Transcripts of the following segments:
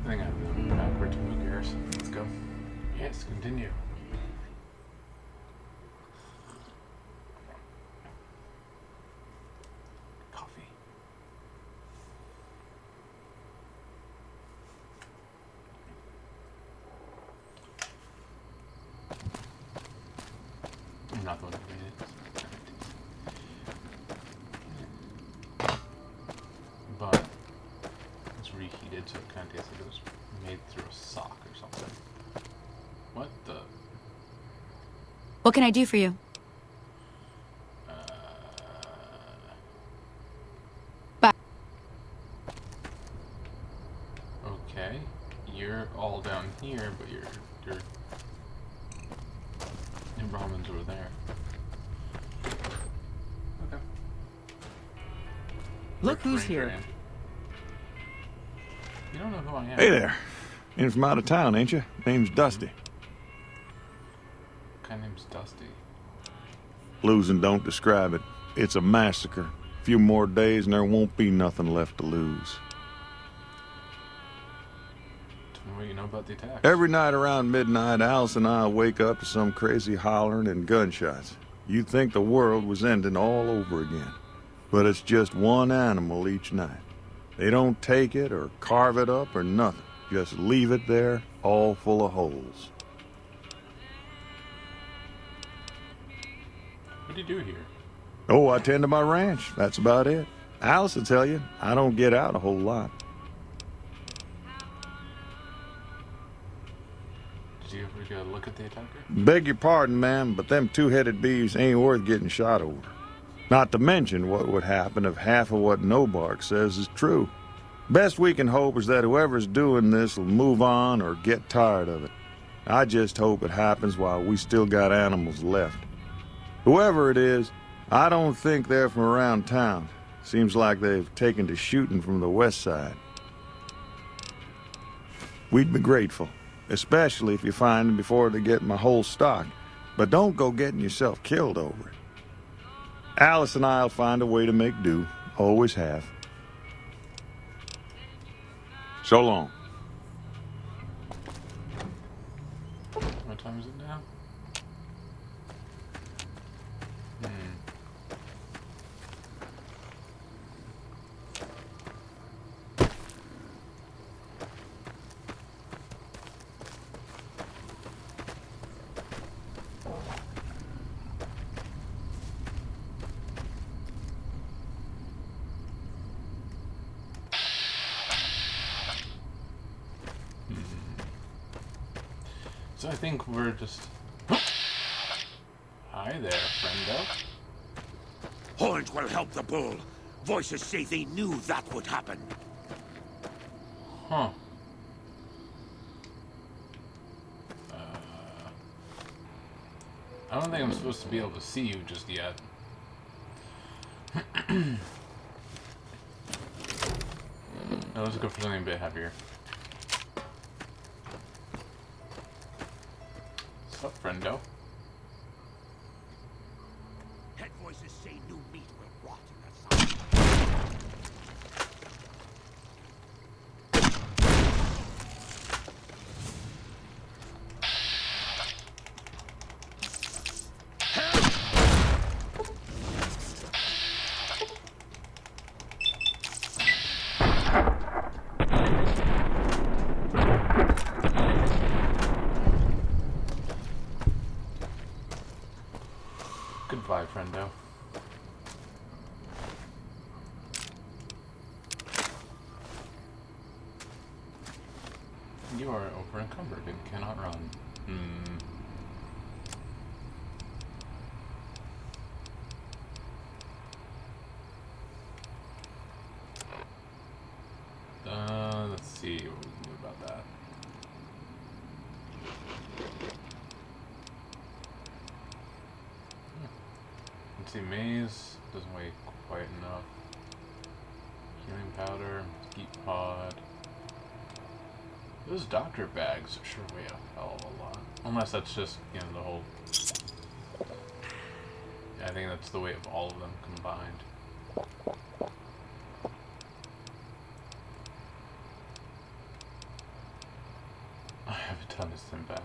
I think I'm backwards, but who cares? Let's go. Yes, continue. Coffee. I'm not the one who made it. But it's reheated, so it kind of tastes like it was made through a sock or something. What the? What can I do for you? Bye. Okay, you're all down here, but your Brahmins over there. Okay. Look who's here. You don't know who I am. Hey there. In from out of town, ain't you? Name's Dusty. My name's Dusty. Losing don't describe it. It's a massacre. A few more days and there won't be nothing left to lose. Tell me what you know about the attack. Every night around midnight, Alice and I wake up to some crazy hollering and gunshots. You'd think the world was ending all over again. But it's just one animal each night. They don't take it or carve it up or nothing. Just leave it there, all full of holes. What do you do here? Oh, I tend to my ranch. That's about it. Alice will tell you, I don't get out a whole lot. Did you ever get a look at the attacker? Beg your pardon, ma'am, but them two-headed beeves ain't worth getting shot over. Not to mention what would happen if half of what Nobark says is true. Best we can hope is that whoever's doing this will move on or get tired of it. I just hope it happens while we still got animals left. Whoever it is, I don't think they're from around town. Seems like they've taken to shooting from the west side. We'd be grateful, especially if you find them before they get my whole stock. But don't go getting yourself killed over it. Alice and I'll find a way to make do. Always have. So long. What time is it now? So I think we're just... Hi there, friendo. Horns will help the bull. Voices say they knew that would happen. Huh. I don't think I'm supposed to be able to see you just yet. Now let's go for something a bit heavier. What's up, friendo? Head voices say new meat will rot in the sun. Goodbye, friendo. You are over encumbered and cannot run. Let's see what we can do about that. Let's see, maze doesn't weigh quite enough. Healing powder, mesquite pod. Those doctor bags sure weigh a hell of a lot. Unless that's just, you know, the whole... Yeah, I think that's the weight of all of them combined. ton of Stimbacks.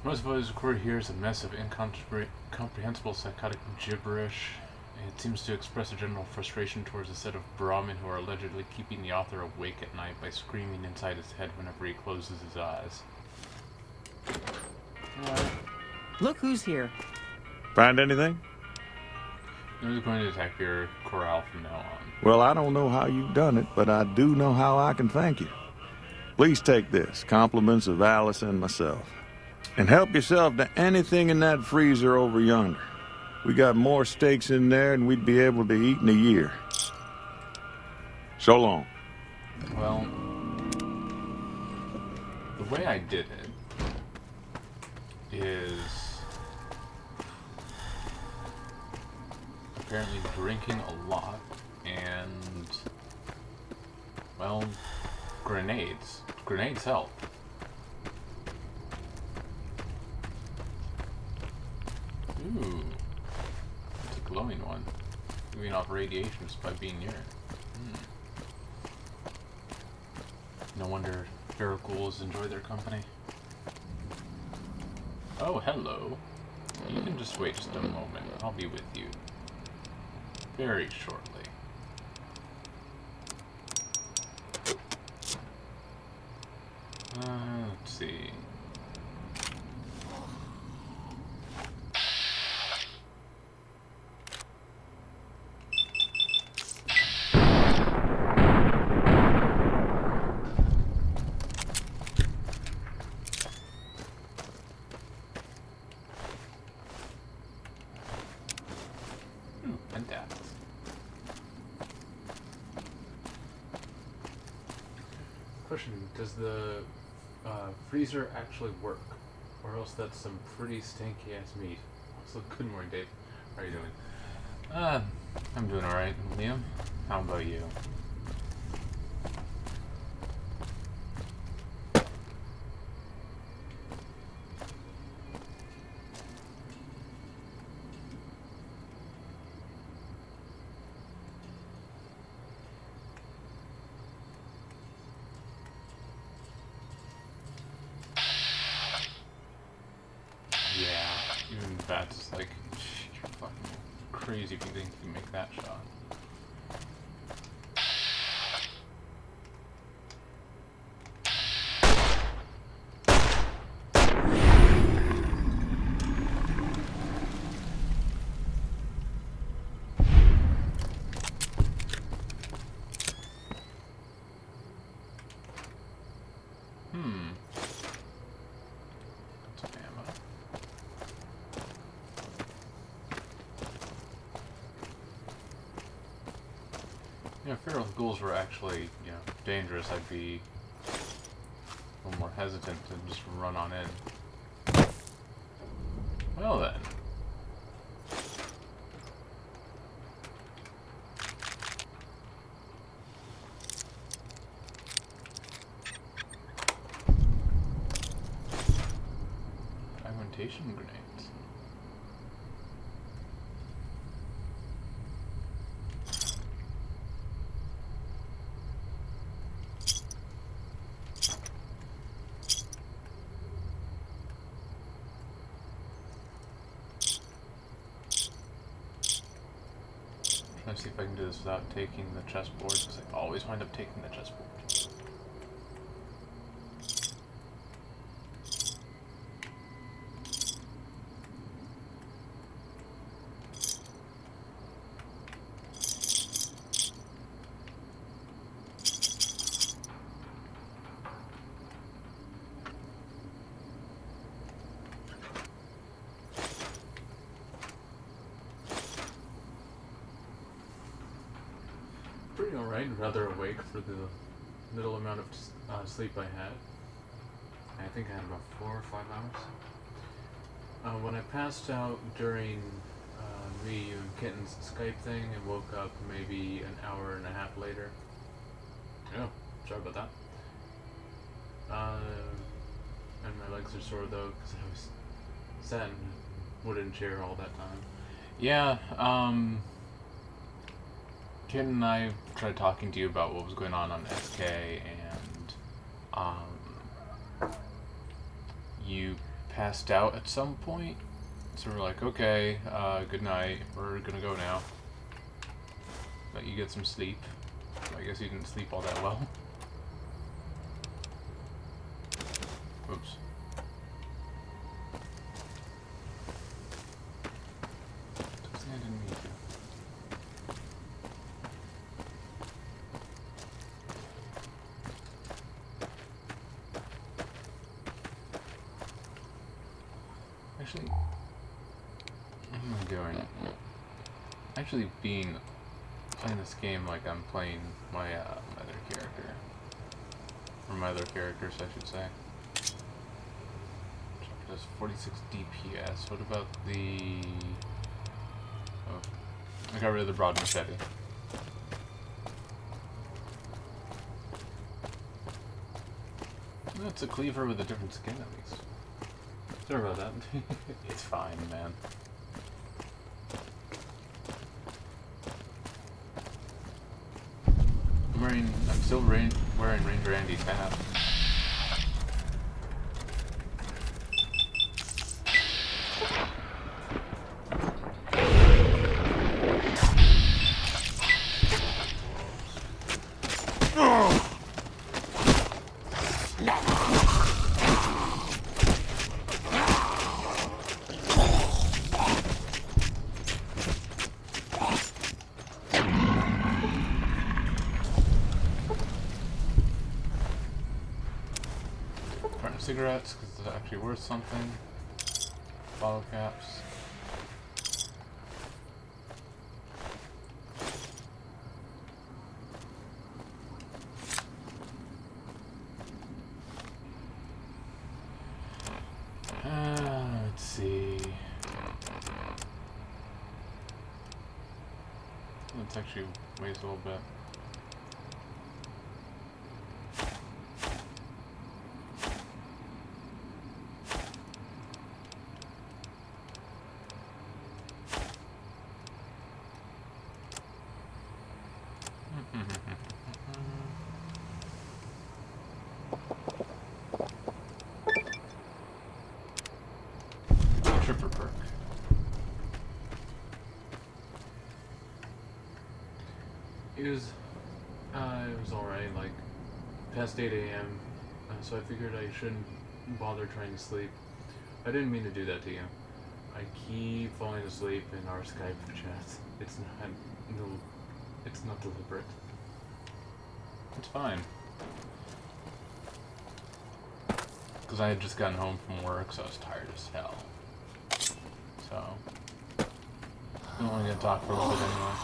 Most of what is recorded here is a mess of incomprehensible psychotic gibberish. It seems to express a general frustration towards a set of Brahmin who are allegedly keeping the author awake at night by screaming inside his head whenever he closes his eyes. Look who's here. Find anything? Who's going to attack your corral from now on? Well, I don't know how you've done it, but I do know how I can thank you. Please take this, compliments of Alice and myself. And help yourself to anything in that freezer over yonder. We got more steaks in there than we'd be able to eat in a year. So long. Well, the way I did it is apparently drinking a lot and, well, grenades. Grenades help. Ooh. It's a glowing one. Giving off radiation just by being near it. No wonder feral ghouls enjoy their company. Oh, hello. You can just wait just a moment. I'll be with you very shortly. Let's see. Question, does the freezer actually work? Or else that's some pretty stanky ass meat. Also, good morning, Dave. How are you doing? I'm doing alright. Liam, how about you? Even that's just like, you're fucking crazy if you think you can make that shot. Yeah, if feral ghouls were actually, dangerous, I'd be a little more hesitant to just run on in. Well then. Fragmentation grenades. Let's see if I can do this without taking the chessboard, because I always wind up taking the chessboard. Pretty alright, rather awake for the little amount of sleep I had. I think I had about 4 or 5 hours. When I passed out during me and Kitten's Skype thing and woke up maybe an hour and a half later, Oh, sorry about that. And my legs are sore though because I was sat in a wooden chair all that time. Yeah, Kit and I tried talking to you about what was going on SK, and you passed out at some point. So we're like, okay, good night. We're gonna go now. Let you get some sleep. I guess you didn't sleep all that well. Oops. I didn't mean to. Actually, what am I doing? Actually, playing this game like I'm playing my my other character, or my other characters, I should say. It does 46 DPS. What about the? Oh, I got rid of the broad machete. That's a cleaver with a different skin at least. Sorry about that. It's fine, man. I'm still wearing Ranger Andy's hat. Cigarettes, because they're actually worth something. Bottle caps. Let's see. Let's actually waste a little bit. Tripper perk. It was alright, like, past 8 a.m., so I figured I shouldn't bother trying to sleep. I didn't mean to do that to you. I keep falling asleep in our Skype chat. It's not deliberate. It's fine. Because I had just gotten home from work, so I was tired as hell. So, I'm only gonna talk for a little bit anyway.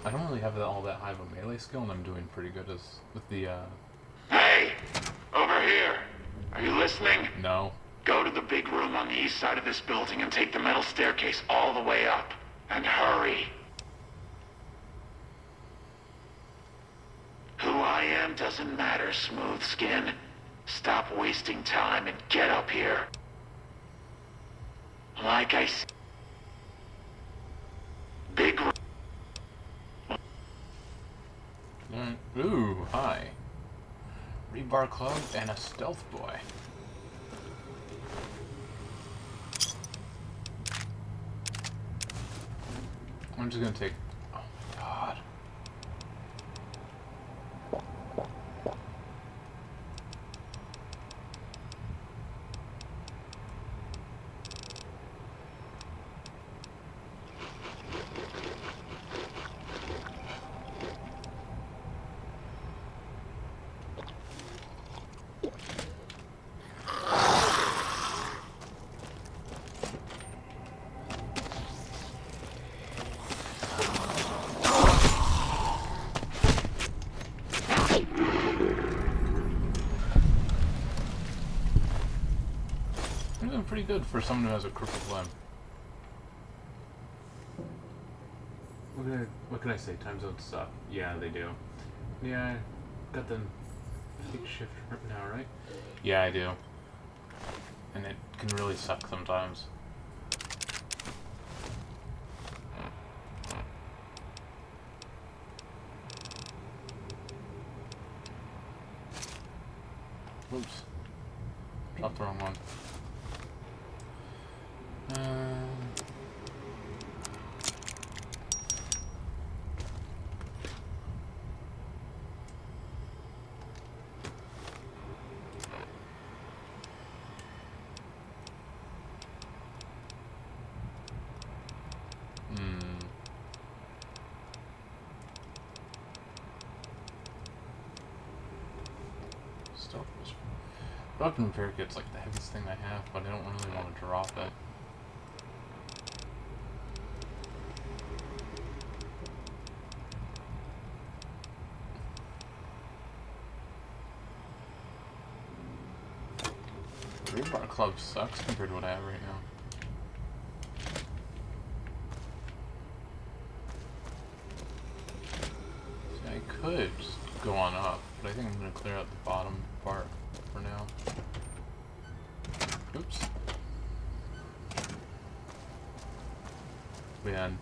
I don't really have all that high of a melee skill, and I'm doing pretty good with the, Hey! Over here! Are you listening? No. Go to the big room on the east side of this building and take the metal staircase all the way up. And hurry. Who I am doesn't matter, smooth skin. Stop wasting time and get up here. Like I said. Big room. Ooh, hi. Rebar club and a stealth boy. I'm just gonna take... Oh my god. pretty good for someone who has a crooked limb. What can I say? Time zones suck. Yeah, they do. Yeah, I got the big shift now, right? Yeah, I do. And it can really suck sometimes. Oops. Dropped the wrong one. Stealth whisper. Weapon repair kit's like the heaviest thing I have, but I don't really want to drop it. The rebar club sucks compared to what I have right now. See, I could just go on up, but I think I'm going to clear out the bottom part for now. Oops. Man,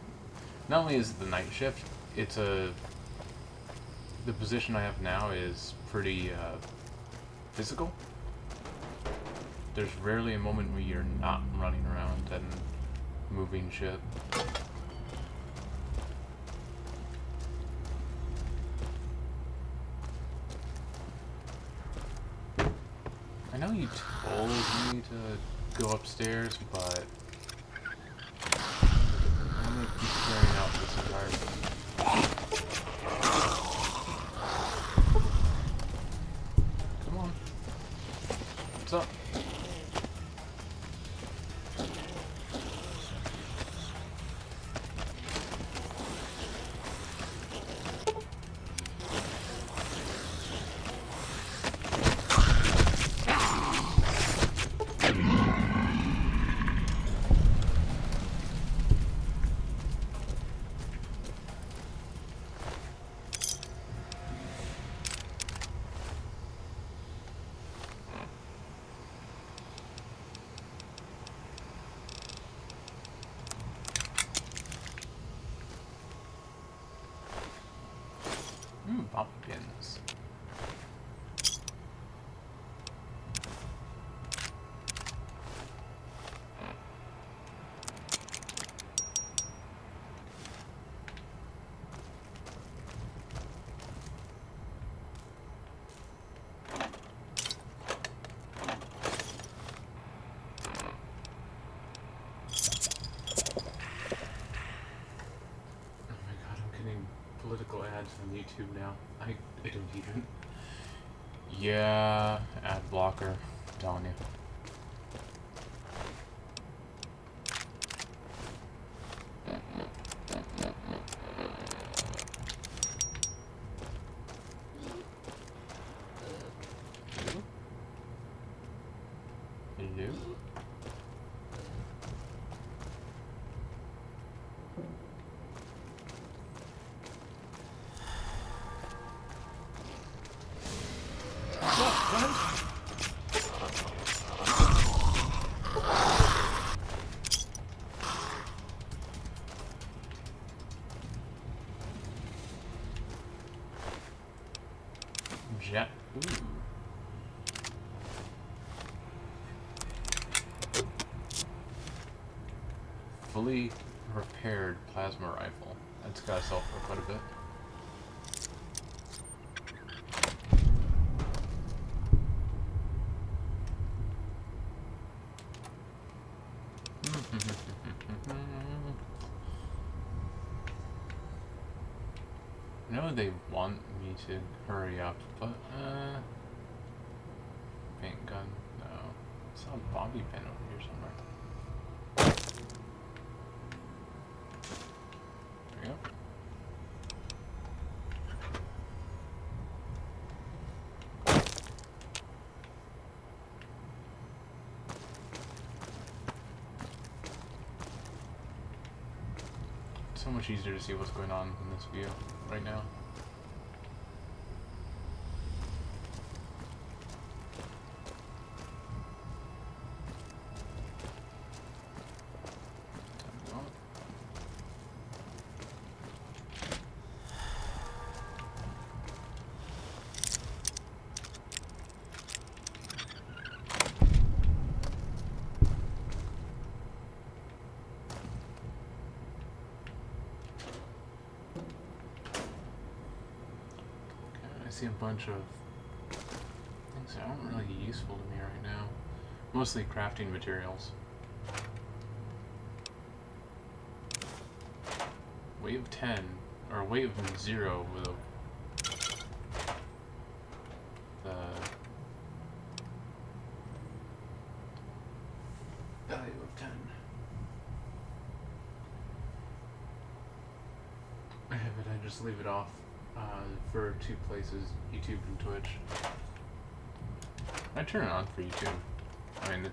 not only is it the night shift, it's the position I have now is pretty physical. There's rarely a moment where you're not running around and moving shit. I know you told me to go upstairs, but I'm gonna keep clearing out this entire thing. Come on. What's up? Pumpkins. Political ads on YouTube now. I don't even. Yeah, ad blocker. I'm telling you. Hello? Jet. Ooh. Fully repaired plasma rifle. That's gotta sell for quite a bit. I know they want me to hurry up, but, paint gun, no. I saw a bobby pin over here somewhere. There we go. so much easier to see what's going on in this view right now. I see a bunch of things that aren't really useful to me right now. Mostly crafting materials. Wave 10, or wave 0 with the value of 10. I have it, I just leave it off. For 2 places, YouTube and Twitch. I turn it on for YouTube. I mean,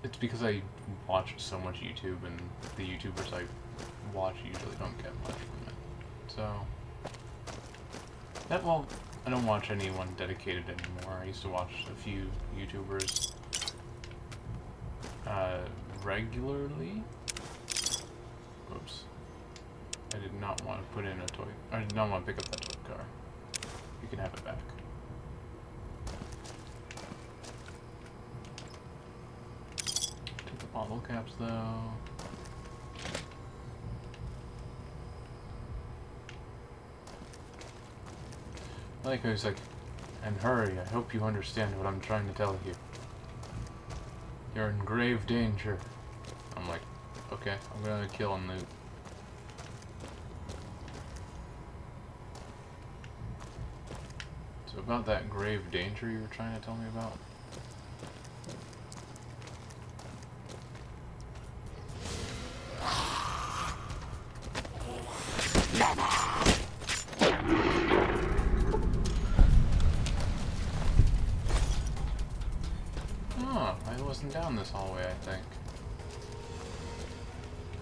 it's because I watch so much YouTube, and the YouTubers I watch usually don't get much from it. So, well, I don't watch anyone dedicated anymore. I used to watch a few YouTubers regularly. Oops. I did not want to put in a toy. I did not want to pick up that toy car. You can have it back. Take the bottle caps though. Like I was like, and hurry, I hope you understand what I'm trying to tell you. You're in grave danger. I'm like, okay, I'm gonna kill and loot. About that grave danger you were trying to tell me about? Oh, I wasn't down this hallway, I think.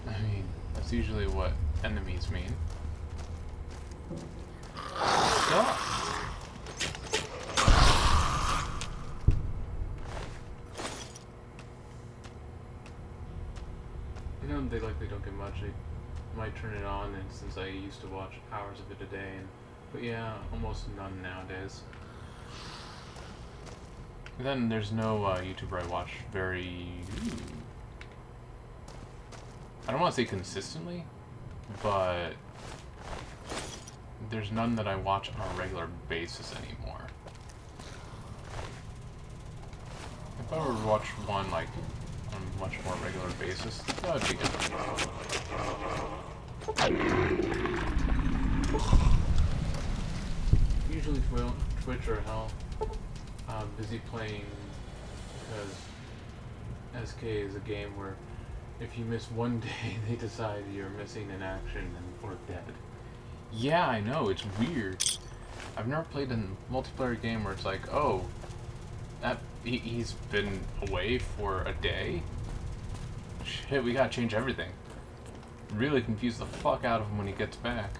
I mean, that's usually what enemies mean. Stop! They likely don't get much. I might turn it on, and since I used to watch hours of it a day, but yeah, almost none nowadays. And then there's no YouTuber I watch very... I don't want to say consistently, but there's none that I watch on a regular basis anymore. If I were to watch one, like, on a much more regular basis, that would be good. Usually Twitch or Hell, busy playing, because SK is a game where if you miss one day, they decide you're missing in action or dead. Yeah, I know, it's weird. I've never played a multiplayer game where it's like, oh, he's been away for a day? Shit, we gotta change everything. Really confuse the fuck out of him when he gets back.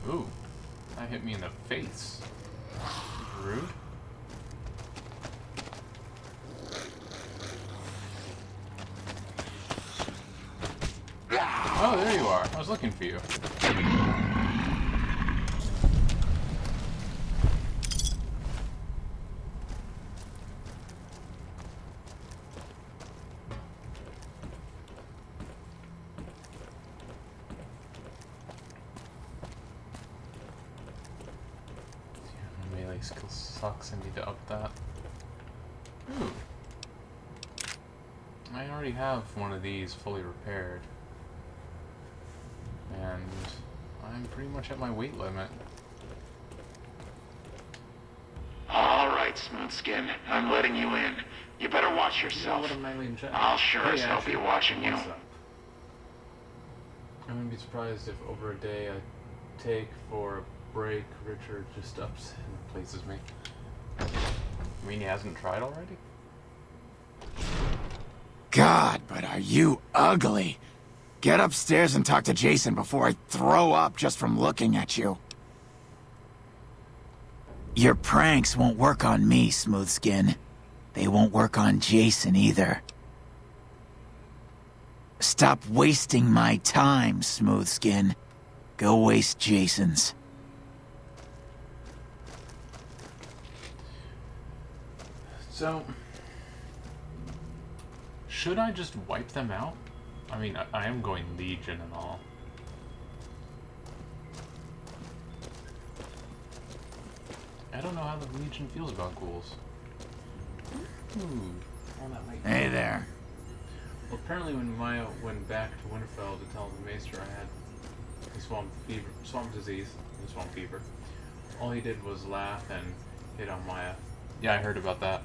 Ooh, that hit me in the face. Rude. Oh, there you are. I was looking for you. Skill sucks. I need to up that. Ooh. I already have one of these fully repaired. And I'm pretty much at my weight limit. Alright, Smoothskin. I'm letting you in. You better watch yourself. I'll sure as hell be watching you. I wouldn't be surprised if over a day I take for a break, Richard just ups and replaces me. I mean, he hasn't tried already? God, but are you ugly. Get upstairs and talk to Jason before I throw up just from looking at you. Your pranks won't work on me, Smoothskin. They won't work on Jason either. Stop wasting my time, Smoothskin. Go waste Jason's. So, should I just wipe them out? I mean, I am going Legion and all. I don't know how the Legion feels about ghouls. Oh, that might Hey there. Well, apparently when Maya went back to Winterfell to tell the Maester I had the swamp disease, and swamp fever, all he did was laugh and hit on Maya. Yeah, I heard about that.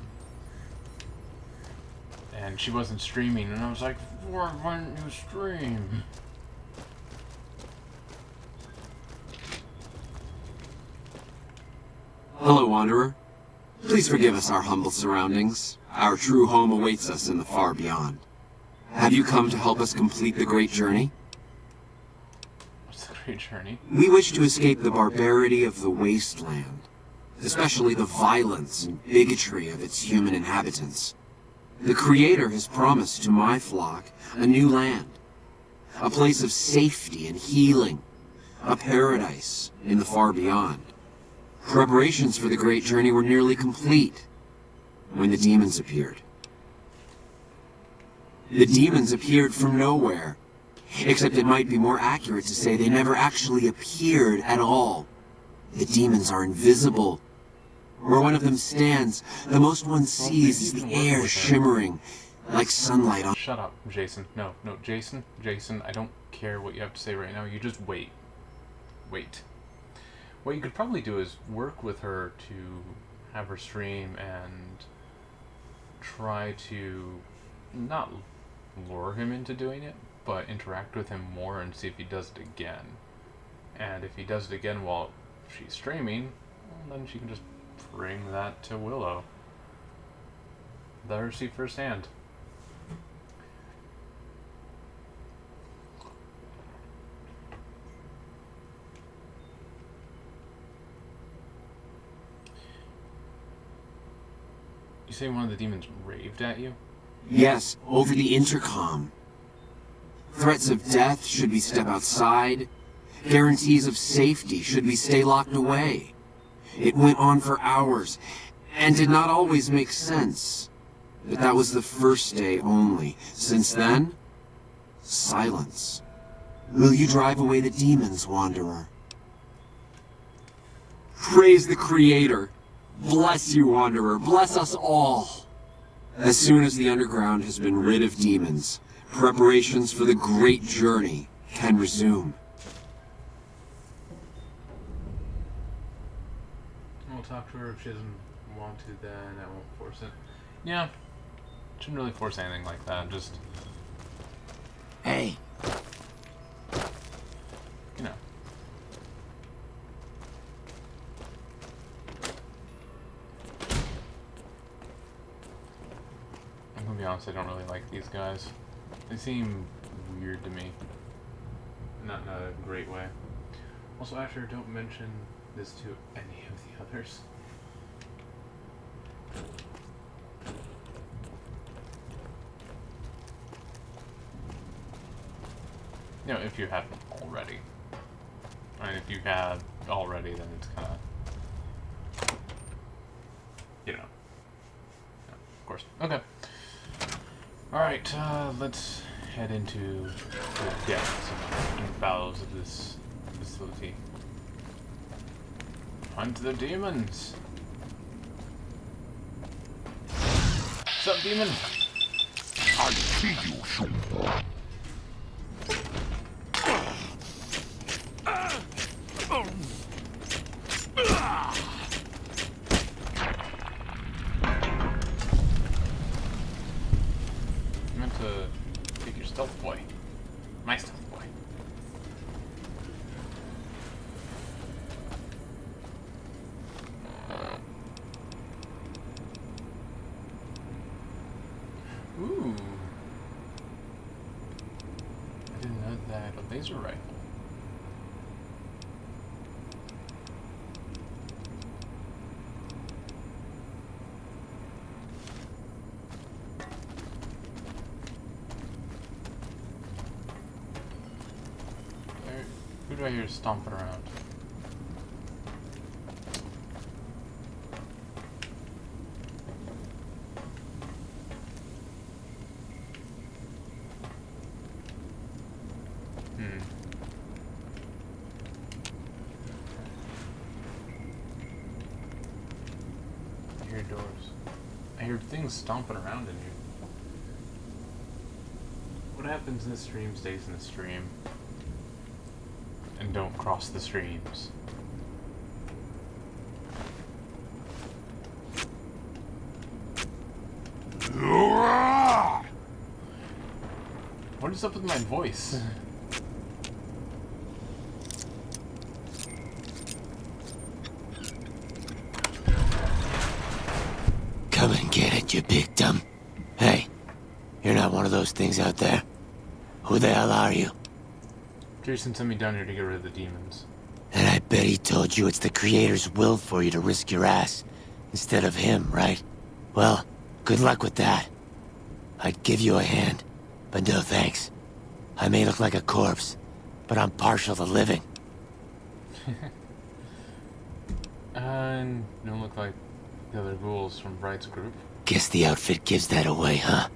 And she wasn't streaming, and I was like, why didn't you stream? Hello, Wanderer. Please forgive us our humble surroundings. Our true home awaits us in the far beyond. Have you come to help us complete the great journey? What's the great journey? We wish to escape the barbarity of the wasteland, especially the violence and bigotry of its human inhabitants. The Creator has promised to my flock a new land, a place of safety and healing, a paradise in the far beyond. Preparations for the great journey were nearly complete when the demons appeared. The demons appeared from nowhere, except it might be more accurate to say they never actually appeared at all. The demons are invisible. Where one of them stands, the most one sees is the air shimmering like sunlight on... Shut up, Jason. No, Jason, I don't care what you have to say right now. You just wait. Wait. What you could probably do is work with her to have her stream and try to not lure him into doing it, but interact with him more and see if he does it again. And if he does it again while she's streaming, well, then she can just bring that to Willow. Let her see firsthand. You say one of the demons raved at you? Yes, over the intercom. Threats of death should we step outside. Guarantees of safety should we stay locked away. It went on for hours, and did not always make sense. But that was the first day only. Since then, silence. Will you drive away the demons, Wanderer? Praise the Creator. Bless you, Wanderer. Bless us all. As soon as the underground has been rid of demons, preparations for the great journey can resume. I'll talk to her. If she doesn't want to, then I won't force it. Yeah. Shouldn't really force anything like that. Just, Hey. you know. I'm gonna be honest, I don't really like these guys. They seem weird to me. Not in a great way. Also, Asher, don't mention this to any of the others. You know, if you haven't already. I mean, if you have already, then it's kind of, you know. Yeah, of course. Okay. Alright, let's head into the depths and bowels of this facility. Hunt the demons! What's up, demon? I see you, Shumba. I meant to take your stealth boy. My stealth boy. Ooh. that a laser rifle? Who do I hear stomping around? I hear doors. I hear things stomping around in here. What happens in the stream stays in the stream. And don't cross the streams. What is up with my voice? Come and get it, you big dumb. Hey, you're not one of those things out there. Who the hell are you? Jason sent me down here to get rid of the demons. And I bet he told you it's the Creator's will for you to risk your ass instead of him, right? Well, good luck with that. I'd give you a hand, but no thanks. I may look like a corpse, but I'm partial to living. And don't look like the other ghouls from Bright's group. Guess the outfit gives that away, huh?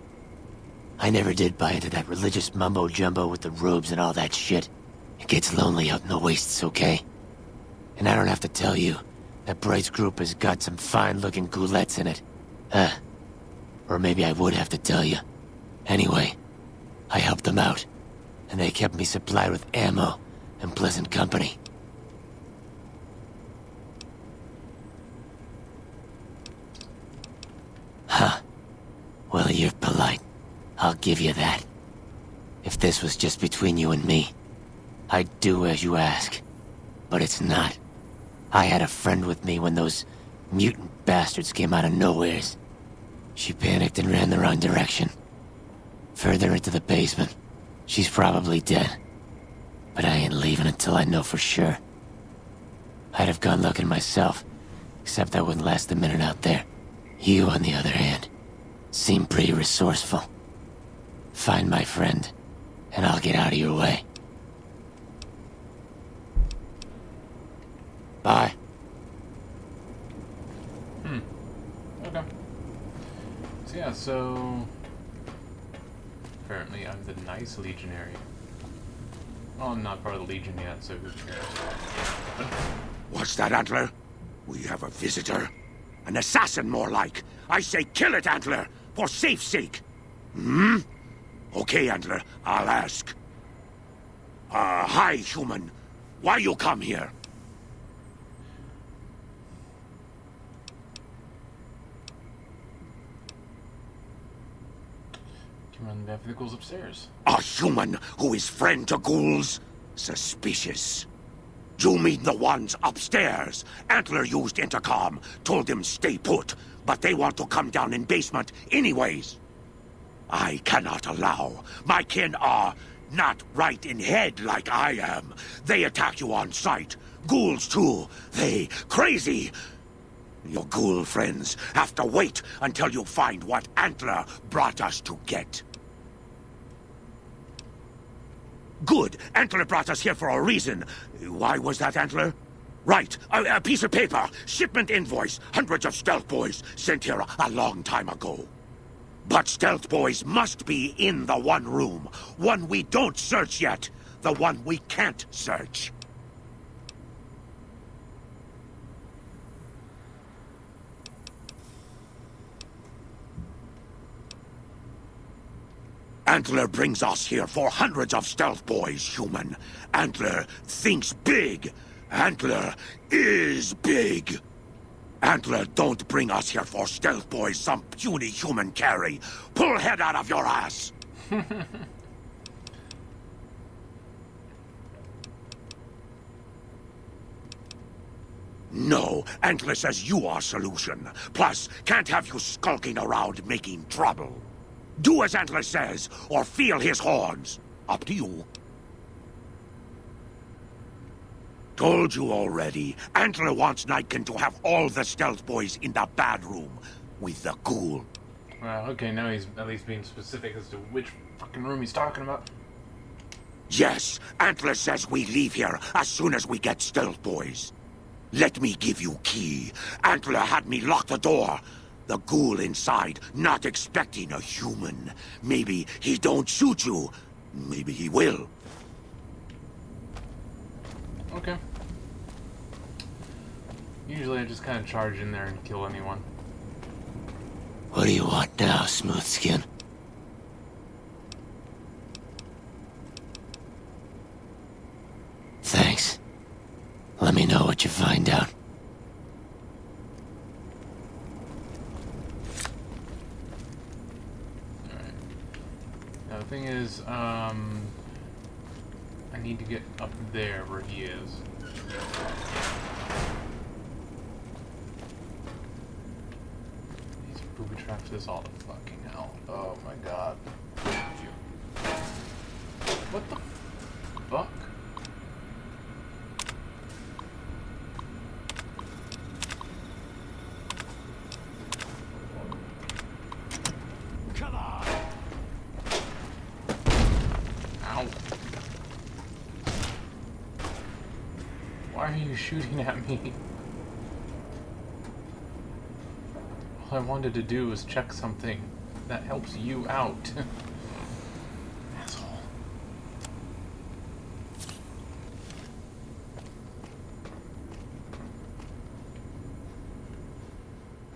I never did buy into that religious mumbo-jumbo with the robes and all that shit. It gets lonely out in the wastes, okay? And I don't have to tell you that Bright's group has got some fine-looking ghoulettes in it. Or maybe I would have to tell you. Anyway, I helped them out, and they kept me supplied with ammo and pleasant company. Huh. Well, you're polite. I'll give you that. If this was just between you and me, I'd do as you ask. But it's not. I had a friend with me when those mutant bastards came out of nowheres. She panicked and ran the wrong direction. Further into the basement. She's probably dead. But I ain't leaving until I know for sure. I'd have gone looking myself, except I wouldn't last a minute out there. You, on the other hand, seem pretty resourceful. Find my friend, and I'll get out of your way. Bye. Okay. So yeah, so... apparently I'm the nice legionary. Well, I'm not part of the Legion yet, so who cares? What's that, Antler? We have a visitor. An assassin, more like. I say kill it, Antler, for safe's sake. Okay, Antler, I'll ask. Hi, human. Why you come here? Can run the vehicles upstairs. A human who is friend to ghouls? Suspicious. You mean the ones upstairs? Antler used intercom, told them stay put, but they want to come down in basement anyways. I cannot allow. My kin are not right in head like I am. They attack you on sight. Ghouls too. They crazy. Your ghoul friends have to wait until you find what Antler brought us to get. Good. Antler brought us here for a reason. Why was that, Antler? Right. A piece of paper. Shipment invoice. Hundreds of stealth boys sent here a long time ago. But stealth boys must be in the one room. One we don't search yet. The one we can't search. Antler brings us here for hundreds of stealth boys, human. Antler thinks big. Antler is big. Antler don't bring us here for stealth boys some puny human carry. Pull head out of your ass. No, Antler says you are solution. Plus, can't have you skulking around making trouble. Do as Antler says, or feel his horns. Up to you. Told you already. Antler wants Nightkin to have all the stealth boys in the bad room with the ghoul. Well, okay, now he's at least being specific as to which fucking room he's talking about. Yes, Antler says we leave here as soon as we get stealth boys. Let me give you key. Antler had me lock the door. The ghoul inside, not expecting a human. Maybe he don't shoot you. Maybe he will. Okay. Usually I just kind of charge in there and kill anyone. What do you want now, Smooth Skin? Thanks. Let me know what you find out. Alright. Now the thing is, I need to get up there where he is. He's booby trapped this all the fucking hell. Oh my god. What the fuck? Come on! Ow. Why are you shooting at me? All I wanted to do was check something that helps you out. Asshole.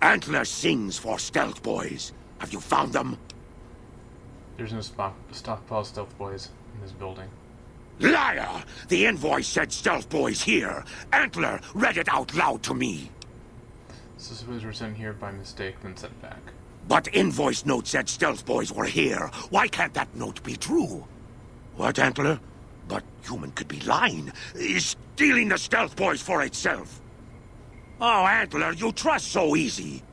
Antler sings for stealth boys. Have you found them? There's no stockpile stealth boys in this building. Liar! The invoice said stealth boys here. Antler read it out loud to me. Suspects were sent here by mistake, then sent back. But invoice note said stealth boys were here. Why can't that note be true? What, Antler? But human could be lying. Is stealing the stealth boys for itself. Oh, Antler, you trust so easy.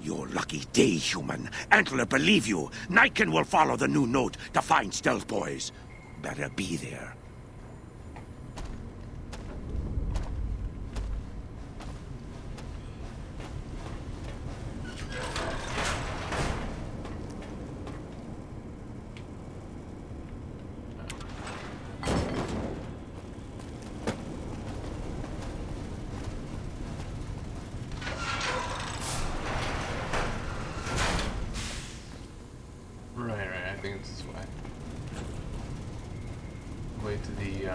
Your lucky day, human. Antler believe you. Nightkin will follow the new note to find stealth boys. Better be there. Right, I think it's this way. Way to the,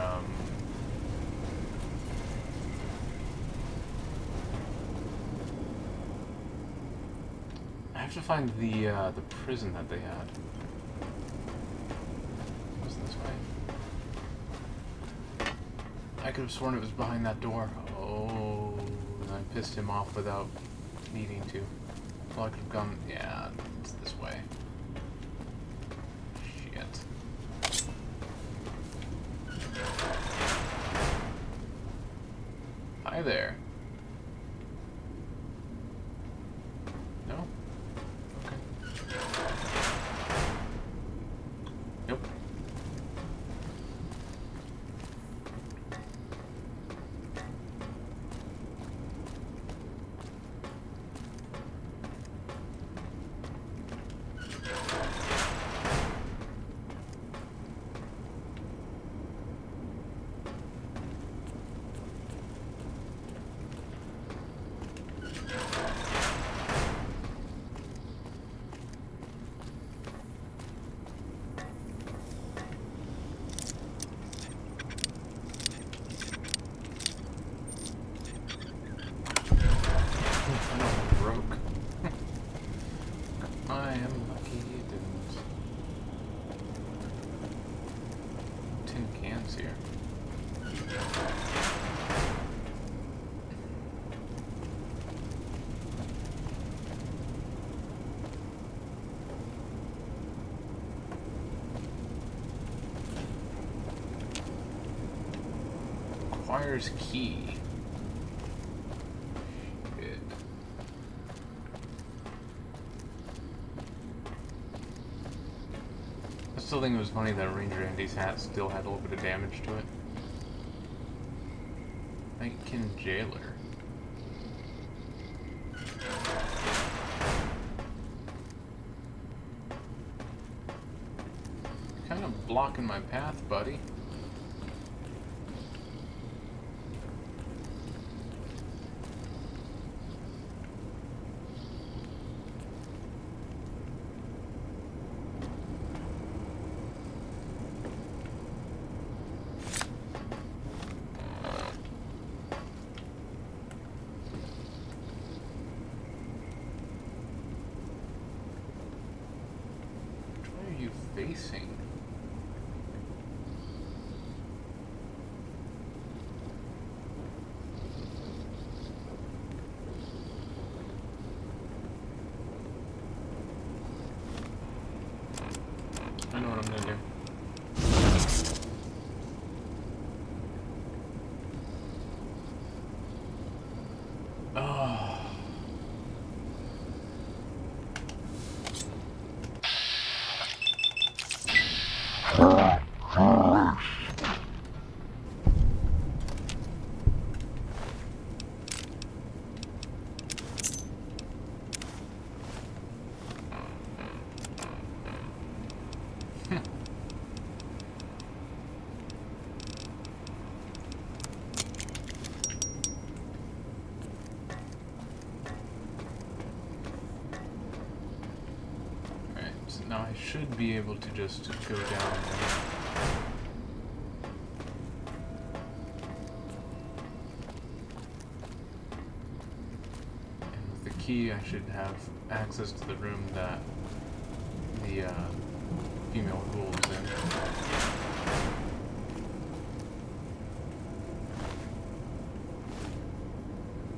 I have to find the prison that they had. Was it this way? I could have sworn it was behind that door. Oh, and I pissed him off without needing to. Well, I could have gone, yeah, it's this way. Hi there. No? Okay. Nope. Broke. I am lucky it didn't. Tin cans here. Requires key. I still think it was funny that Ranger Andy's hat still had a little bit of damage to it. Nightkin Jailer. You're kind of blocking my path, buddy. Facing. I know what I'm gonna do. Oh. Now I should be able to just go down there. And with the key I should have access to the room that the female ghoul is in.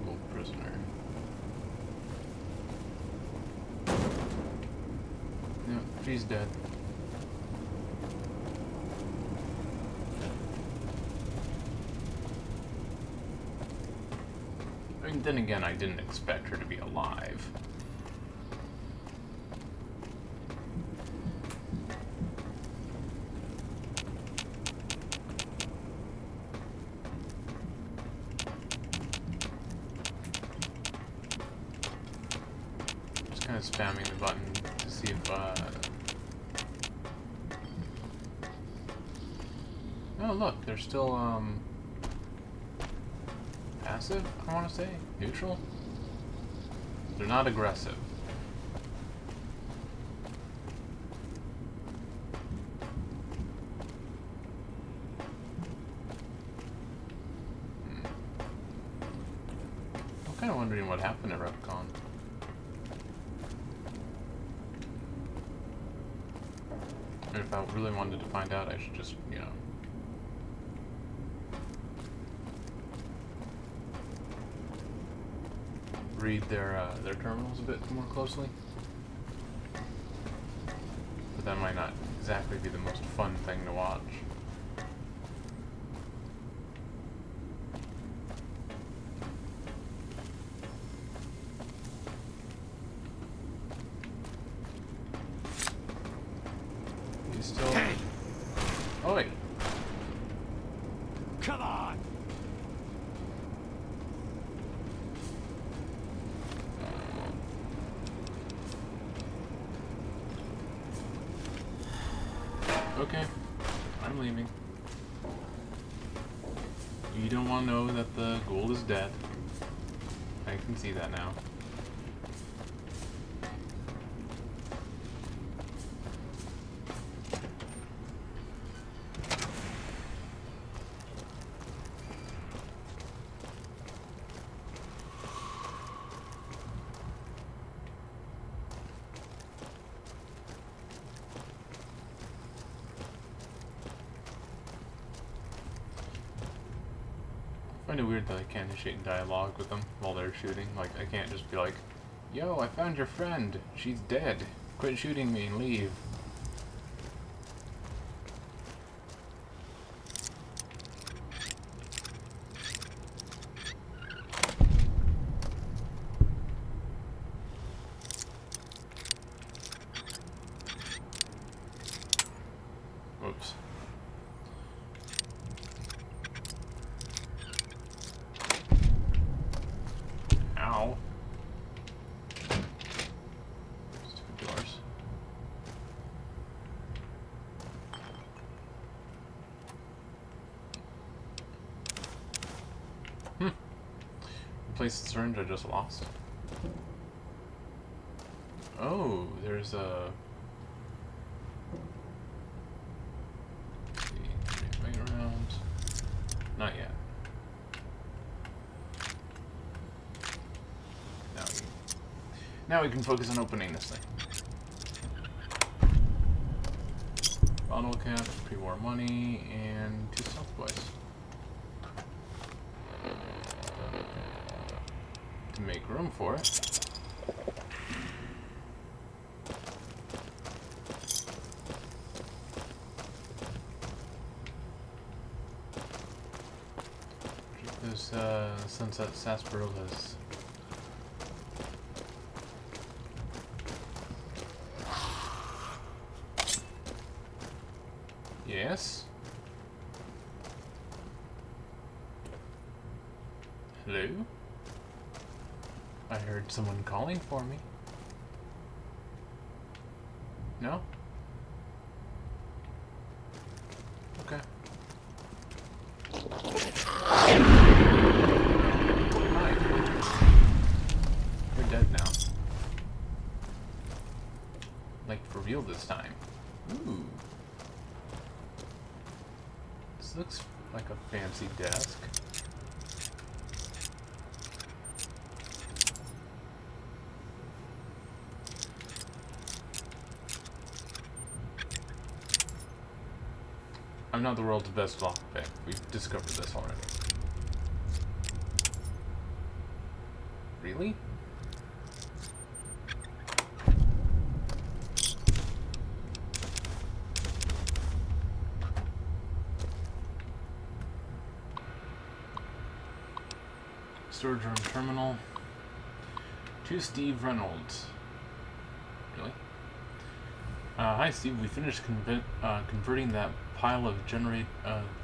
Ghoul prisoner. No, she's dead. I mean, then again, I didn't expect her to be alive. Just kind of spamming the button to see if, oh look, they're still, passive, I want to say? Neutral? They're not aggressive. I'm kind of wondering what happened at REPCONN. And if I really wanted to find out, I should just, you know, read their terminals a bit more closely. But that might not exactly be the most fun thing to watch. He's still... Hey! Oh wait. Come on! Okay, I'm leaving. You don't want to know that the ghoul is dead. I can see that now. I find it weird that I can't initiate dialogue with them while they're shooting. Like, I can't just be like, yo, I found your friend. She's dead. Quit shooting me and leave. Whoops. replace the syringe I just lost? Oh, there's a... Let's see, wait around. Not yet. Now we can focus on opening this thing. Bottle cap, pre-war money, and 2 stealth boys. To make room for it. There's Sunset Sarsaparillas. Yes? Hello? I heard someone calling for me. No? Okay. Hi. You're dead now. Like, for real this time. Ooh. This looks like a fancy desk. I'm not the world's best lockpick. We've discovered this already. Really? Storage room terminal. To Steve Reynolds. Really? Hi Steve, we finished converting that pile of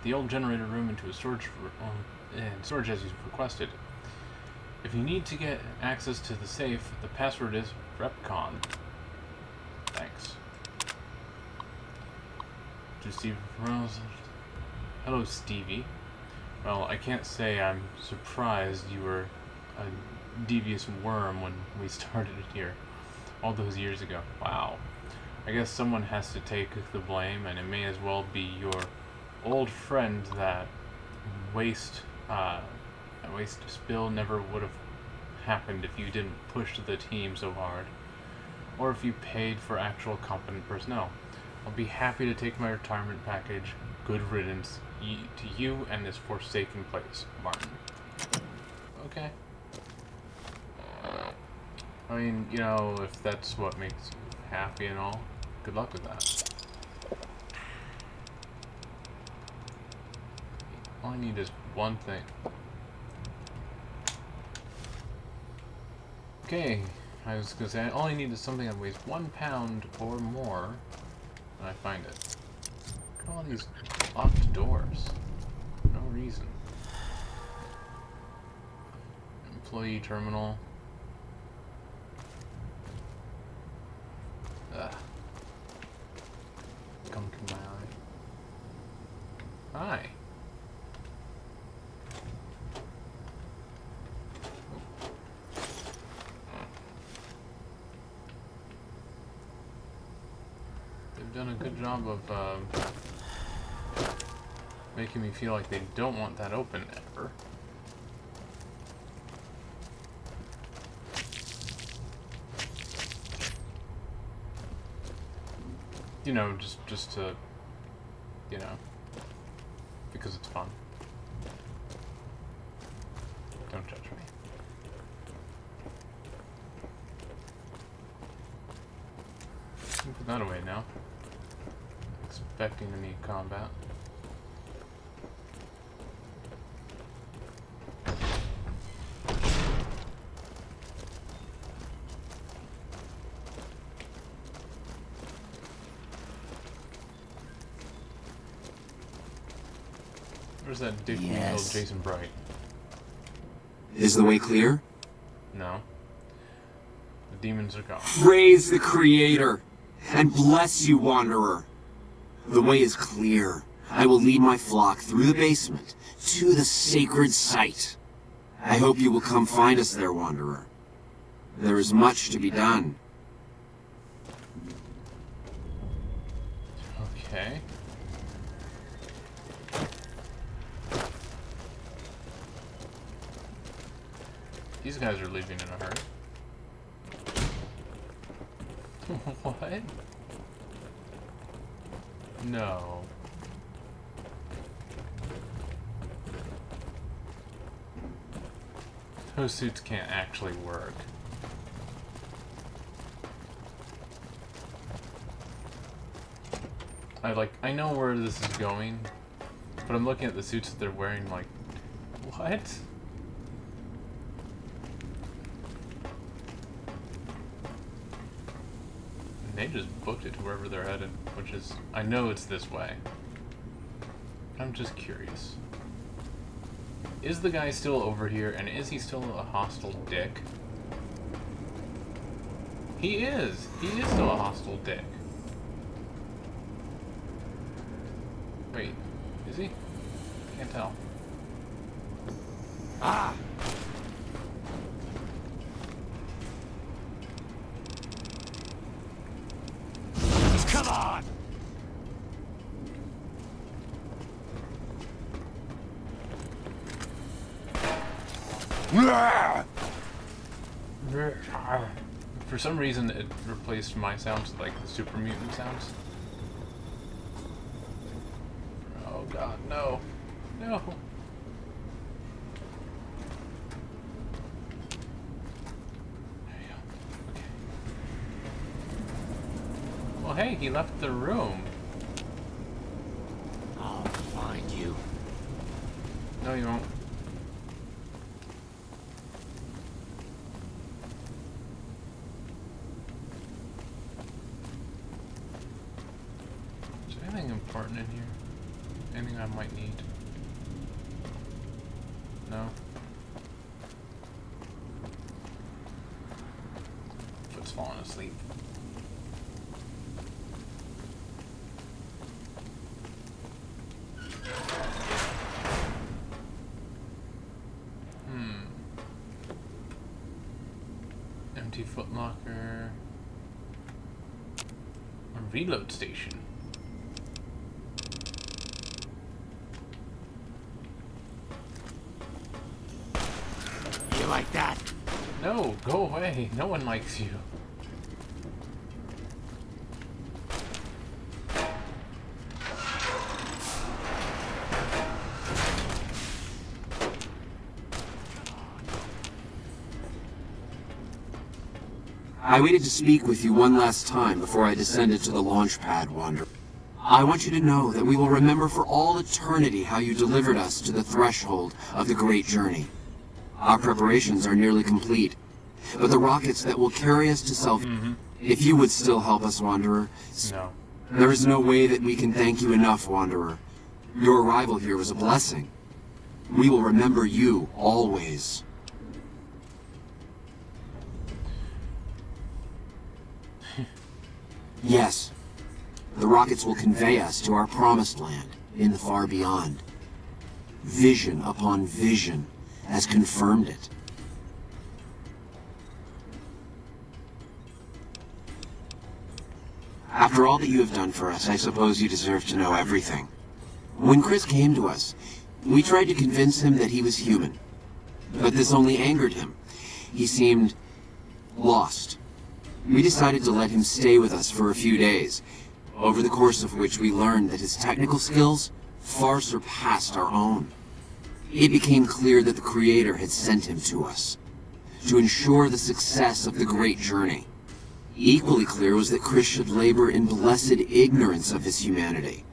the old generator room into a storage as you requested. If you need to get access to the safe, the password is REPCONN. Thanks. To Steve Reynolds. Hello Stevie. Well, I can't say I'm surprised you were a devious worm when we started here all those years ago. Wow. I guess someone has to take the blame, and it may as well be your old friend that waste spill never would have happened if you didn't push the team so hard, or if you paid for actual competent personnel. I'll be happy to take my retirement package. Good riddance to you and this forsaken place, Martin. Okay. I mean, you know, if that's what makes you happy and all, good luck with that. All I need is one thing. Okay, I was gonna say, all I need is something that weighs 1 pound or more, and I find it. Look at all these locked doors. No reason. Employee terminal. Ugh. Come to my eye. Hi. They've done a good job of making me feel like they don't want that open ever. You know, just to, you know, because it's fun. Don't judge me. I'll put that away now. Expecting to need combat. Where's that dick Yes. Jason Bright? Is the way clear? No. The demons are gone. Praise the Creator, and bless you, Wanderer. The way is clear. I will lead my flock through the basement to the sacred site. I hope you will come find us there, Wanderer. There is much to be done. Okay. These guys are leaving in a hurry. What? No. Those suits can't actually work. I know where this is going, but I'm looking at the suits that they're wearing like, what? And they just booked it to wherever they're headed, which is, I know it's this way. I'm just curious. Is the guy still over here, and is he still a hostile dick? He is! He is still a hostile dick. Wait, is he? Can't tell. Ah! Come on! For some reason, it replaced my sounds with, like, the super mutant sounds. Oh god, no. No. There you go. Okay. Well, hey, he left the room. I'll find you. No, you won't. Is there anything important in here? Anything I might need? No? Foot's falling asleep. Empty footlocker. A reload station. You like that? No, go away. No one likes you. I waited to speak with you one last time before I descended to the launch pad, Wanderer. I want you to know that we will remember for all eternity how you delivered us to the threshold of the great journey. Our preparations are nearly complete, but the rockets that will carry us to self... If you would still help us, Wanderer... No. There is no way that we can thank you enough, Wanderer. Your arrival here was a blessing. We will remember you always. Yes, the rockets will convey us to our promised land in the far beyond. Vision upon vision has confirmed it. After all that you have done for us, I suppose you deserve to know everything. When Chris came to us, we tried to convince him that he was human. But this only angered him. He seemed lost. We decided to let him stay with us for a few days, over the course of which we learned that his technical skills far surpassed our own. It became clear that the Creator had sent him to us, to ensure the success of the great journey. Equally clear was that Chris should labor in blessed ignorance of his humanity,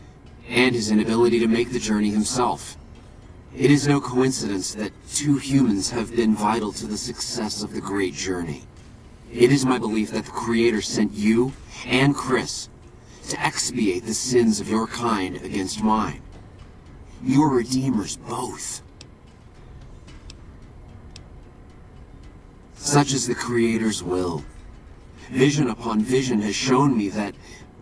and his inability to make the journey himself. It is no coincidence that two humans have been vital to the success of the great journey. It is my belief that the Creator sent you and Chris to expiate the sins of your kind against mine. You are redeemers both. Such is the Creator's will. Vision upon vision has shown me that,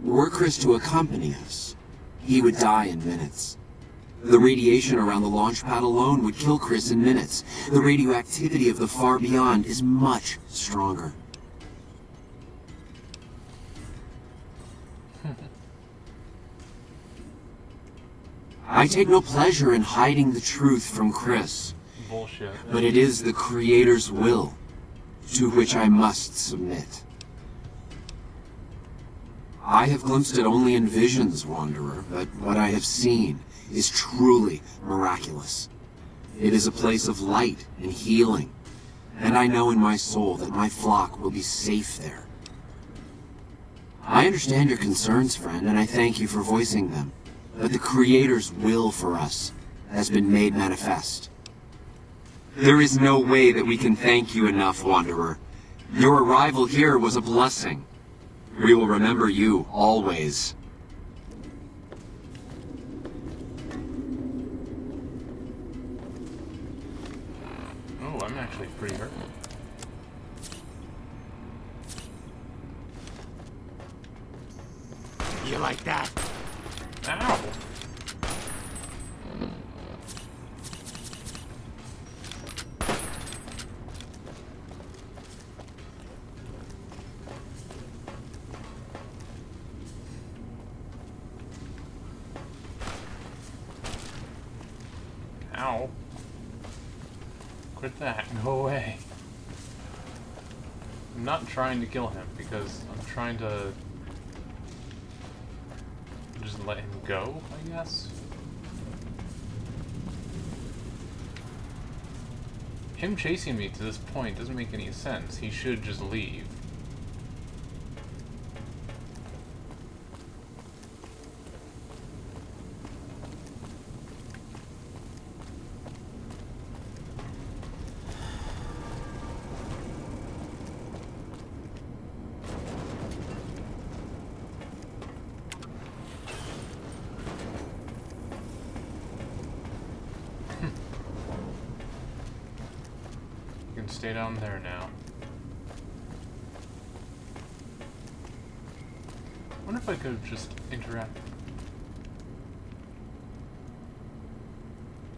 were Chris to accompany us, he would die in minutes. The radiation around the launch pad alone would kill Chris in minutes. The radioactivity of the far beyond is much stronger. I take no pleasure in hiding the truth from Chris. Bullshit. But it is the Creator's will, to which I must submit. I have glimpsed it only in visions, Wanderer, but what I have seen is truly miraculous. It is a place of light and healing, and I know in my soul that my flock will be safe there. I understand your concerns, friend, and I thank you for voicing them, but the Creator's will for us has been made manifest. There is no way that we can thank you enough, Wanderer. Your arrival here was a blessing. We will remember you always. Oh, I'm actually pretty hurt. You like that? Ow! Ow. Quit that. Go away. I'm not trying to kill him because I'm trying to just let him go, I guess. Him chasing me to this point doesn't make any sense. He should just leave. Stay down there now. I wonder if I could just interact.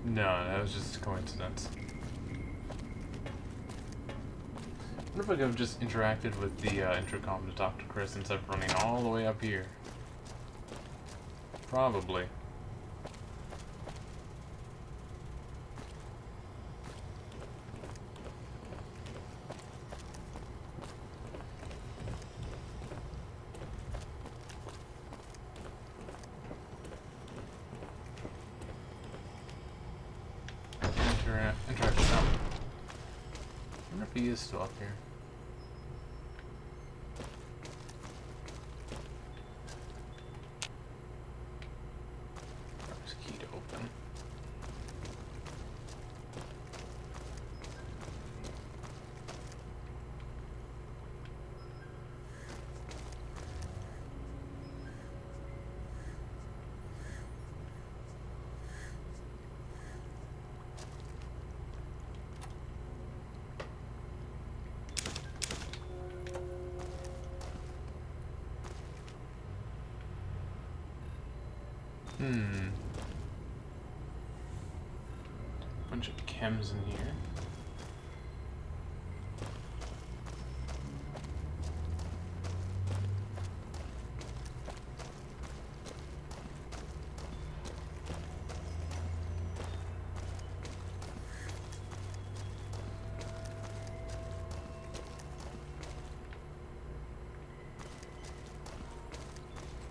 No, that was just a coincidence. I wonder if I could have just interacted with the intercom to talk to Chris instead of running all the way up here. Probably. Interact with him. I wonder if he is still up here. There's a key to open. Bunch of chems in here.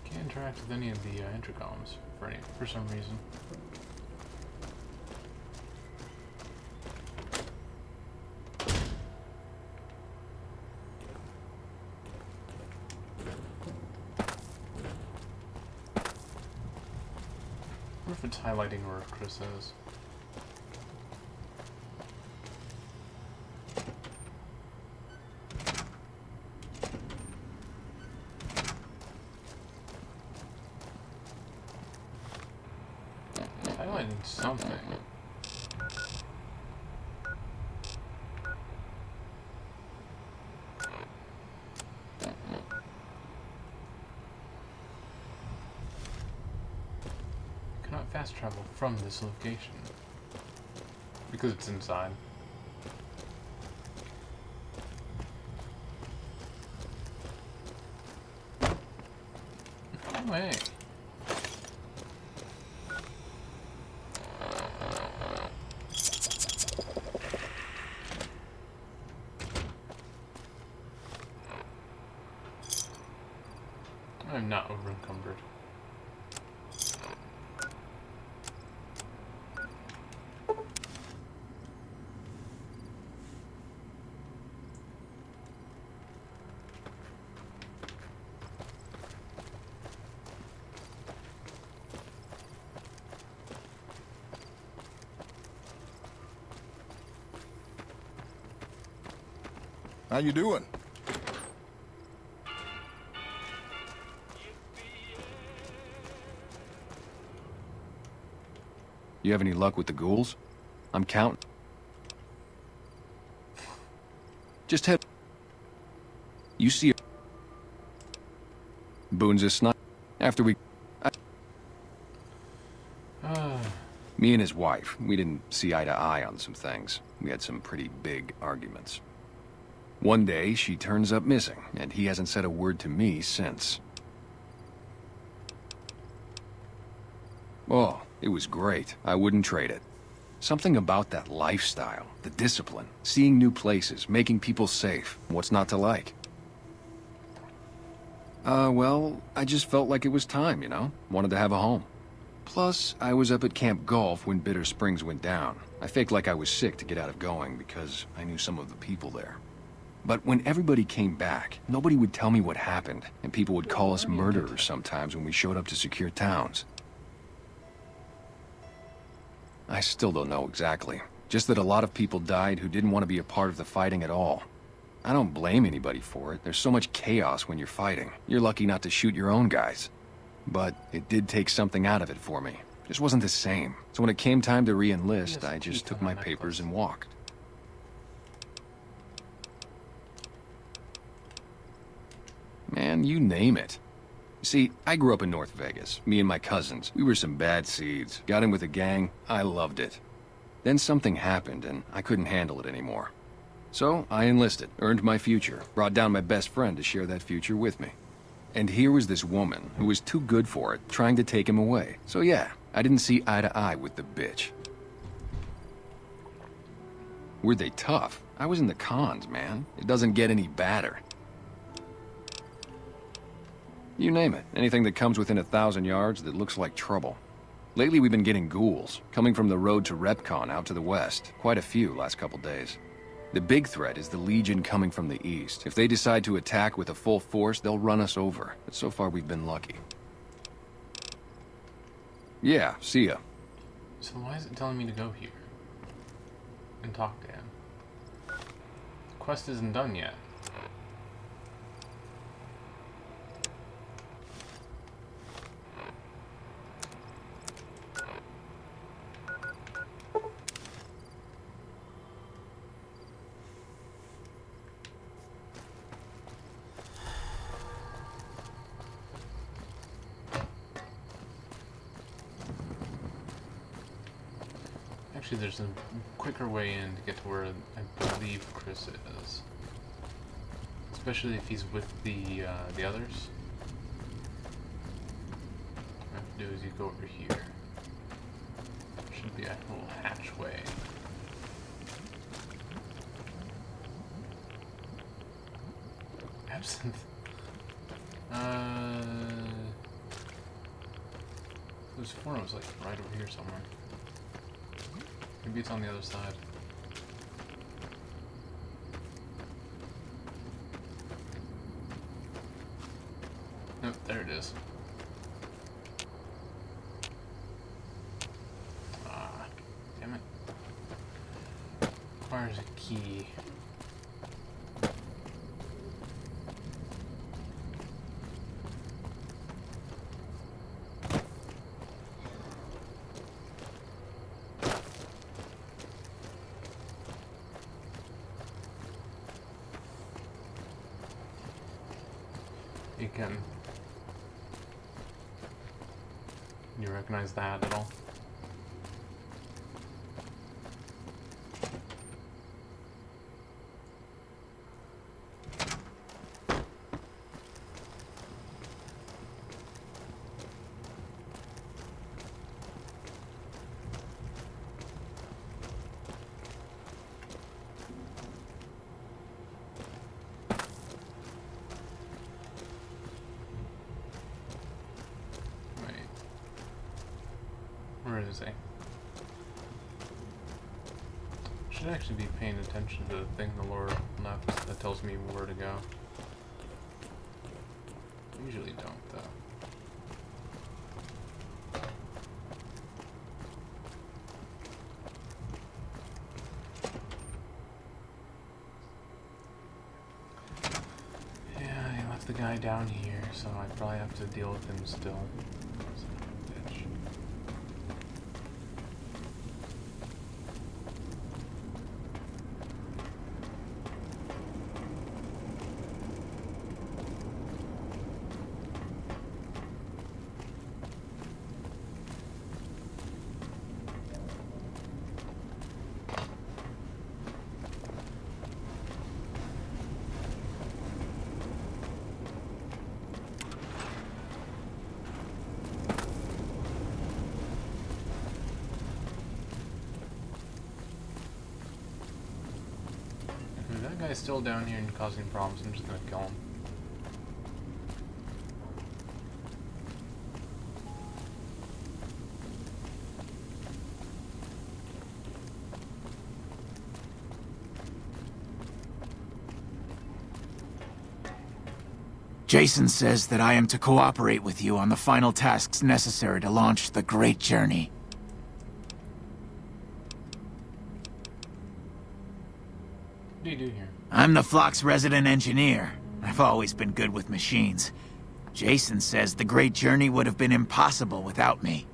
Can't interact with any of the intercoms for some reason. I wonder if it's highlighting where Chris is. It's highlighting something. Cannot fast travel from this location. Because it's inside. No way. I'm not over encumbered. How you doing? You have any luck with the ghouls? I'm counting. Just head. You see. Boone's a sniper. After we. Me and his wife, we didn't see eye to eye on some things. We had some pretty big arguments. One day, she turns up missing, and he hasn't said a word to me since. Oh, it was great. I wouldn't trade it. Something about that lifestyle, the discipline, seeing new places, making people safe. What's not to like? Well, I just felt like it was time, you know? Wanted to have a home. Plus, I was up at Camp Golf when Bitter Springs went down. I faked like I was sick to get out of going because I knew some of the people there. But when everybody came back, nobody would tell me what happened, and people would call us murderers sometimes when we showed up to secure towns. I still don't know exactly. Just that a lot of people died who didn't want to be a part of the fighting at all. I don't blame anybody for it. There's so much chaos when you're fighting. You're lucky not to shoot your own guys. But it did take something out of it for me. Just wasn't the same. So when it came time to re-enlist, I just took my papers and walked. Man, you name it. See, I grew up in North Vegas. Me and my cousins. We were some bad seeds. Got in with a gang. I loved it. Then something happened, and I couldn't handle it anymore. So, I enlisted, earned my future, brought down my best friend to share that future with me. And here was this woman, who was too good for it, trying to take him away. So yeah, I didn't see eye to eye with the bitch. Were they tough? I was in the cons, man. It doesn't get any badder. You name it. Anything that comes within 1,000 yards that looks like trouble. Lately we've been getting ghouls, coming from the road to REPCONN out to the west. Quite a few last couple days. The big threat is the Legion coming from the east. If they decide to attack with a full force, they'll run us over. But so far we've been lucky. Yeah, see ya. So why is it telling me to go here? And talk to him? The quest isn't done yet. Actually, there's a quicker way in to get to where I believe Chris is. Especially if he's with the others. What I have to do is you go over here. Should be a little hatchway. Absinthe. There's forums like right over here somewhere. Maybe it's on the other side. Nope, there it is. Ah, damn it. Requires a key. You recognize that at all? is he? Should actually be paying attention to the thing the lower left that tells me where to go. Usually don't, though. Yeah, he left the guy down here, so I probably have to deal with him still. Bitch. That guy's still down here and causing problems. I'm just gonna kill him. Jason says that I am to cooperate with you on the final tasks necessary to launch the Great Journey. What do you do here? I'm the flock's resident engineer. I've always been good with machines. Jason says the Great Journey would have been impossible without me.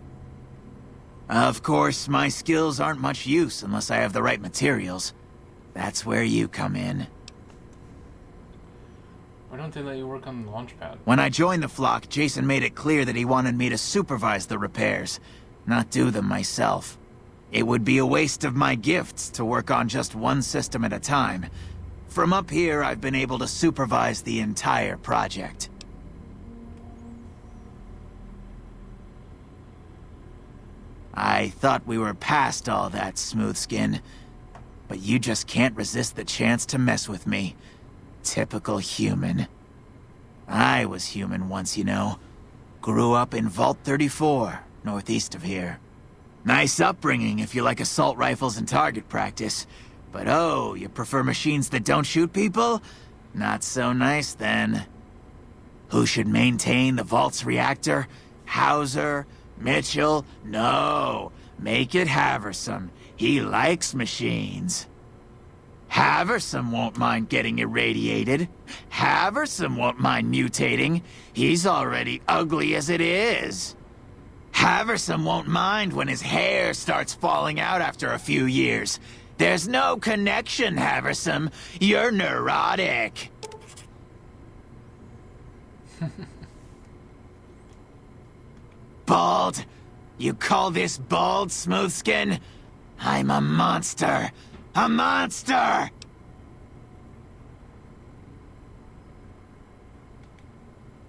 Of course, my skills aren't much use unless I have the right materials. That's where you come in. Why don't they let you work on the launch pad? When I joined the flock, Jason made it clear that he wanted me to supervise the repairs, not do them myself. It would be a waste of my gifts to work on just one system at a time. From up here, I've been able to supervise the entire project. I thought we were past all that, Smoothskin. But you just can't resist the chance to mess with me. Typical human. I was human once, you know. Grew up in Vault 34, northeast of here. Nice upbringing if you like assault rifles and target practice. But oh, you prefer machines that don't shoot people? Not so nice then. Who should maintain the Vault's reactor? Hauser? Mitchell? No. Make it Haversam. He likes machines. Haversam won't mind getting irradiated. Haversam won't mind mutating. He's already ugly as it is. Haversam won't mind when his hair starts falling out after a few years. There's no connection, Haversam. You're neurotic. Bald? You call this bald, Smoothskin? I'm a monster. A monster!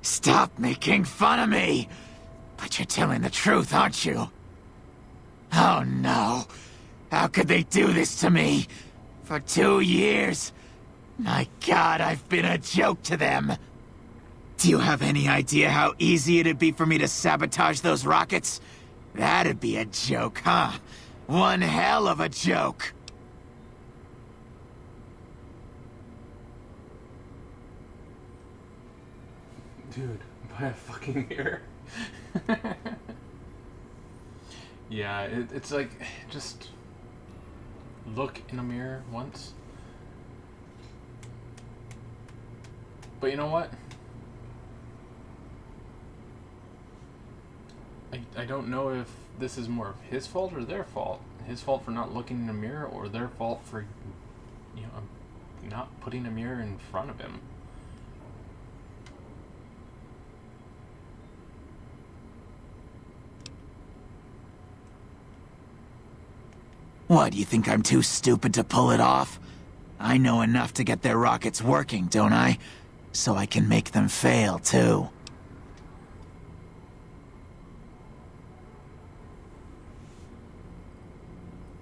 Stop making fun of me! But you're telling the truth, aren't you? Oh no. How could they do this to me? For 2 years? My God, I've been a joke to them. Do you have any idea how easy it'd be for me to sabotage those rockets? That'd be a joke, huh? One hell of a joke. Dude, buy a fucking mirror. Yeah, it's like, just look in a mirror once. But you know what? I don't know if this is more of his fault or their fault. His fault for not looking in a mirror, or their fault for, you know, not putting a mirror in front of him. What, you think I'm too stupid to pull it off? I know enough to get their rockets working, don't I? So I can make them fail, too.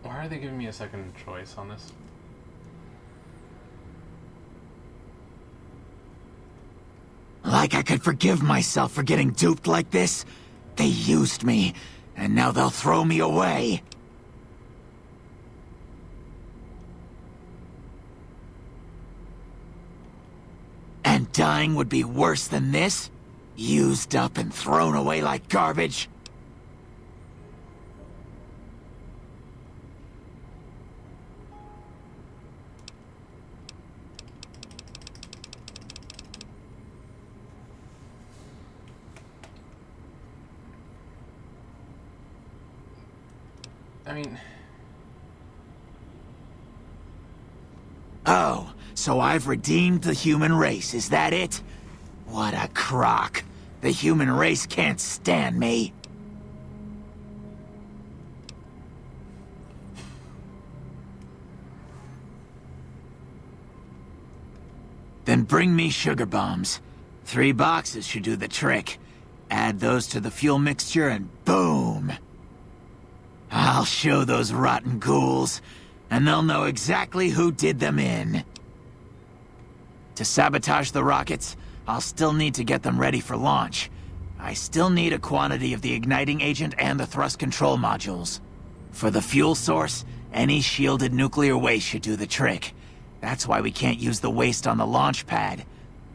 Why are they giving me a second choice on this? Like I could forgive myself for getting duped like this? They used me, And now they'll throw me away. And dying would be worse than this? Used up and thrown away like garbage? I mean... Oh, so I've redeemed the human race, is that it? What a crock. The human race can't stand me. Then bring me sugar bombs. 3 boxes should do the trick. Add those to the fuel mixture and boom! I'll show those rotten ghouls, and they'll know exactly who did them in. To sabotage the rockets, I'll still need to get them ready for launch. I still need a quantity of the igniting agent and the thrust control modules. For the fuel source, any shielded nuclear waste should do the trick. That's why we can't use the waste on the launch pad.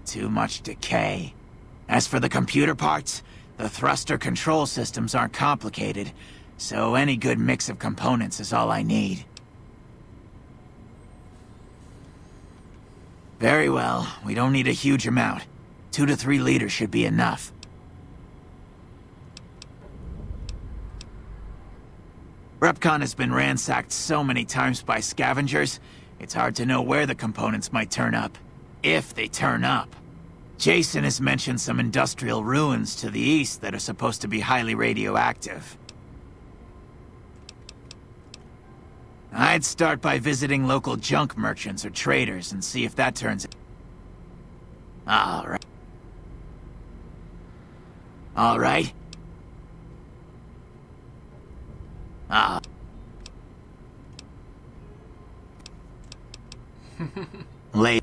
Too much decay. As for the computer parts, the thruster control systems aren't complicated, so any good mix of components is all I need. Very well, we don't need a huge amount. 2 to 3 liters should be enough. REPCONN has been ransacked so many times by scavengers, it's hard to know where the components might turn up. If they turn up. Jason has mentioned some industrial ruins to the east that are supposed to be highly radioactive. I'd start by visiting local junk merchants or traders and see if that turns... All right. All right. Late.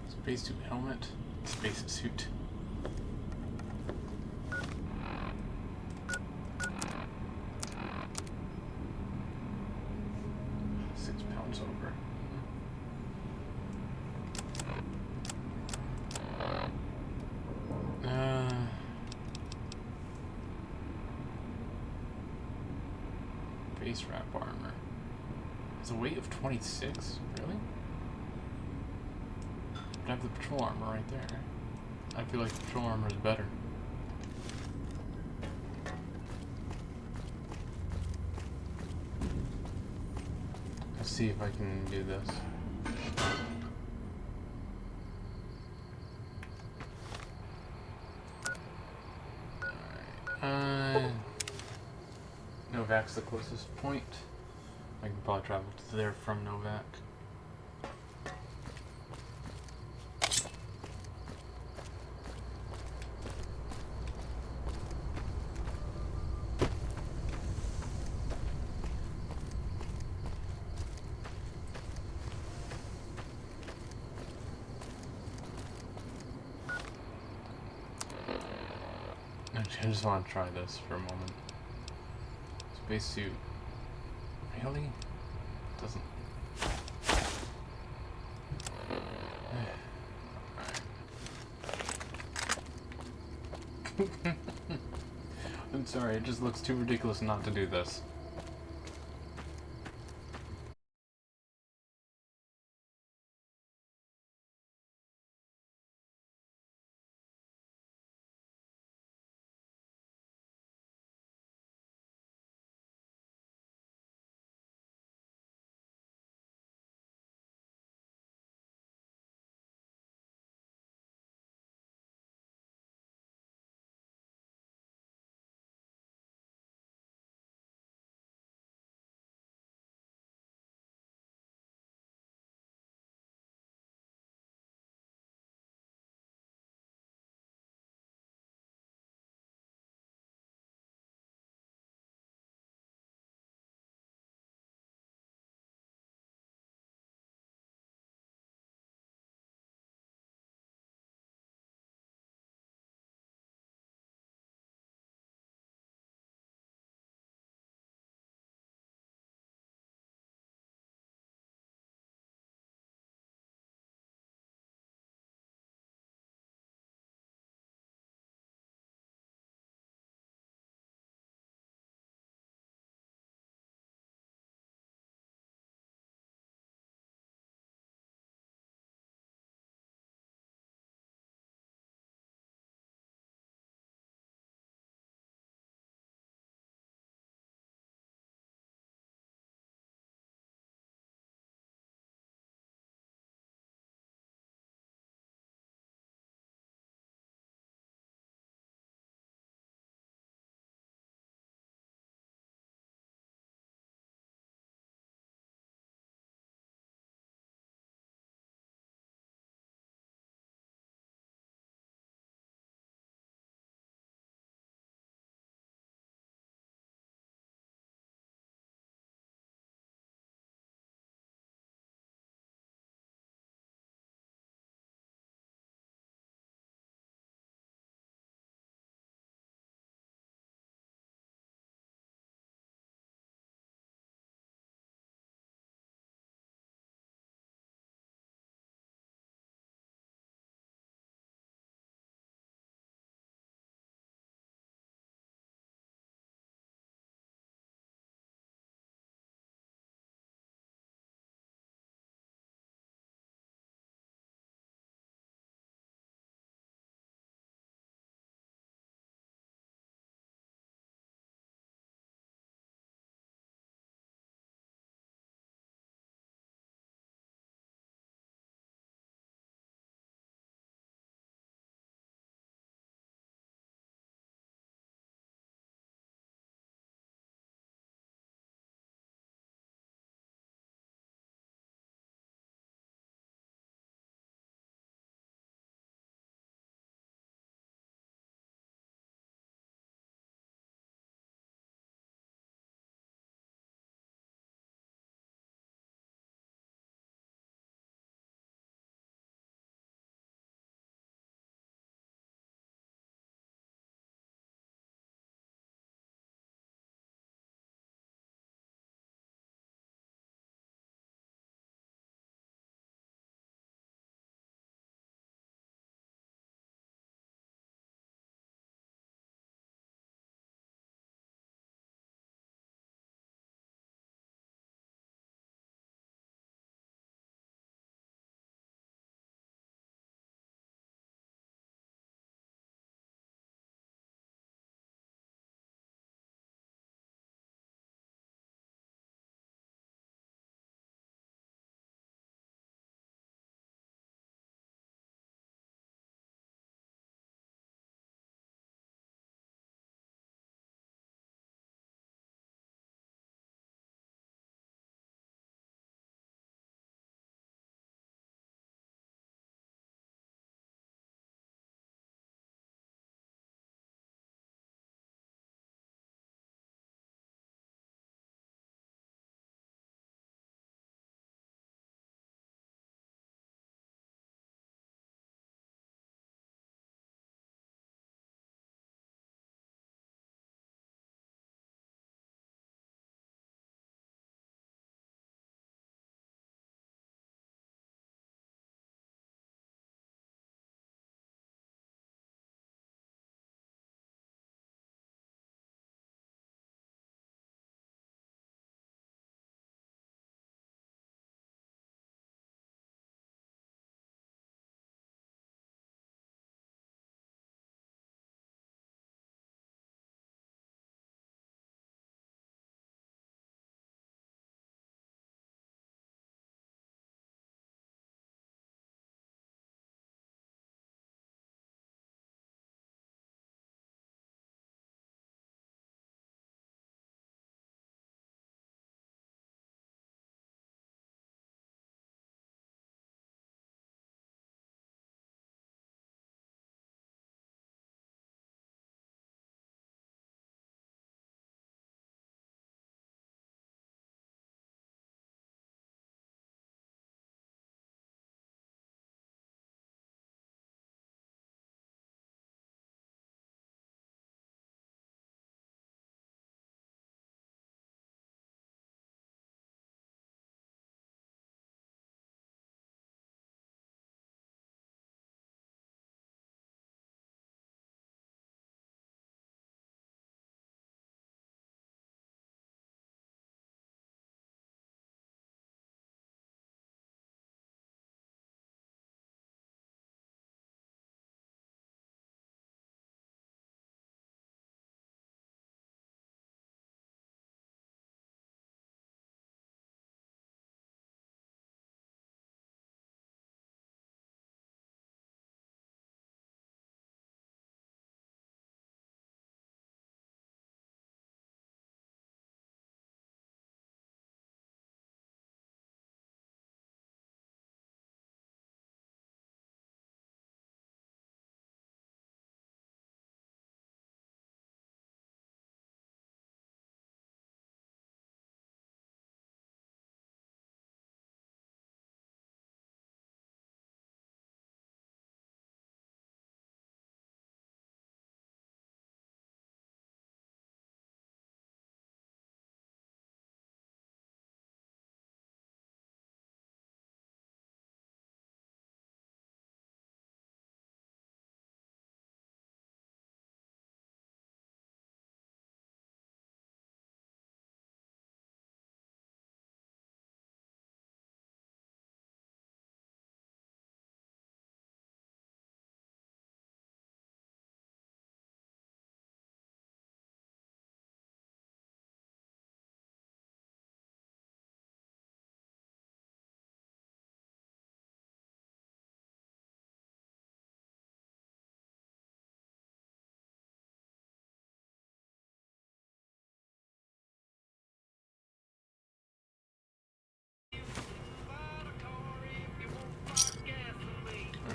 Spacesuit helmet, spacesuit. £6 over. Face wrap armor. It's a weight of 26? Really? I have the patrol armor right there. I feel like the patrol armor is better. Let's see if I can do this. Alright. Novak's the closest point. I can probably travel to there from Novak. Actually, I just want to try this for a moment. Spacesuit. Really? Doesn't. I'm sorry, it just looks too ridiculous not to do this.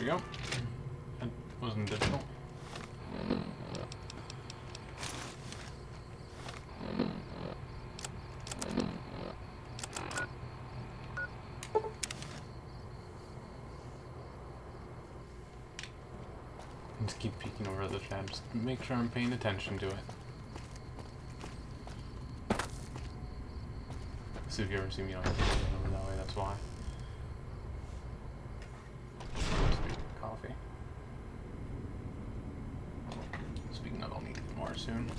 we go. That wasn't difficult. Just keep peeking over the chat, just make sure I'm paying attention to it. So if you ever see me like over that way, that's why. Coffee. Speaking of, I'll need to get more soon.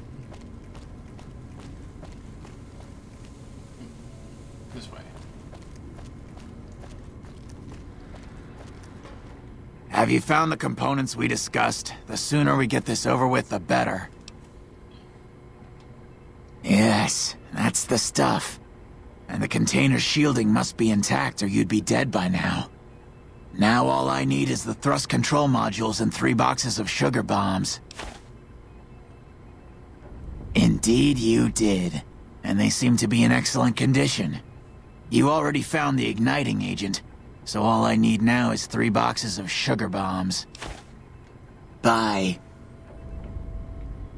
This way. Have you found the components we discussed? The sooner we get this over with, the better. Yes, that's the stuff. And the container's shielding must be intact or you'd be dead by now. Now all I need is the thrust control modules and 3 boxes of sugar bombs. Indeed you did. And they seem to be in excellent condition. You already found the igniting agent, so all I need now is 3 boxes of sugar bombs. Bye.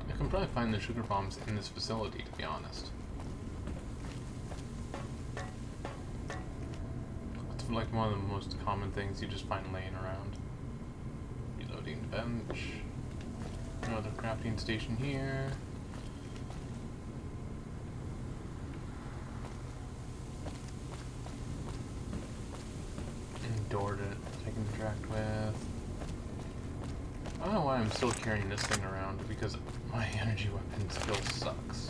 I can probably find the sugar bombs in this facility, to be honest. It's like one of the most common things you just find laying around. Reloading the bench. Another crafting station here. And door that I can interact with. I don't know why I'm still carrying this thing around, because my energy weapon still sucks.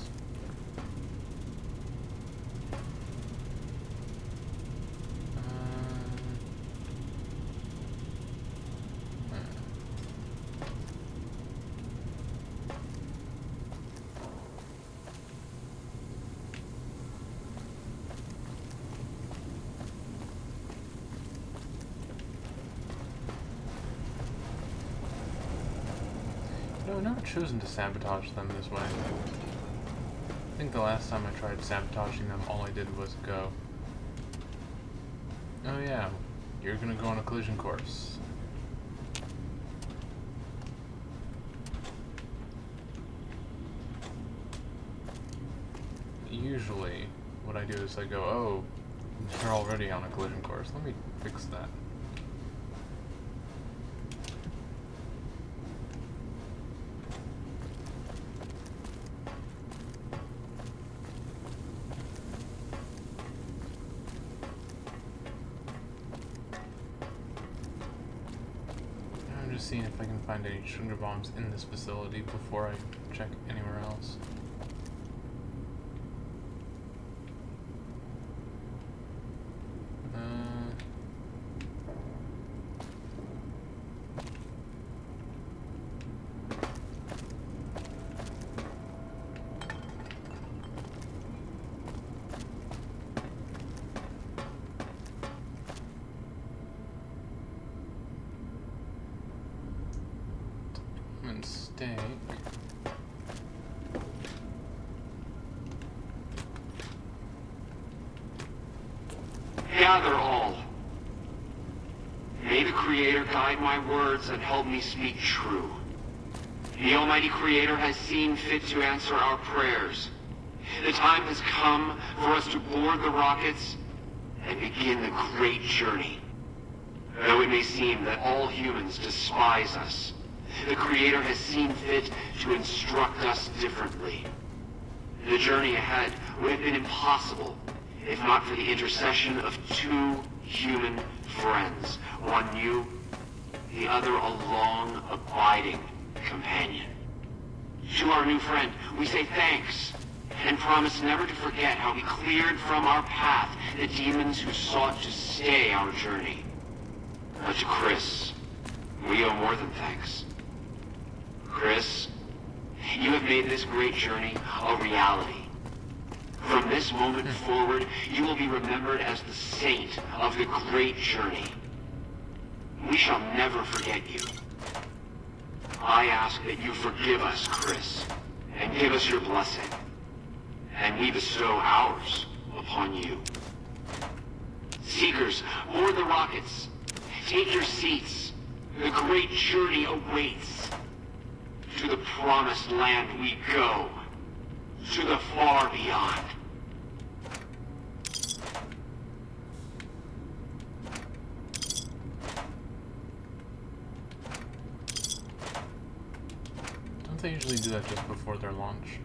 No, I've never chosen to sabotage them this way. I think the last time I tried sabotaging them, all I did was go, oh yeah, you're gonna go on a collision course. Usually, what I do is I go, oh, you're already on a collision course, let me fix that. Seeing if I can find any sugar bombs in this facility before I check anywhere else. Mistake. Gather all. May the Creator guide my words and help me speak true. The Almighty Creator has seen fit to answer our prayers. The time has come for us to board the rockets and begin the great journey. Though it may seem that all humans despise us, the Creator has seen fit to instruct us differently. The journey ahead would have been impossible if not for the intercession of 2 human friends. One new, the other a long, abiding companion. To our new friend, we say thanks, and promise never to forget how we cleared from our path the demons who sought to stay our journey. But to Chris, we owe more than thanks. Chris, you have made this great journey a reality. From this moment forward, you will be remembered as the saint of the great journey. We shall never forget you. I ask that you forgive us, Chris, and give us your blessing. And we bestow ours upon you. Seekers, board the rockets. Take your seats. The great journey awaits. To the promised land we go. To the far beyond. Don't they usually do that just before their launch?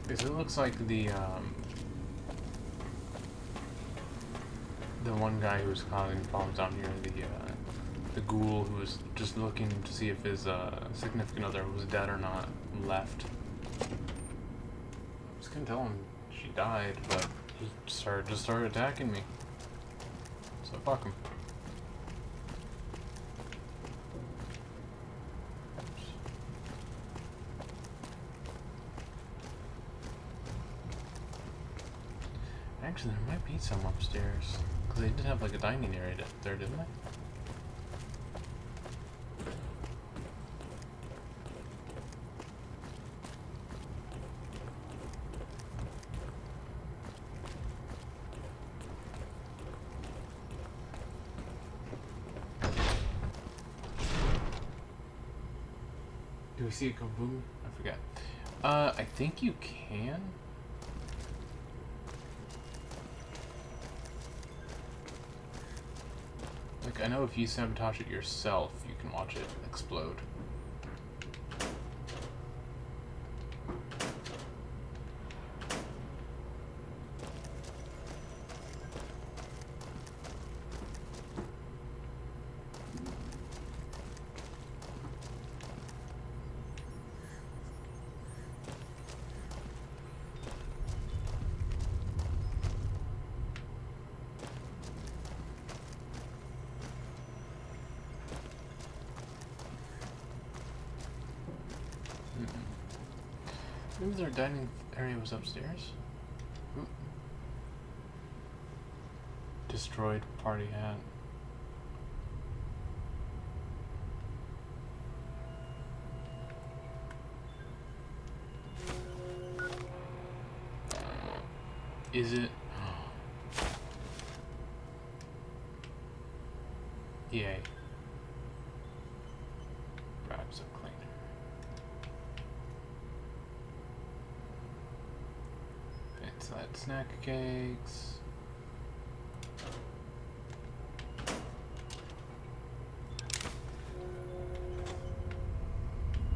Because it looks like the one guy who was causing problems down here, the ghoul who was just looking to see if his significant other was dead or not, left. I was gonna tell him she died, but he just started attacking me. So fuck him. Actually, there might be some upstairs. Because they did have like a dining area there, didn't they? Do we see a kaboom? I forget. I think you can. Like, I know if you sabotage it yourself, you can watch it explode. Maybe their dining area was upstairs? Ooh. Destroyed party hat. Is it? Yay. Rags are cleaner. Inside snack cakes.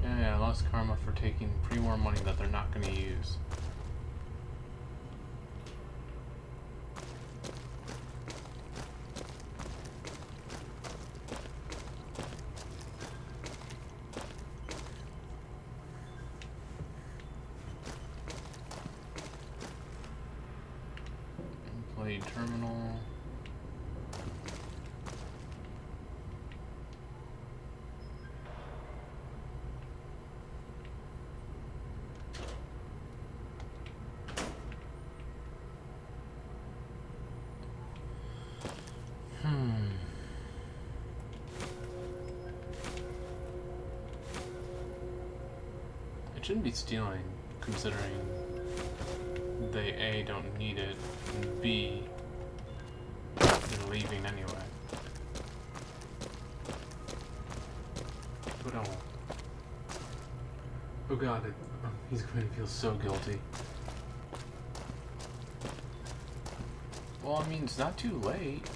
Yeah, I lost karma for taking pre-war money that they're not going to use. Employee terminal. It shouldn't be stealing, considering they A, don't need it, and B, they're leaving anyway. But oh god, he's going to feel so guilty. Well, I mean, it's not too late.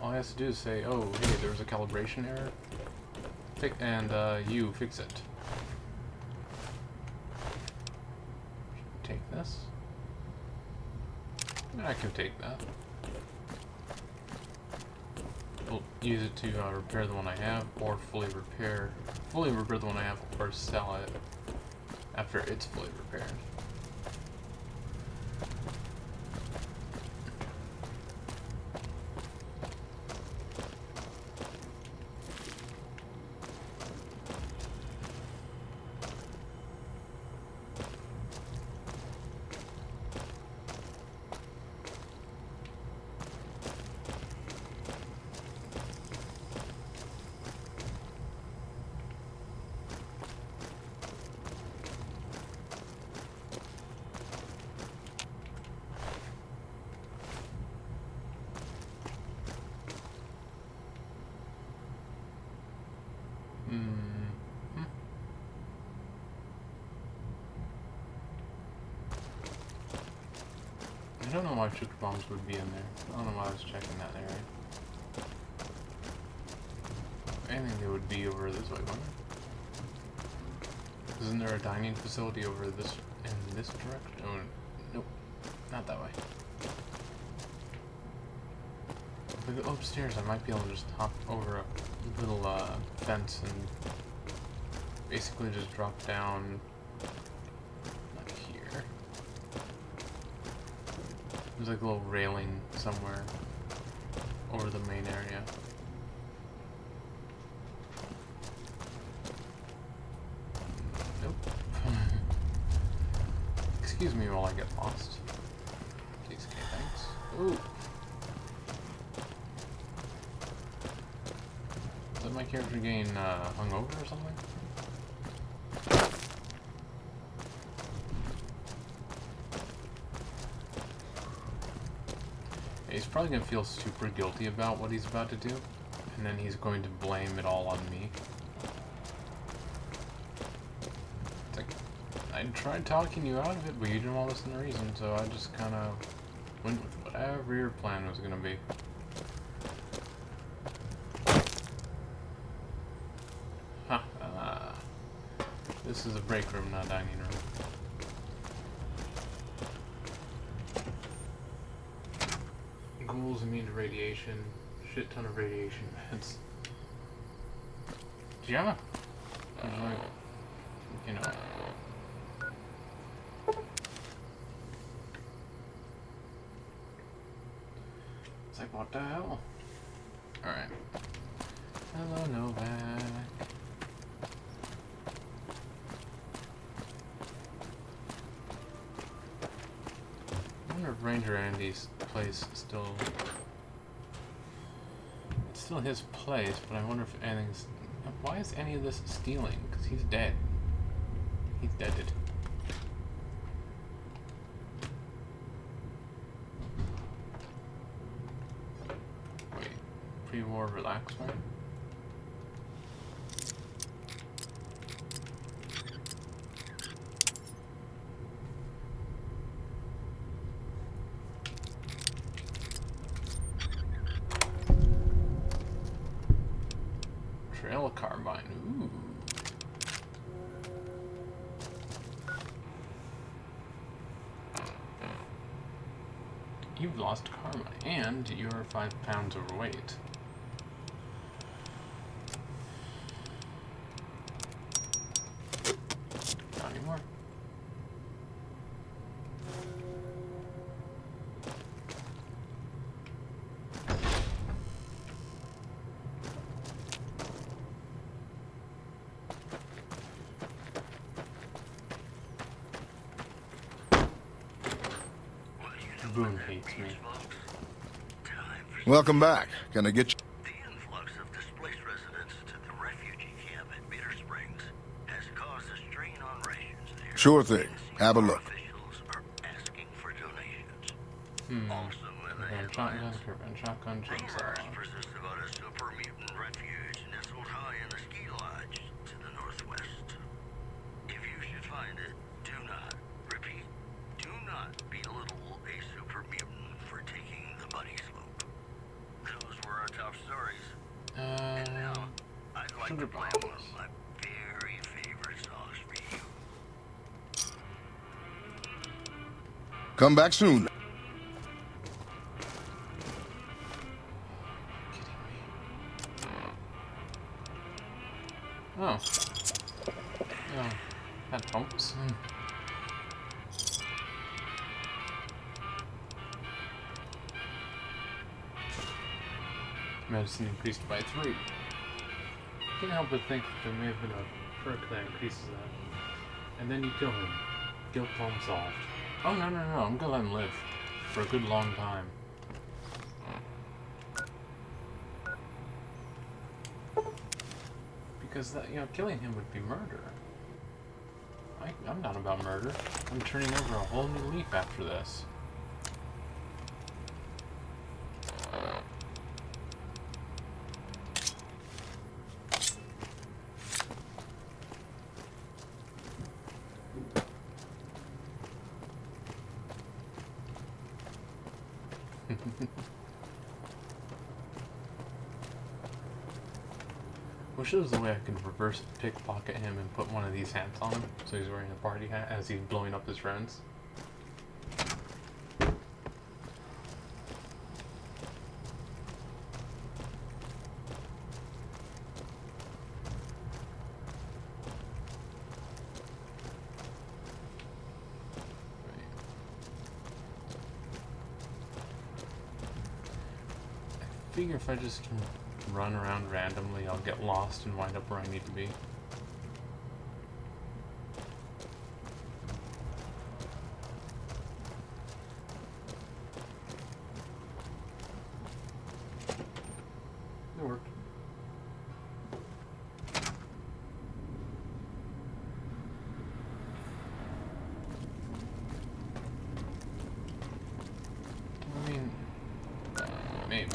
All he has to do is say, oh, hey, there was a calibration error. And you fix it. Take this. I can take that. We'll use it to repair the one I have, or fully repair the one I have, or sell it after it's fully repaired. don't know why sugar bombs would be in there. I don't know why I was checking that area. If anything, they would be over this way, wouldn't it? Isn't there a dining facility over this in this direction? Oh, nope, not that way. If I go upstairs, I might be able to just hop over a little fence and basically just drop down like here. There's like a little railing somewhere over the main area. Nope. Excuse me while I get lost. Please, okay, thanks. Ooh. Did my character gain hungover or something? He's probably going to feel super guilty about what he's about to do, and then he's going to blame it all on me. It's like, I tried talking you out of it, but you didn't want to listen to reason, so I just kind of went with whatever your plan was going to be. Ha! This is a break room, not a dining room. Ghouls immune to radiation. Shit ton of radiation meds. Yeah. Like, you know. It's like, what the hell? Alright. Hello, Novak. I wonder if Ranger Andy's place is still... It's still his place, but I wonder if anything's... Why is any of this stealing? Because he's dead. He's deaded. Wait. Pre-war relax, right? Trail carbine. Ooh. You've lost karma, and you're 5 pounds overweight. Not anymore. Boone hates me. Welcome back. Can I get you? The influx of displaced residents to the refugee camp at Bitter Springs has caused a strain on rations there. Sure thing. Have a look. Officials are asking for donations. Hmm. Also in the Shotgun, headlines, shotgun, chainsaw. rumors persist about a super mutant refuge nestled high in the ski lodge to the northwest. If you should find it, do not, repeat, do not belittle a super mutant for taking the buddy slope. Those were our top stories. And now, I'd like to play one of my very favorite songs for you. Come back soon. Oh. Oh. Had pumps. Medicine increased by 3. Can't help but think that there may have been a perk that increases that. And then you kill him. Guilt problem solved. Oh, no, no, no. I'm gonna let him live. For a good long time. Because, that, you know, killing him would be murder. I'm not about murder. I'm turning over a whole new leaf after this. Wish there was a way I could reverse pickpocket him and put one of these hats on him, so he's wearing a party hat as he's blowing up his friends. I figure if I just run around randomly, I'll get lost and wind up where I need to be. It worked. I mean, maybe.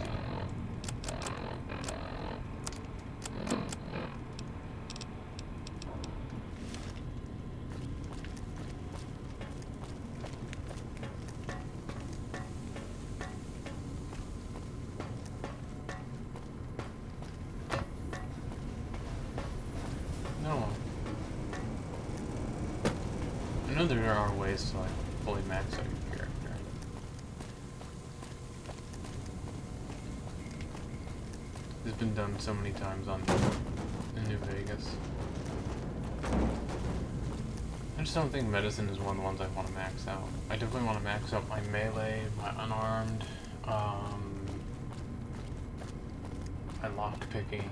No. I know there are ways to like fully max out your character. It's been done so many times in New Vegas. I just don't think medicine is one of the ones I want to max out. I definitely want to max out my melee, my unarmed, my lockpicking.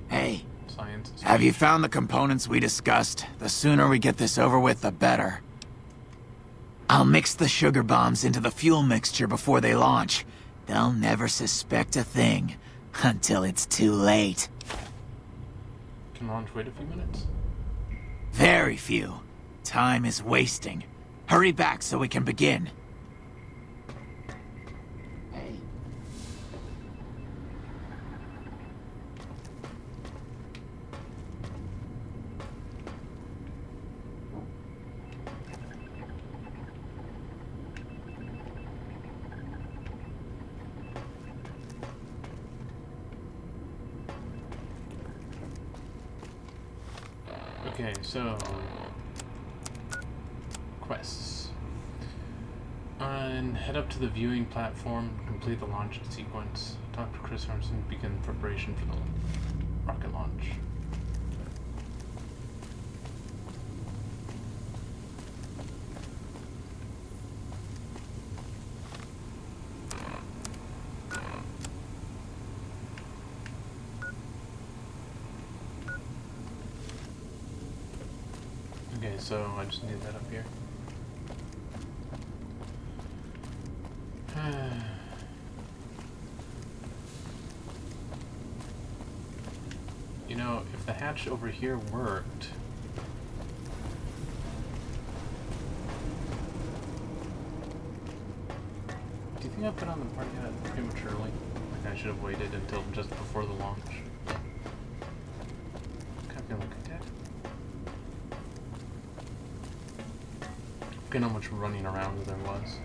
Hey, Science. have you found the components we discussed? The sooner we get this over with, the better. I'll mix the sugar bombs into the fuel mixture before they launch. They'll never suspect a thing until it's too late. Can launch wait a few minutes? Very few. Time is wasting. Hurry back so we can begin. Hey. Okay, so quests. And head up to the viewing platform, complete the launch sequence. Talk to Chris Armstrong, begin preparation for the rocket launch. Okay, so I just need that up here. You know, if the hatch over here worked... Do you think I put on the party hat prematurely? Like I should have waited until just before the launch? I feel like I did. Look at how much running around there was.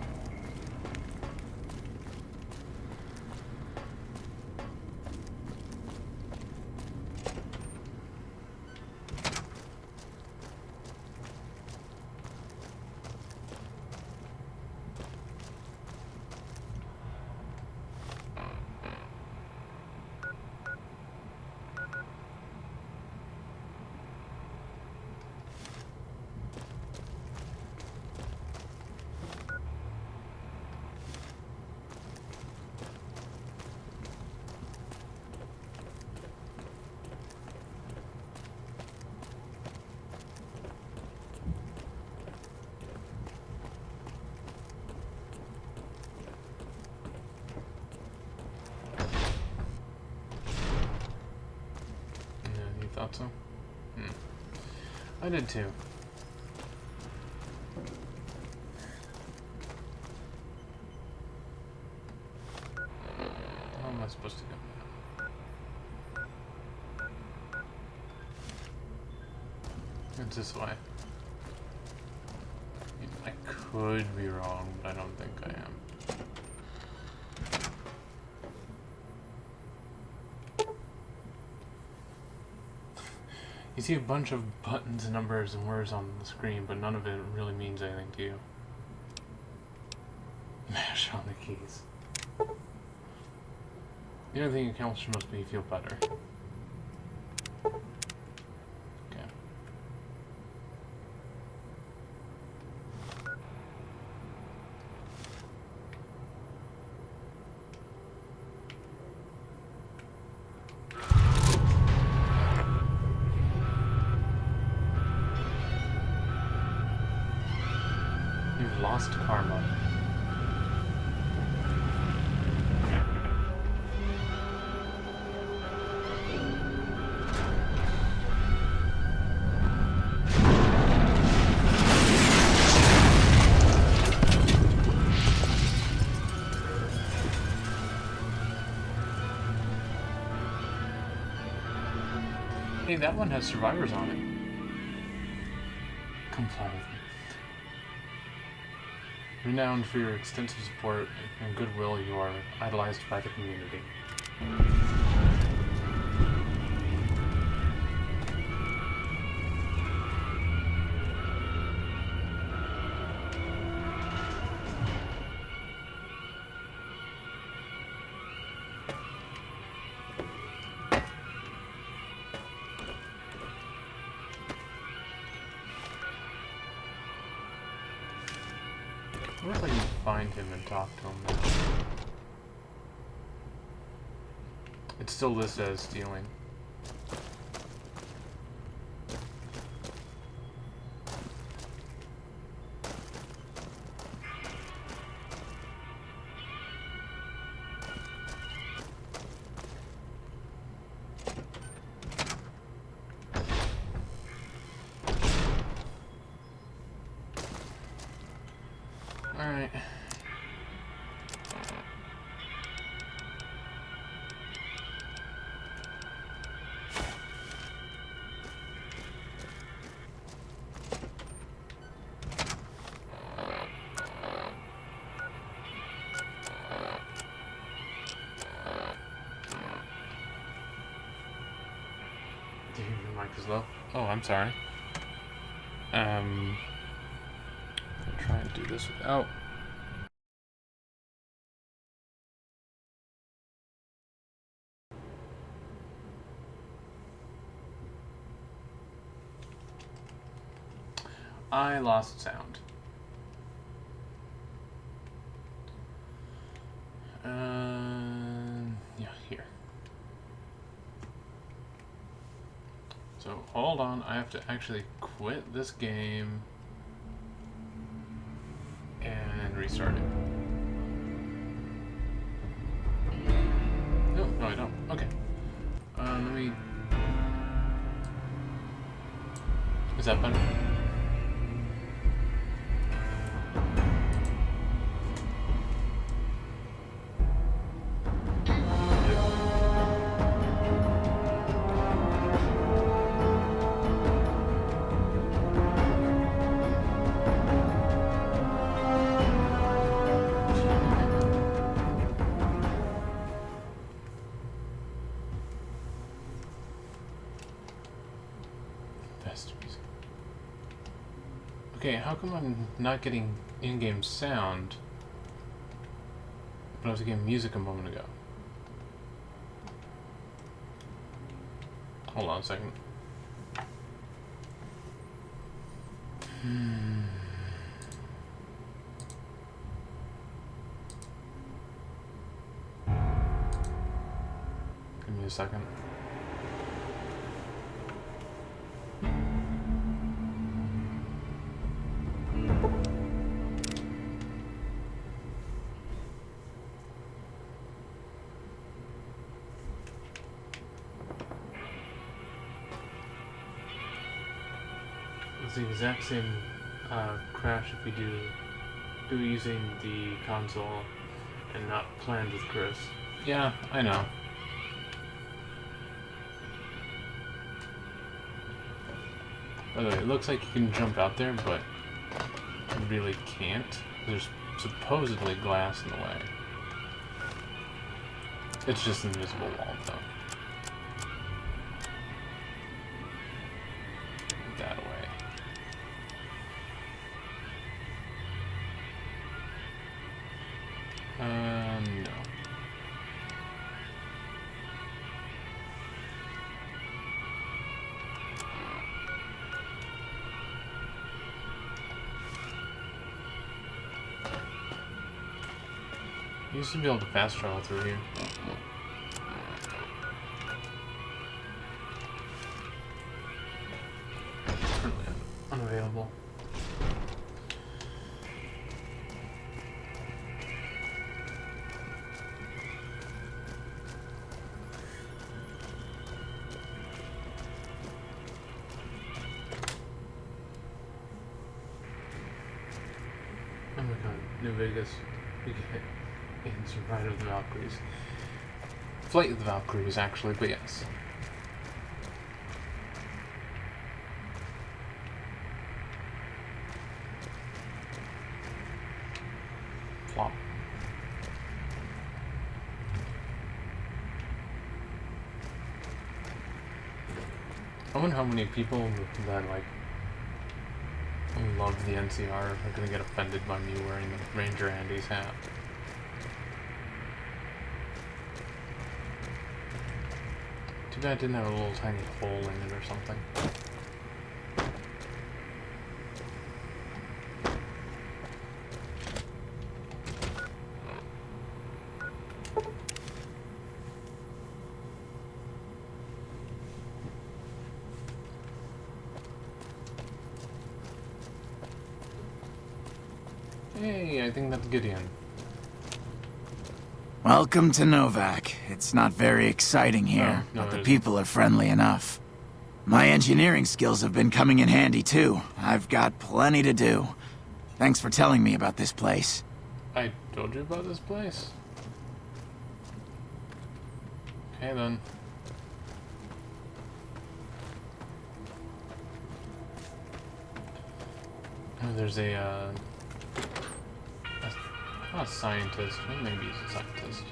Thought so? I did too. How am I supposed to go? It's this way. I could be wrong, but I don't think I am. You see a bunch of buttons, numbers, and words on the screen, but none of it really means anything to you. Mash on the keys. The only thing that counts for most me feel better. Okay. You've lost karma. Hey, that one has survivors on it. Comply with me. Renowned for your extensive support and goodwill, you are idolized by the community. What if I can find him and talk to him then? It's still listed as stealing. Alright. Dude, your mic is low. Oh, I'm sorry. I'll try and do this without. I lost sound. Yeah, here. So hold on, I have to actually quit this game and restart it. No, I don't. Okay. Let me. Is that better? Okay, how come I'm not getting in-game sound, but I was getting music a moment ago? Hold on a second. Give me a second. It's the exact same crash if we do using the console and not planned with Chris. Yeah, I know. By the way, it looks like you can jump out there, but you really can't. There's supposedly glass in the way. It's just an invisible wall, though. You used to be able to fast travel through here. Currently unavailable. Oh my god, New Vegas. We get in Ride of the Valkyries. Flight of the Valkyries, actually, but yes. Flop. I wonder how many people that, like, love the NCR are gonna get offended by me wearing the Ranger Andy's hat. Too bad I didn't have a little tiny hole in it or something. Hey, I think that's Gideon. Welcome to Novak. It's not very exciting here, No, but the it isn't. people are friendly enough. My engineering skills have been coming in handy too. I've got plenty to do. Thanks for telling me about this place. I told you about this place. Okay then. Oh, there's not a scientist, well, maybe he's a scientist.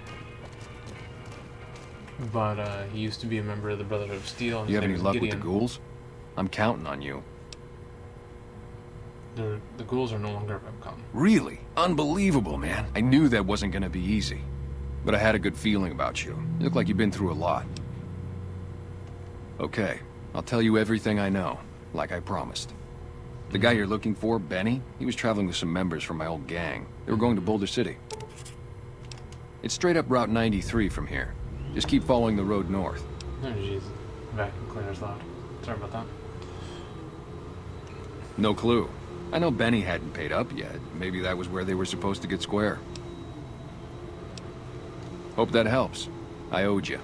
But he used to be a member of the Brotherhood of Steel. And You his have name any is luck with Gideon. the ghouls? I'm counting on you. The ghouls are no longer at REPCONN. Really? Unbelievable, man. I knew that wasn't gonna be easy. But I had a good feeling about you. You look like you've been through a lot. Okay, I'll tell you everything I know, like I promised. The guy you're looking for, Benny, he was traveling with some members from my old gang. They were going to Boulder City. It's straight up Route 93 from here. Just keep following the road north. Oh jeez, vacuum cleaner's loud. Sorry about that. No clue. I know Benny hadn't paid up yet. Maybe that was where they were supposed to get square. Hope that helps. I owed you.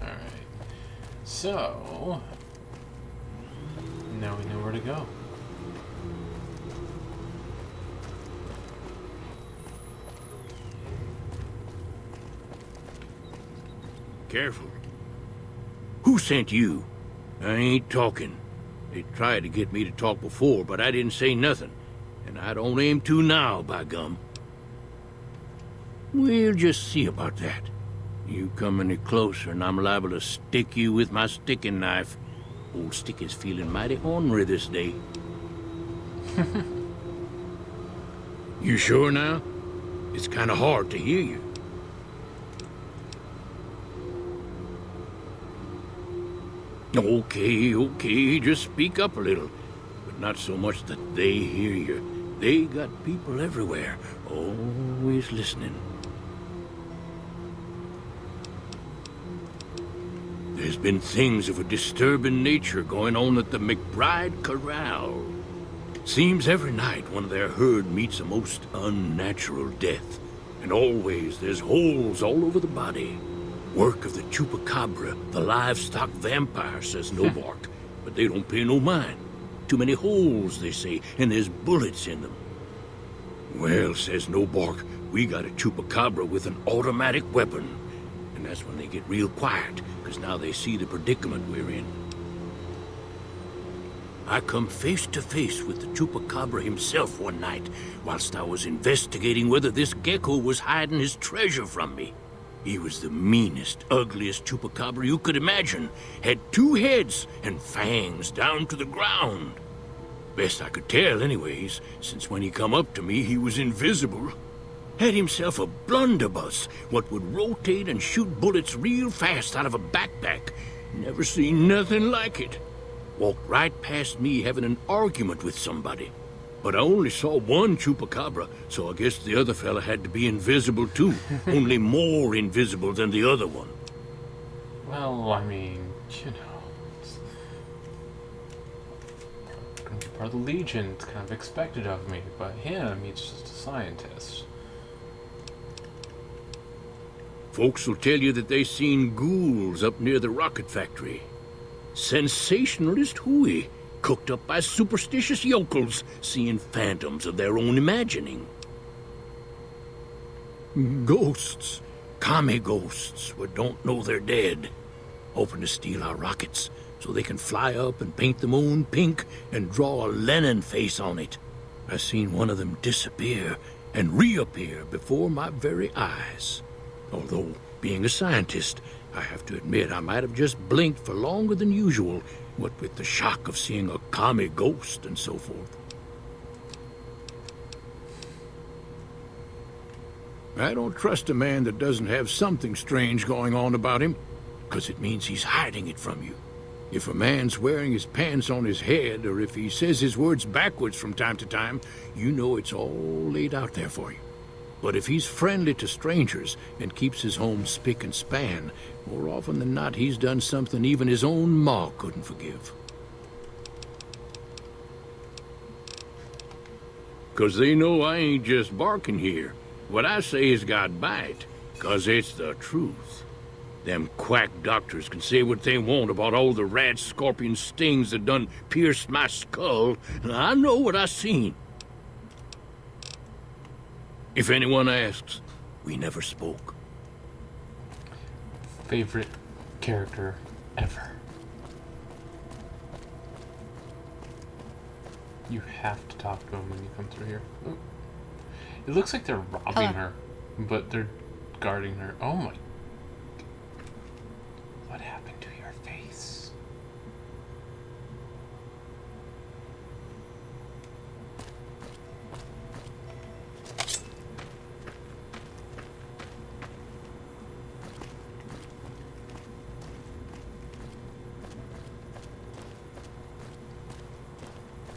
Alright. So now we know where to go. Careful. Who sent you? I ain't talking. They tried to get me to talk before, but I didn't say nothing. And I don't aim to now, by gum. We'll just see about that. You come any closer and I'm liable to stick you with my sticking knife. Old Stick is feeling mighty ornery this day. You sure now? It's kind of hard to hear you. Okay, just speak up a little. But not so much that they hear you. They got people everywhere, always listening. There's been things of a disturbing nature going on at the McBride Corral. Seems every night one of their herd meets a most unnatural death. And always there's holes all over the body. Work of the chupacabra, the livestock vampire, says Nobark. But they don't pay no mind. Too many holes, they say, and there's bullets in them. Well, says Nobark, we got a chupacabra with an automatic weapon. And that's when they get real quiet, because now they see the predicament we're in. I come face to face with the chupacabra himself one night, whilst I was investigating whether this gecko was hiding his treasure from me. He was the meanest, ugliest chupacabra you could imagine. Had 2 heads and fangs down to the ground. Best I could tell anyways, since when he come up to me, he was invisible. Had himself a blunderbuss, what would rotate and shoot bullets real fast out of a backpack. Never seen nothing like it. Walked right past me having an argument with somebody. But I only saw one chupacabra, so I guess the other fella had to be invisible too. Only more invisible than the other one. Well, I mean, you know, it's gonna be part of the Legion. It's kind of expected of me, but him, he's just a scientist. Folks will tell you that they seen ghouls up near the rocket factory. Sensationalist hooey, cooked up by superstitious yokels, seeing phantoms of their own imagining. Ghosts, commie ghosts, what don't know they're dead, hoping to steal our rockets so they can fly up and paint the moon pink and draw a Lenin face on it. I seen one of them disappear and reappear before my very eyes. Although, being a scientist, I have to admit I might have just blinked for longer than usual, what with the shock of seeing a commie ghost and so forth. I don't trust a man that doesn't have something strange going on about him, 'cause it means he's hiding it from you. If a man's wearing his pants on his head, or if he says his words backwards from time to time, you know it's all laid out there for you. But if he's friendly to strangers and keeps his home spick and span, more often than not he's done something even his own ma couldn't forgive. 'Cause they know I ain't just barking here. What I say has got bite, 'cause it's the truth. Them quack doctors can say what they want about all the rat scorpion stings that done pierced my skull, and I know what I seen. If anyone asks, we never spoke. Favorite character ever. You have to talk to him when you come through here. Ooh. It looks like they're robbing her, but they're guarding her. Oh my. What happened to your face?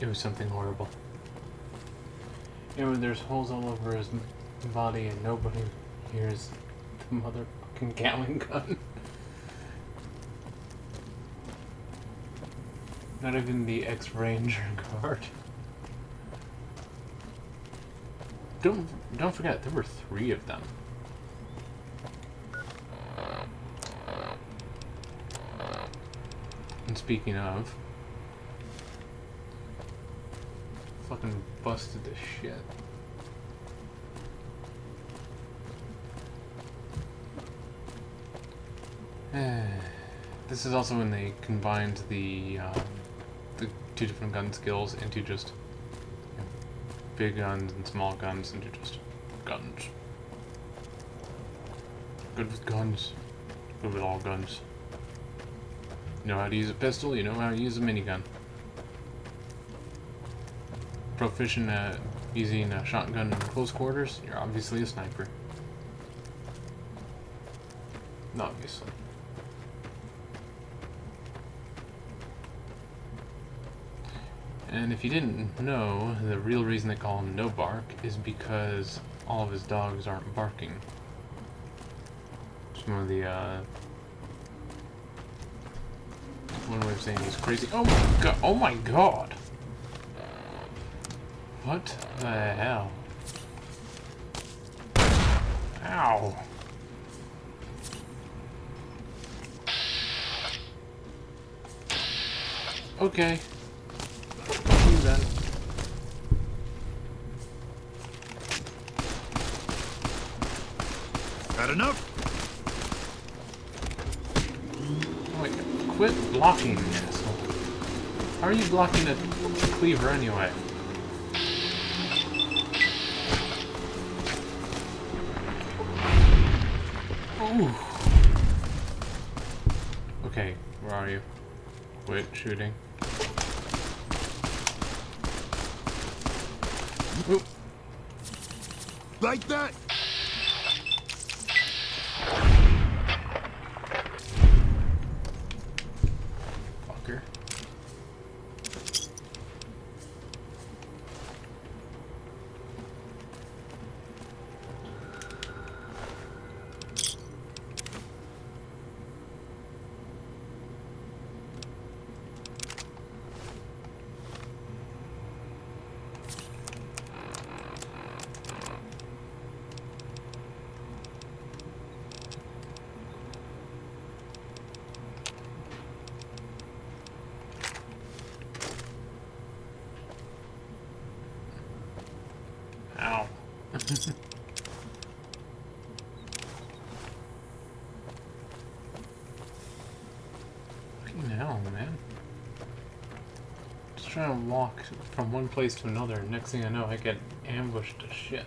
It was something horrible. And there's holes all over his body and nobody hears the motherfucking Gatling gun. Not even the ex-Ranger guard. Don't forget, there were 3 of them. And speaking of, fucking busted this shit. This is also when they combined the 2 different gun skills into just, you know, big guns and small guns into just guns. Good with guns. Good with all guns. You know how to use a pistol, you know how to use a minigun. Proficient at using a shotgun in close quarters, you're obviously a sniper. Obviously. And if you didn't know, the real reason they call him No Bark is because all of his dogs aren't barking. Some of the, one way of saying he's crazy. Oh my god! Oh my god! What the hell? Ow! Okay. You then. Had enough? Wait, quit blocking, asshole. How are you blocking a cleaver anyway? Ooh. Okay, where are you? Quit shooting. Oop. Like that? Fucking hell, man. Just trying to walk from one place to another. Next thing I know, I get ambushed to shit.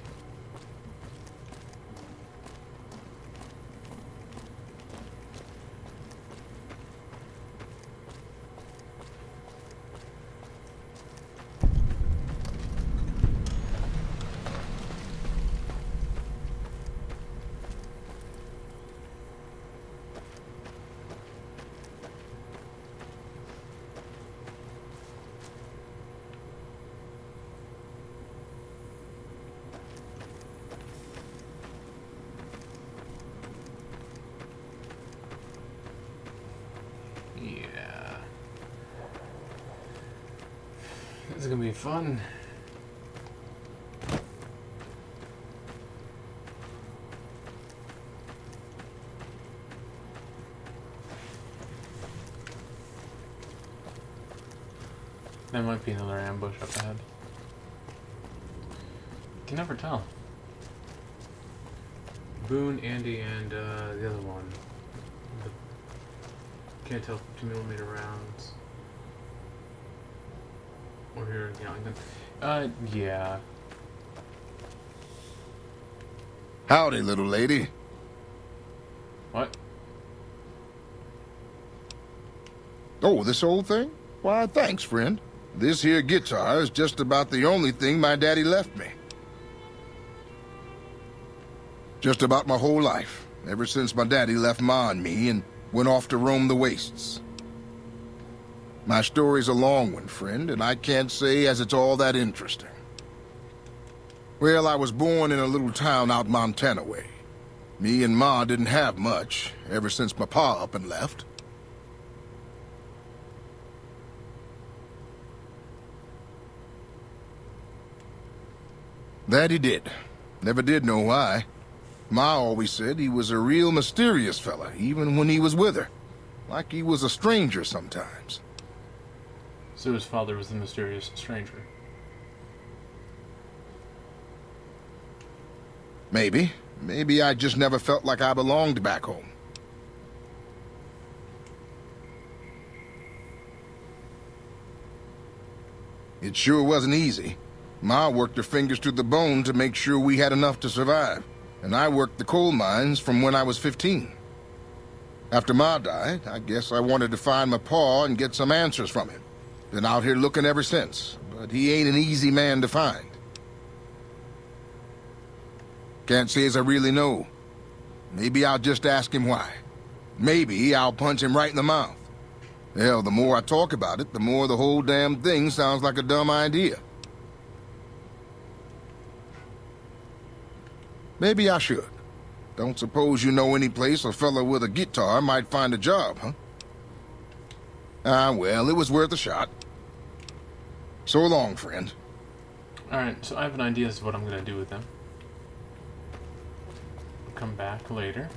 Yeah. This is gonna be fun. There might be another ambush up ahead. Can never tell. Boone, Andy, and the other one. Can't tell 2mm rounds. Or here, yeah. Howdy, little lady. What? Oh, this old thing? Why, thanks, friend. This here guitar is just about the only thing my daddy left me. Just about my whole life, ever since my daddy left Ma and me and went off to roam the wastes. My story's a long one, friend, and I can't say as it's all that interesting. Well, I was born in a little town out Montana way. Me and Ma didn't have much, ever since my pa up and left. That he did. Never did know why. Ma always said he was a real mysterious fella, even when he was with her. Like he was a stranger sometimes. So his father was the mysterious stranger. Maybe. Maybe I just never felt like I belonged back home. It sure wasn't easy. Ma worked her fingers to the bone to make sure we had enough to survive. And I worked the coal mines from when I was 15. After Ma died, I guess I wanted to find my pa and get some answers from him. Been out here looking ever since, but he ain't an easy man to find. Can't say as I really know. Maybe I'll just ask him why. Maybe I'll punch him right in the mouth. Hell, the more I talk about it, the more the whole damn thing sounds like a dumb idea. Maybe I should. Don't suppose you know any place a fella with a guitar might find a job, huh? Ah, well, it was worth a shot. So long, friend. Alright, so I have an idea as to what I'm going to do with them. Come back later.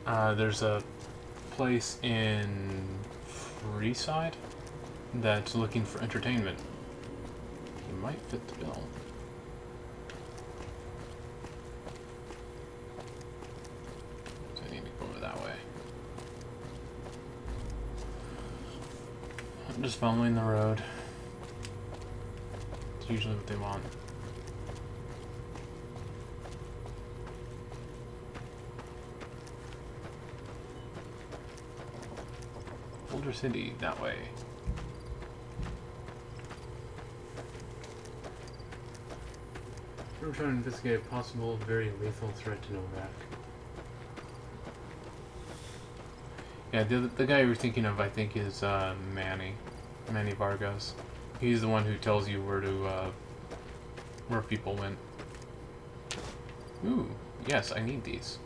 There's a place in Freeside that's looking for entertainment. You might fit the bill. So I need to go over that way. I'm just following the road. It's usually what they want. Boulder City, that way. We're trying to investigate a possible, very lethal threat to Novak. Yeah, the guy you're thinking of, I think, is Manny Vargas. He's the one who tells you where people went. Ooh, yes, I need these.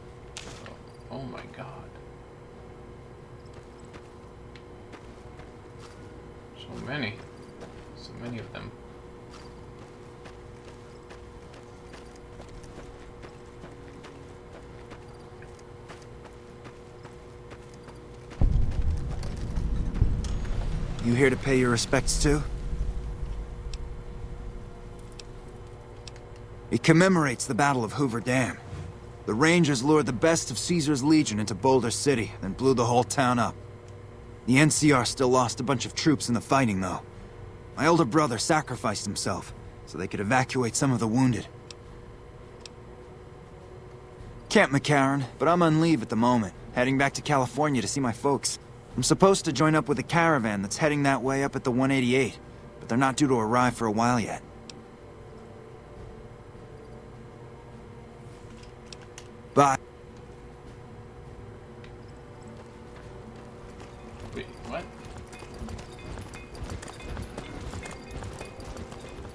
Oh my god. So many of them. You here to pay your respects too? It commemorates the Battle of Hoover Dam. The Rangers lured the best of Caesar's Legion into Boulder City, then blew the whole town up. The NCR still lost a bunch of troops in the fighting, though. My older brother sacrificed himself, so they could evacuate some of the wounded. Camp McCarran, but I'm on leave at the moment, heading back to California to see my folks. I'm supposed to join up with a caravan that's heading that way up at the 188, but they're not due to arrive for a while yet. Bye. Wait, what?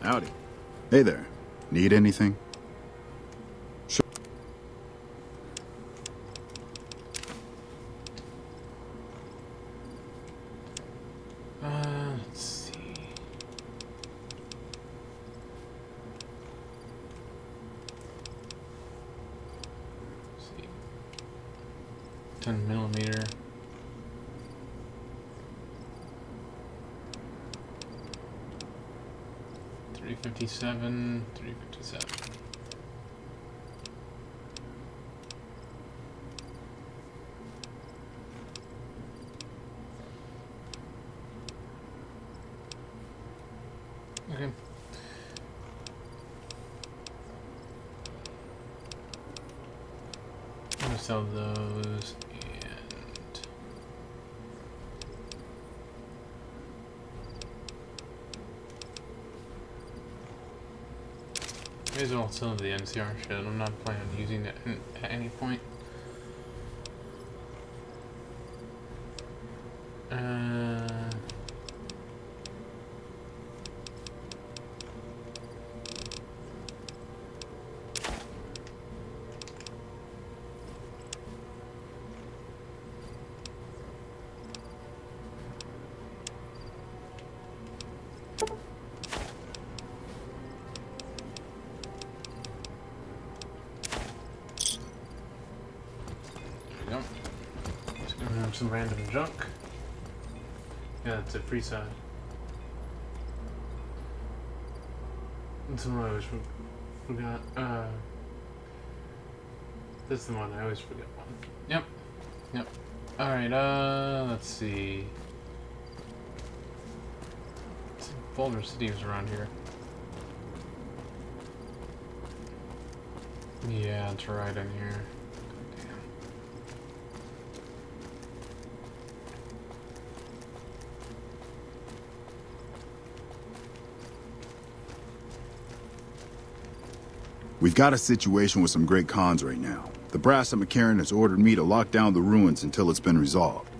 Howdy. Hey there. Need anything? Sure. Let's see. Let's see. 10mm. $357. Okay. I'm gonna sell those and may as well sell the NCR shit. I'm not planning on using it at any point. Just gonna have some random junk. Yeah, that's a free side. That's the one I always forgot. That's the one I always forget one. Yep. Yep. Alright, let's see. Boulder City is around here. Yeah, it's right in here. We've got a situation with some great cons right now. The brass at McCarran has ordered me to lock down the ruins until it's been resolved.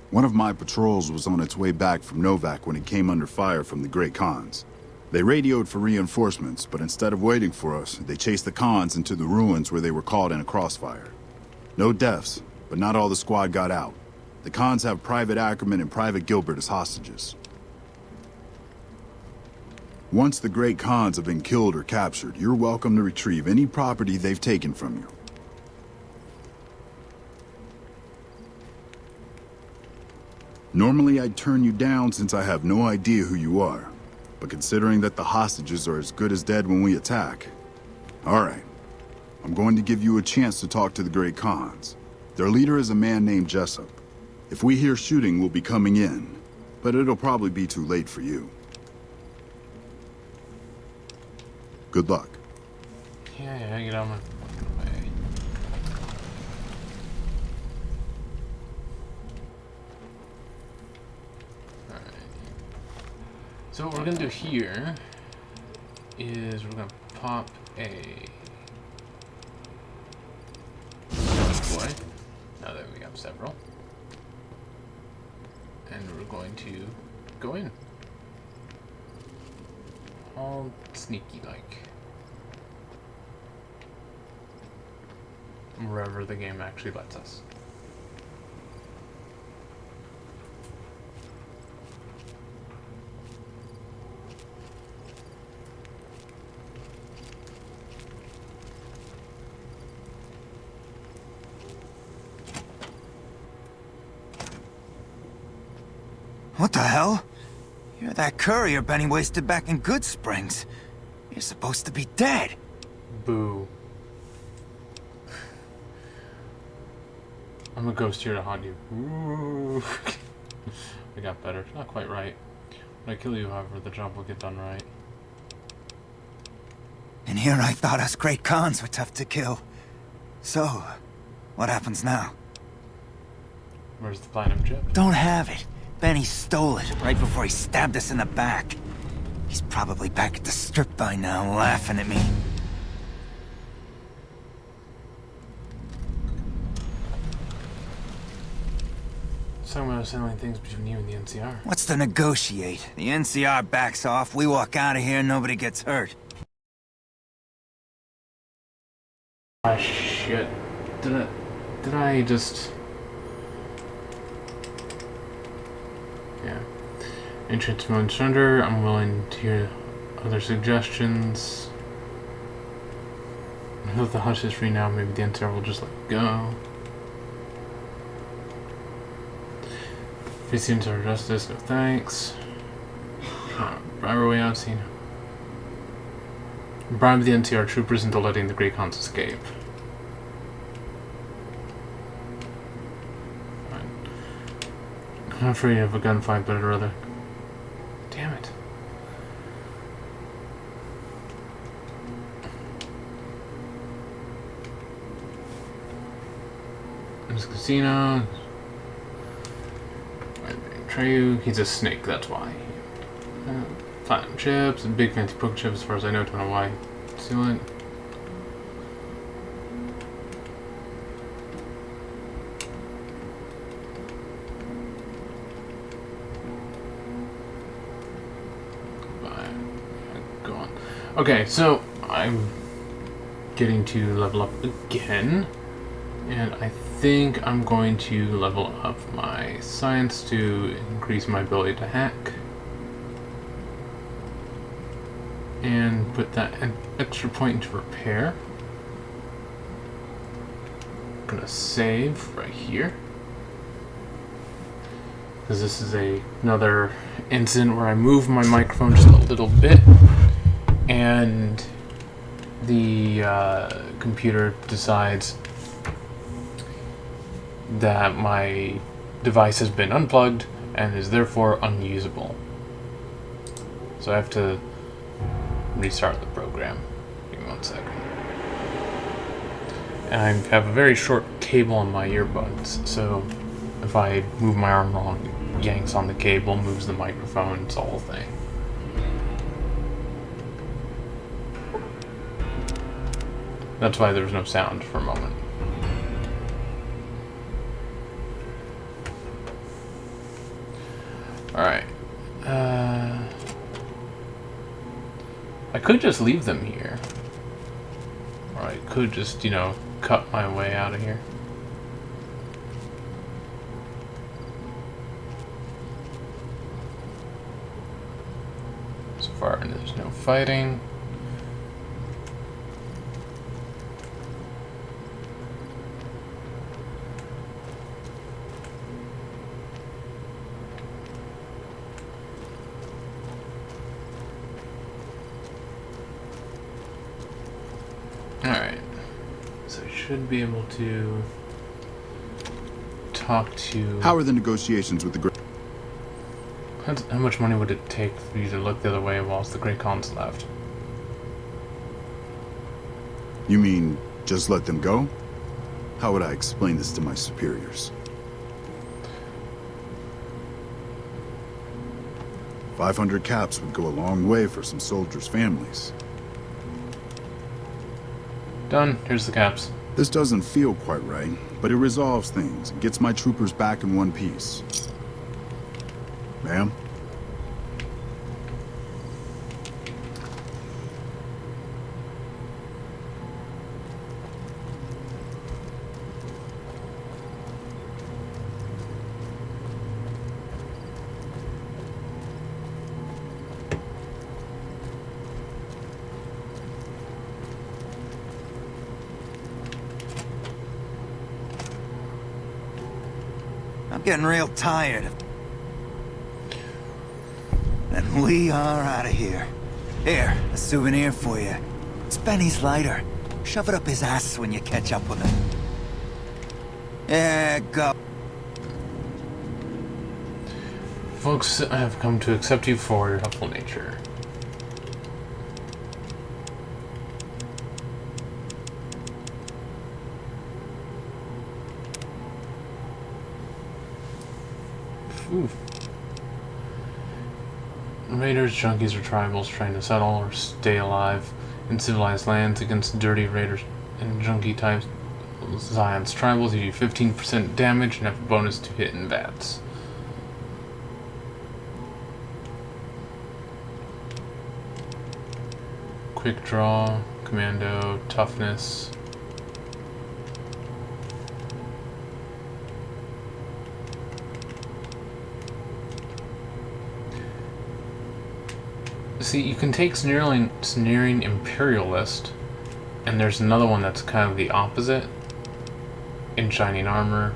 One of my patrols was on its way back from Novak when it came under fire from the great cons. They radioed for reinforcements, but instead of waiting for us, they chased the cons into the ruins where they were caught in a crossfire. No deaths, but not all the squad got out. The cons have Private Ackerman and Private Gilbert as hostages. Once the great cons have been killed or captured, you're welcome to retrieve any property they've taken from you. Normally I'd turn you down since I have no idea who you are, but considering that the hostages are as good as dead when we attack... Alright, I'm going to give you a chance to talk to the great cons. Their leader is a man named Jessup. If we hear shooting, we'll be coming in, but it'll probably be too late for you. Good luck. Yeah, get on my way. Alright. So what we're gonna do here is we're gonna pop a boy. Now that we have several. And we're going to go in. All sneaky like. Wherever the game actually lets us. What the hell? You're that courier Benny wasted back in Good Springs. You're supposed to be dead. Boo. I'm a ghost here to haunt you. Ooh. I got better. Not quite right. When I kill you, however, the job will get done right. And here I thought us great Khans were tough to kill. So, what happens now? Where's the platinum chip? Don't have it. Benny stole it right before he stabbed us in the back. He's probably back at the strip by now, laughing at me. Talking about settling things between you and the NCR. What's to negotiate? The NCR backs off, we walk out of here, nobody gets hurt. Ah, shit. Did I just... Yeah. Entrance to Moon Surrender. I'm willing to hear other suggestions. If the hush is free now, maybe the NCR will just let it go. Face the NCR justice, no thanks. Bribe our way out, scene. Bribe the NCR troopers into letting the Grey Khans escape. I'm not afraid of a gunfight, but I'd rather... Damn it. This casino. Treyu, he's a snake, that's why. Platinum chips, and big fancy poker chip as far as I know, don't know why. Sealant. Go on. Okay, so I'm getting to level up again, and I think I'm going to level up my science to increase my ability to hack. And put that an extra point into repair. I'm gonna save right here. Because this is another incident where I move my microphone just a little bit and the computer decides that my device has been unplugged and is therefore unusable. So I have to restart the program. Give me 1 second. And I have a very short cable on my earbuds, so if I move my arm wrong, it yanks on the cable, moves the microphone, it's the whole thing. That's why there was no sound for a moment. Alright. I could just leave them here. Or I could just, you know, cut my way out of here. So far, there's no fighting. Alright, so I should be able to talk to... How are the negotiations with the Grey... How much money would it take for you to look the other way whilst the Grey Khans left? You mean, just let them go? How would I explain this to my superiors? 500 caps would go a long way for some soldiers' families. Done. Here's the caps. This doesn't feel quite right, but it resolves things and gets my troopers back in one piece. Ma'am? I'm getting real tired. And we are out of here. Here, a souvenir for you. It's Benny's lighter. Shove it up his ass when you catch up with him. Yeah, go. Folks have come to accept you for your helpful nature. Ooh. Raiders, junkies, or tribals trying to settle or stay alive in civilized lands against dirty raiders and junkie types. Zion's tribals, you do 15% damage and have a bonus to hit and VATS. Quick draw, commando, toughness. See, you can take Sneering Imperialist, and there's another one that's kind of the opposite. In Shining Armor.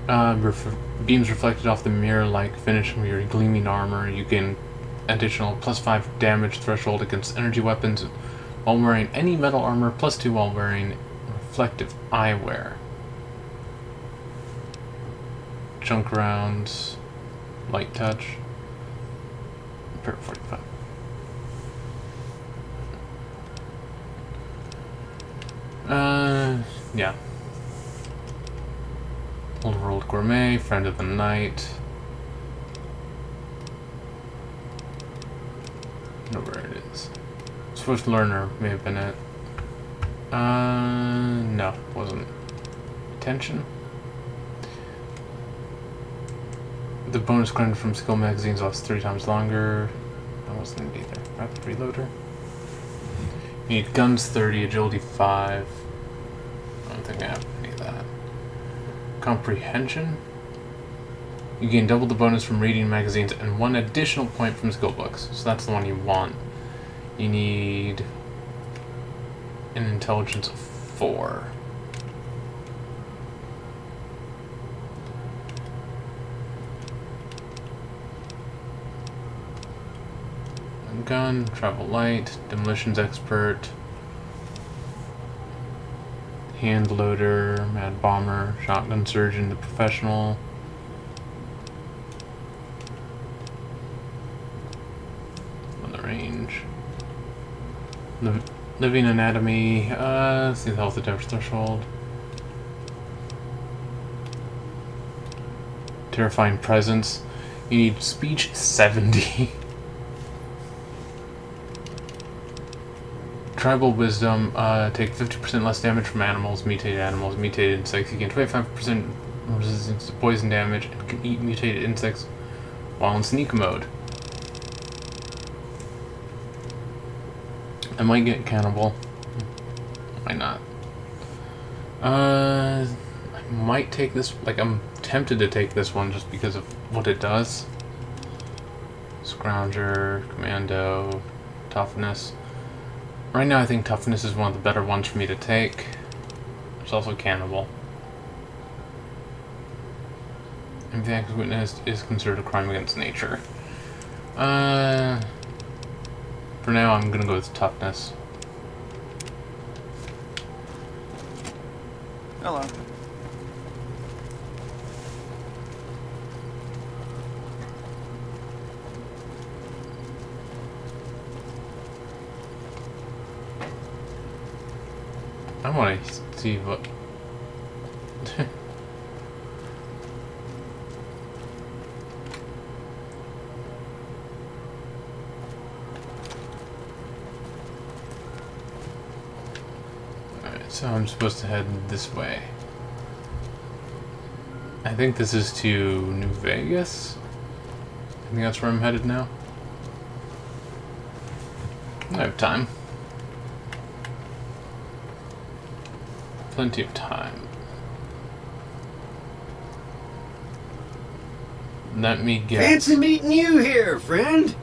Beams reflected off the mirror-like finish from your gleaming armor. You gain additional +5 damage threshold against energy weapons while wearing any metal armor, +2 while wearing reflective eyewear. Junk rounds, light touch, per 45. Yeah. Old World Gourmet, Friend of the Night. I don't know where it is. Swift Learner may have been it. No, it wasn't. Attention. The bonus granted from skill magazines lasts 3 times longer. That wasn't it either. Rapid reloader. You need guns 30, agility 5. I don't think I have any of that. Comprehension. You gain double the bonus from reading magazines and 1 additional point from skill books. So that's the one you want. You need an intelligence of 4. Gun, travel light, demolitions expert, hand loader, mad bomber, shotgun surgeon, the professional. On the range. Living anatomy, let's see the health damage threshold. Terrifying presence. You need speech 70. Tribal wisdom, take 50% less damage from mutated insects. You gain 25% resistance to poison damage and can eat mutated insects while in sneak mode. I might get cannibal. Might not. I might take this, like I'm tempted to take this one just because of what it does. Scrounger, commando, toughness. Right now I think toughness is one of the better ones for me to take. There's also cannibal. If the act witnessed is considered a crime against nature. For now I'm gonna go with toughness. Hello. I want to see what... Alright, so I'm supposed to head this way. I think this is to New Vegas. I think that's where I'm headed now. I have time. Plenty of time. Let me guess. Fancy meeting you here, friend.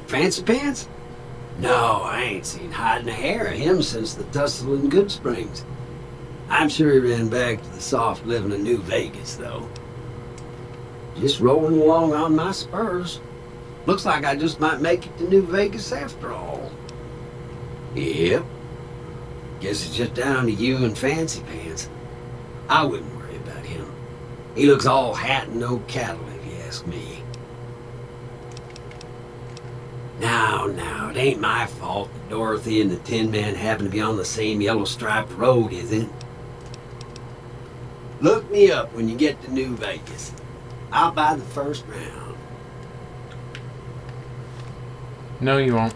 Fancy Pants? No, I ain't seen hide nor hair of him since the tussle in Good Springs. I'm sure he ran back to the soft living of New Vegas, though. Just rolling along on my spurs. Looks like I just might make it to New Vegas after all. Yep. Guess it's just down to you and Fancy Pants. I wouldn't worry about him. He looks all hat and no cattle, if you ask me. Now, it ain't my fault that Dorothy and the Tin Man happen to be on the same yellow-striped road, is it? Look me up when you get to New Vegas. I'll buy the first round. No, you won't.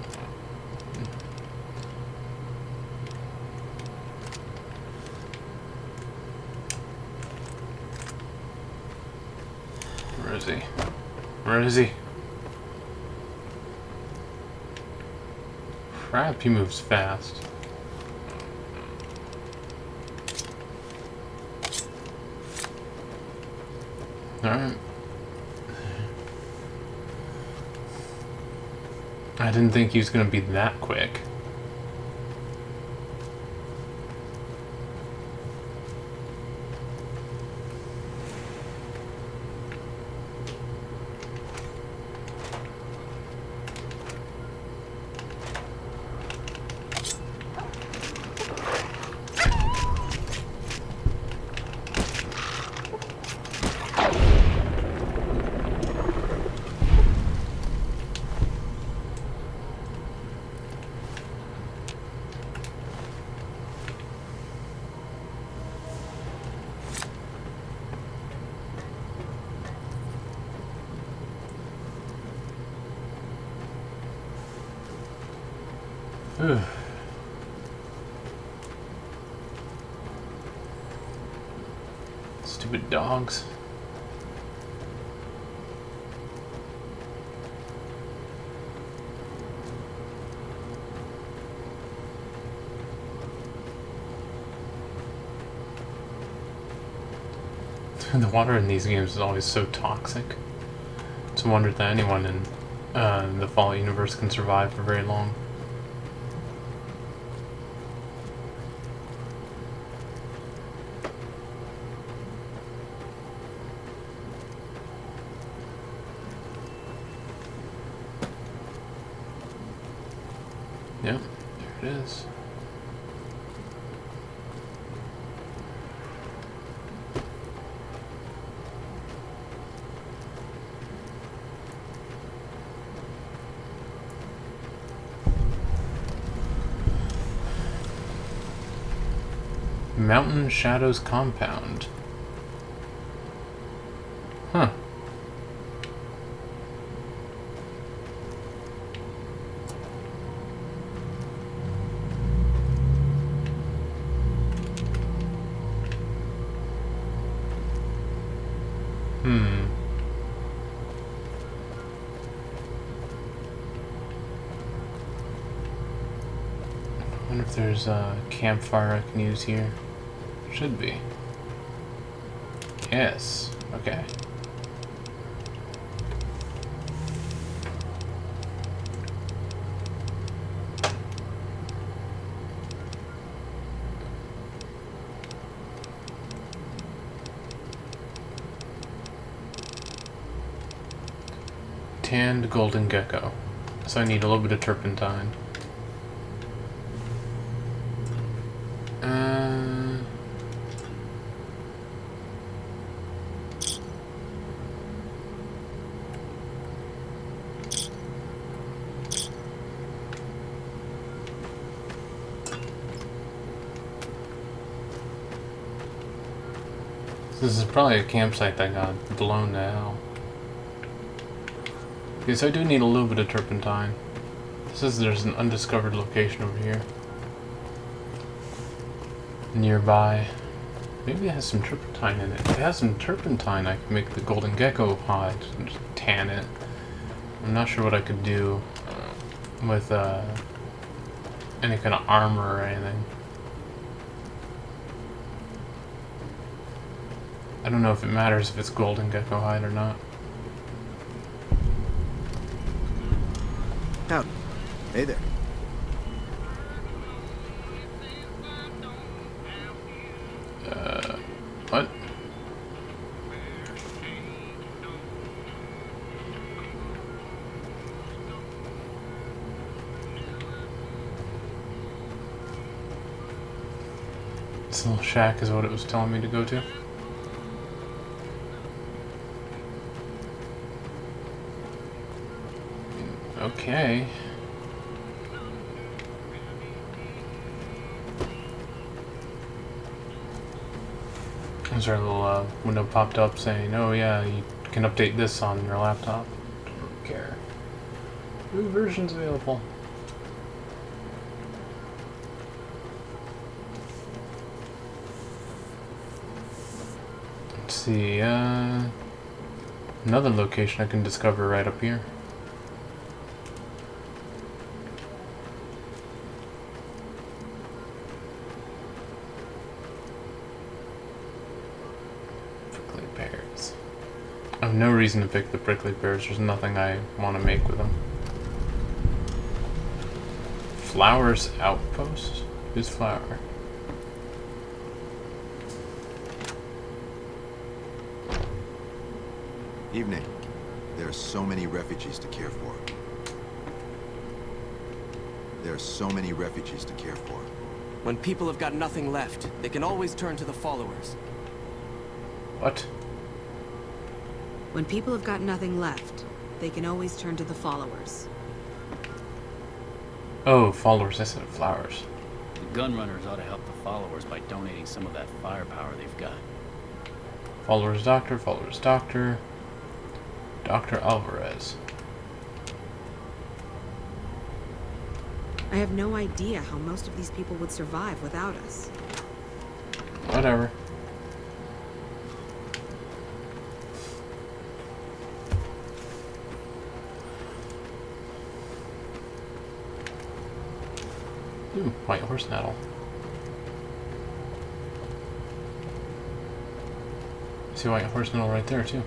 Where is he? Where is he? Crap, he moves fast. Alright. I didn't think he was gonna be that quick. Ugh. Stupid dogs. The water in these games is always so toxic. It's a wonder that anyone in the Fallout universe can survive for very long. Yep, there it is. Mountain Shadows Compound. Huh. I wonder if there's a campfire I can use here. Should be. Yes. Okay. Tanned golden gecko. So I need a little bit of turpentine. This is probably a campsite that got blown to hell. Okay, so I do need a little bit of turpentine. It says there's an undiscovered location over here. Nearby. Maybe it has some turpentine in it. If it has some turpentine, I can make the golden gecko hide and just tan it. I'm not sure what I could do with any kind of armor or anything. I don't know if it matters if it's golden gecko hide or not. Howdy. Hey there. What? This little shack is what it was telling me to go to. Okay. There's our little window popped up saying, oh yeah, you can update this on your laptop. Don't care. New versions available. Let's see, another location I can discover right up here. Prickly pears. I have no reason to pick the prickly pears. There's nothing I want to make with them. Flowers Outpost? Who's Flower? Evening. There are so many refugees to care for. There are so many refugees to care for. When people have got nothing left, they can always turn to the followers. What? When people have got nothing left, they can always turn to the followers. Oh, followers. I said flowers. The gunrunners ought to help the followers by donating some of that firepower they've got. Followers Doctor, Followers Doctor. Dr. Alvarez. I have no idea how most of these people would survive without us. Whatever. Ooh, white horse nettle. See white horse nettle right there too.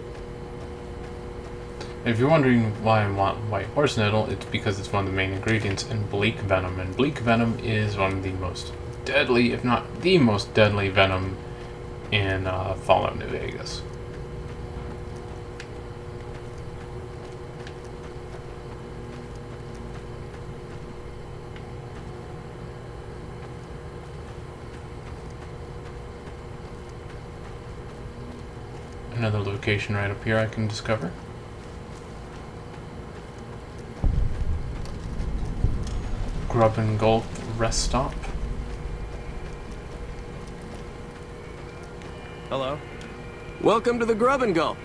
If you're wondering why I want white horse nettle, it's because it's one of the main ingredients in bleak venom, and bleak venom is one of the most deadly, if not the most deadly venom in Fallout New Vegas. Another location right up here I can discover. Grub and Gulp rest stop. Hello. Welcome to the Grub and Gulp.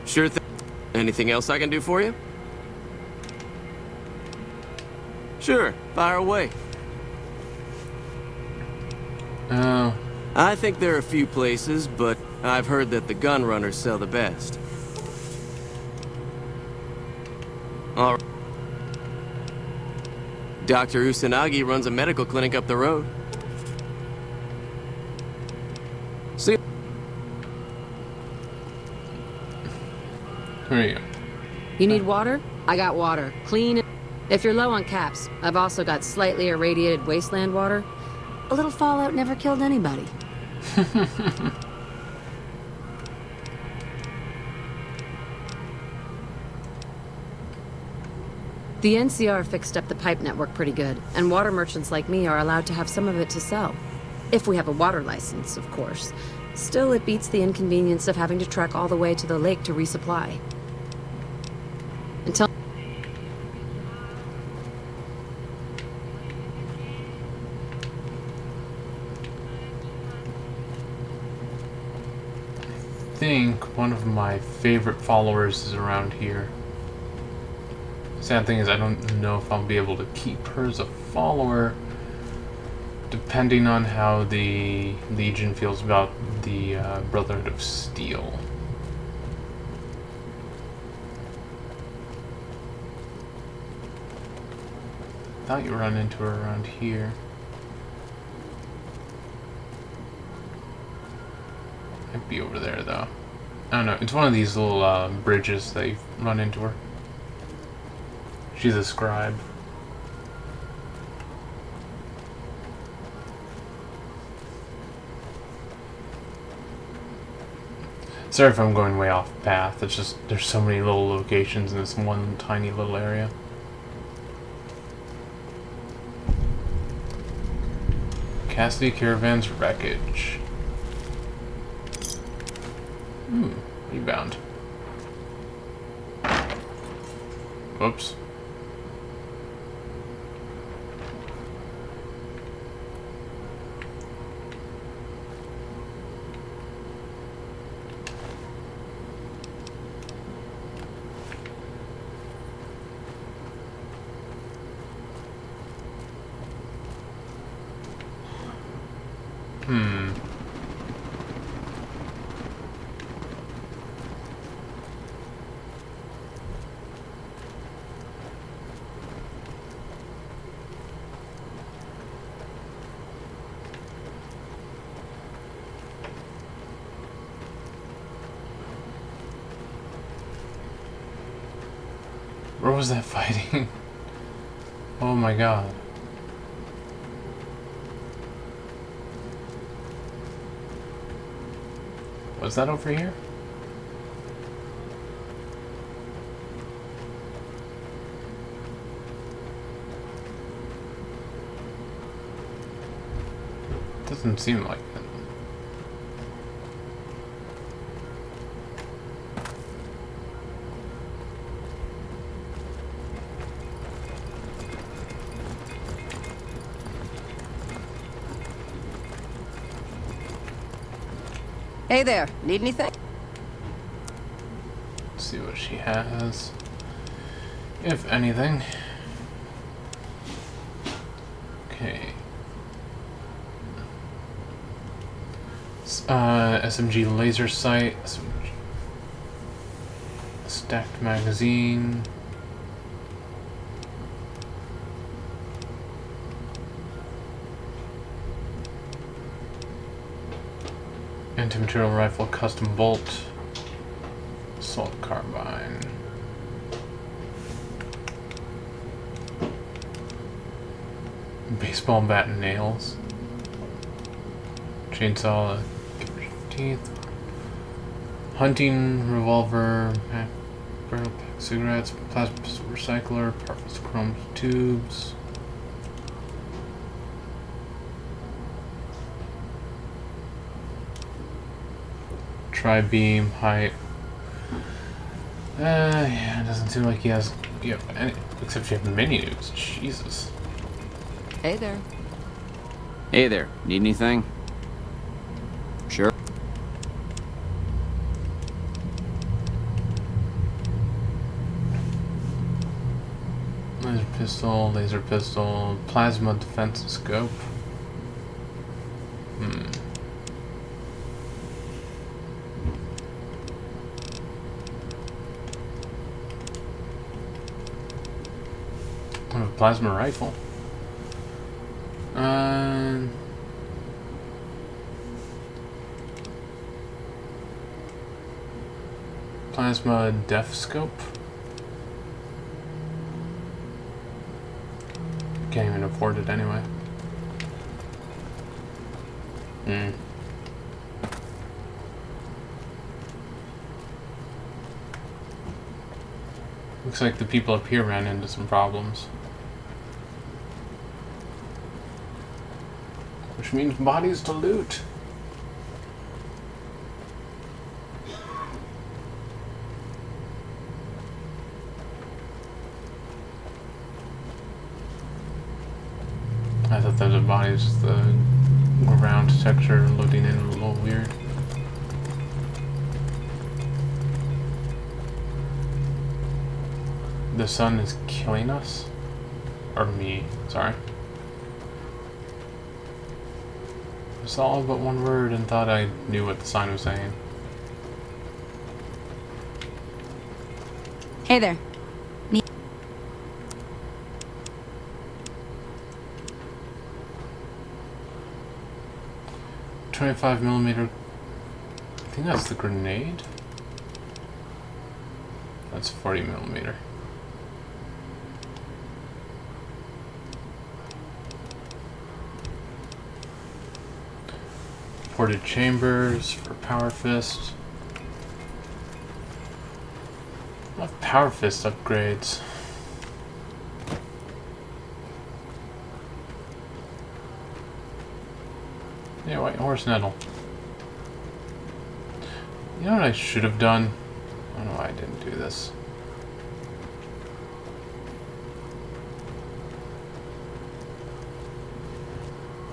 Sure thing. Anything else I can do for you? Sure, fire away. Oh. I think there are a few places, but I've heard that the gun runners sell the best. All right. Dr. Usanagi runs a medical clinic up the road. See? There you go. You need water? I got water. Clean. If you're low on caps, I've also got slightly irradiated wasteland water. A little fallout never killed anybody. The NCR fixed up the pipe network pretty good, and water merchants like me are allowed to have some of it to sell. If we have a water license, of course. Still, it beats the inconvenience of having to trek all the way to the lake to resupply. Until... I think one of my favorite followers is around here. Sad thing is I don't know if I'll be able to keep her as a follower depending on how the Legion feels about the Brotherhood of Steel. I thought you run into her around here. Might be over there though. I don't know, it's one of these little bridges that you run into her. She's a scribe. Sorry if I'm going way off path. It's just there's so many little locations in this one tiny little area. Cassidy Caravan's wreckage. Rebound. Whoops. Where was that fighting? Oh my god. Was that over here? Doesn't seem like it. Hey there, need anything? Let's see what she has. If anything. Okay. SMG laser sight, SMG stacked magazine. Anti-material rifle, custom bolt, assault carbine. Baseball bat and nails. Chainsaw, teeth. Hunting revolver, barrel pack cigarettes, plasma recycler, parts chrome tubes. Tri-beam, height. Yeah, it doesn't seem like he has. Yep, except you have mini nukes. Jesus. Hey there. Hey there, need anything? Sure. Laser pistol, plasma defense scope. A plasma rifle. Plasma def scope. Can't even afford it anyway. Looks like the people up here ran into some problems. Which means bodies to loot. I thought those were bodies, the ground texture loading in a little weird. The sun is killing us? Or me, sorry. I saw but one word and thought I knew what the sign was saying. Hey there. 25mm. I think that's the grenade. That's 40mm. Ported chambers for power fist. What power fist upgrades? Yeah, White Horse Nettle. You know what I should have done? I don't know why I didn't do this.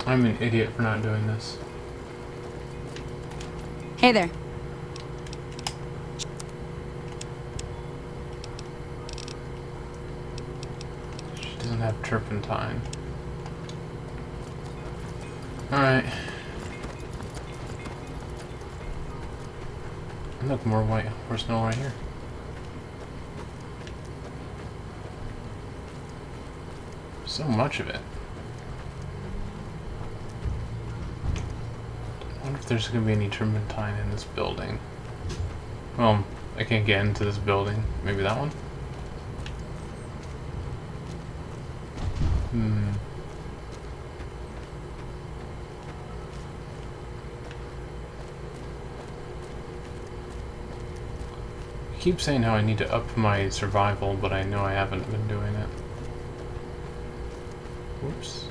I'm an idiot for not doing this. Hey there. She doesn't have turpentine. Alright. Look, more White Horse Nettle right here. So much of it. I wonder if there's going to be any turpentine in this building. Well, I can't get into this building. Maybe that one? I keep saying how I need to up my survival, but I know I haven't been doing it. Whoops.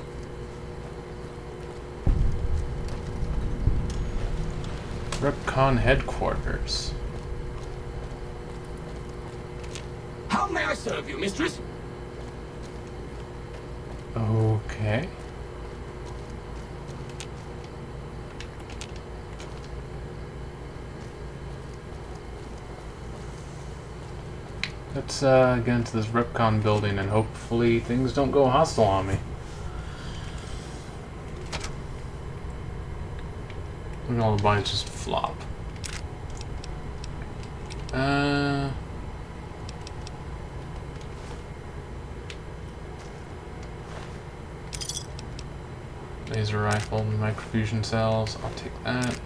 REPCONN headquarters. How may I serve you, mistress? Okay. Let's get into this REPCONN building and hopefully things don't go hostile on me. And all the bodies just flop. Laser rifle, microfusion cells, I'll take that.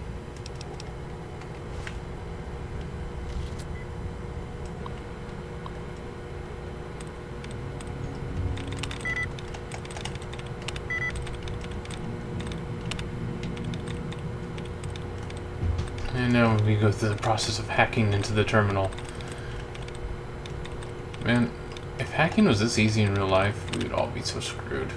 And now we go through the process of hacking into the terminal. Man, if hacking was this easy in real life, we would all be so screwed.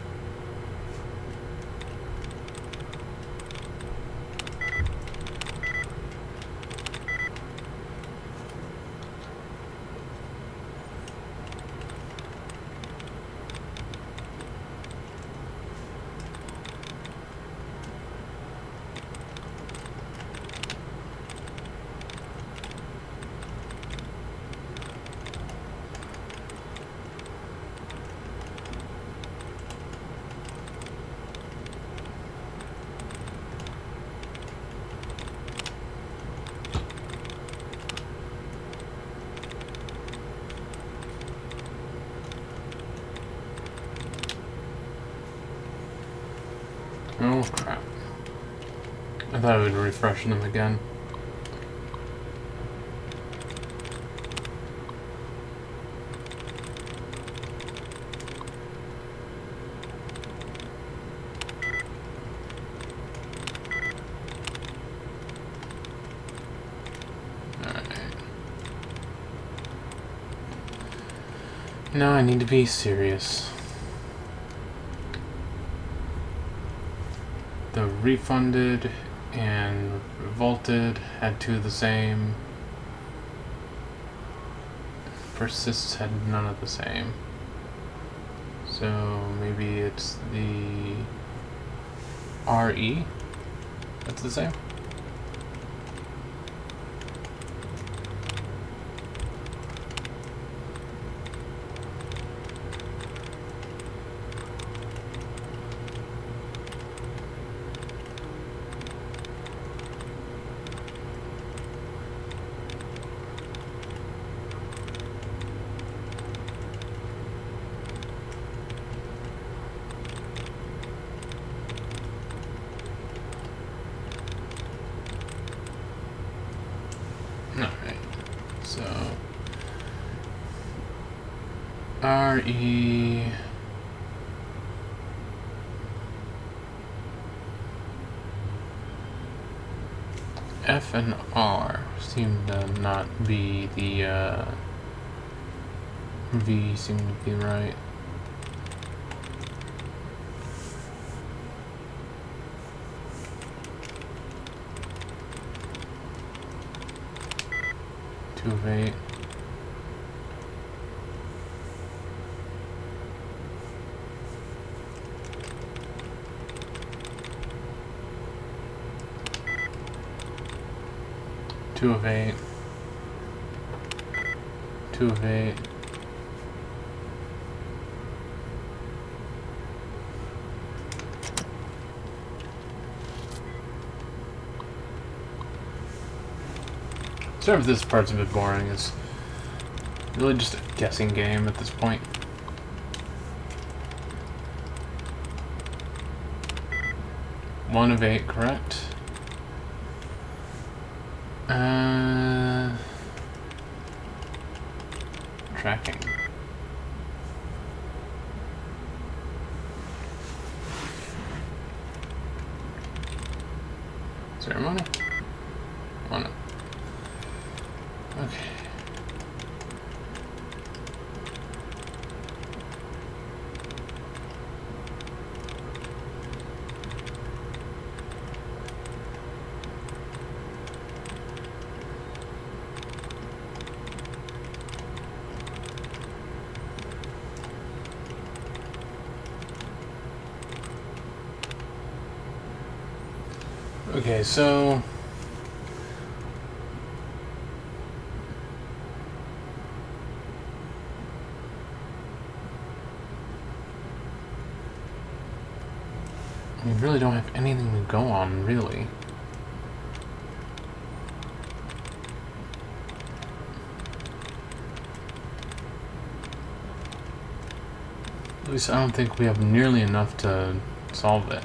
Oh crap. I thought I would refresh them again. Alright. Now I need to be serious. The refunded and revolted had two of the same. Persists had none of the same. So maybe it's the RE that's the same. Alright, so RE F and R seem to not be the V seem to be right. 2 of 8. Two of 8. 2 of 8. Sorry if this part's a bit boring. It's really just a guessing game at this point. One of 8, correct? Tracking. Ceremony? Oh no. Okay. Okay, so we really don't have anything to go on, really. At least I don't think we have nearly enough to solve it.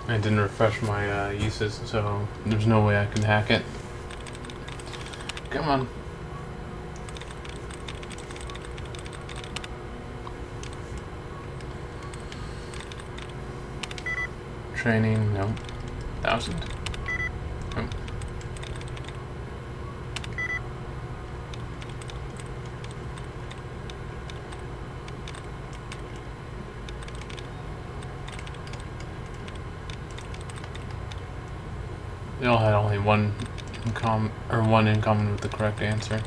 I didn't refresh my uses, so there's no way I can hack it. Come on. Training, no. 1,000? No. They all had only one in common with the correct answer.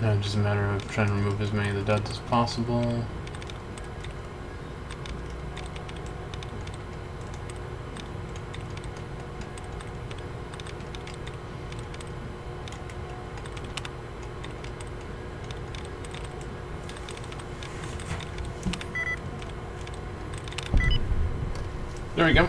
Now it's just a matter of trying to remove as many of the duds as possible. There we go.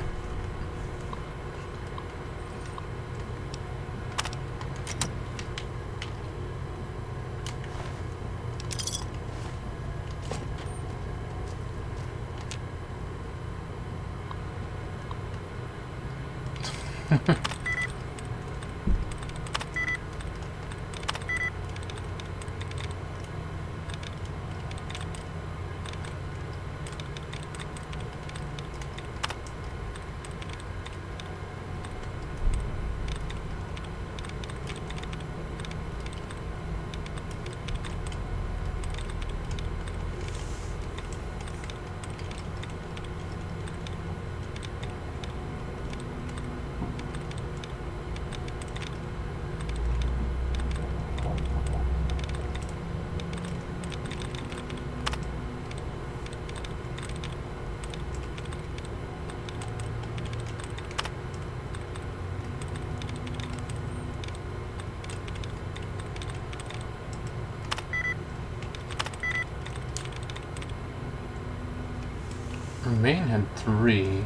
Main had 3.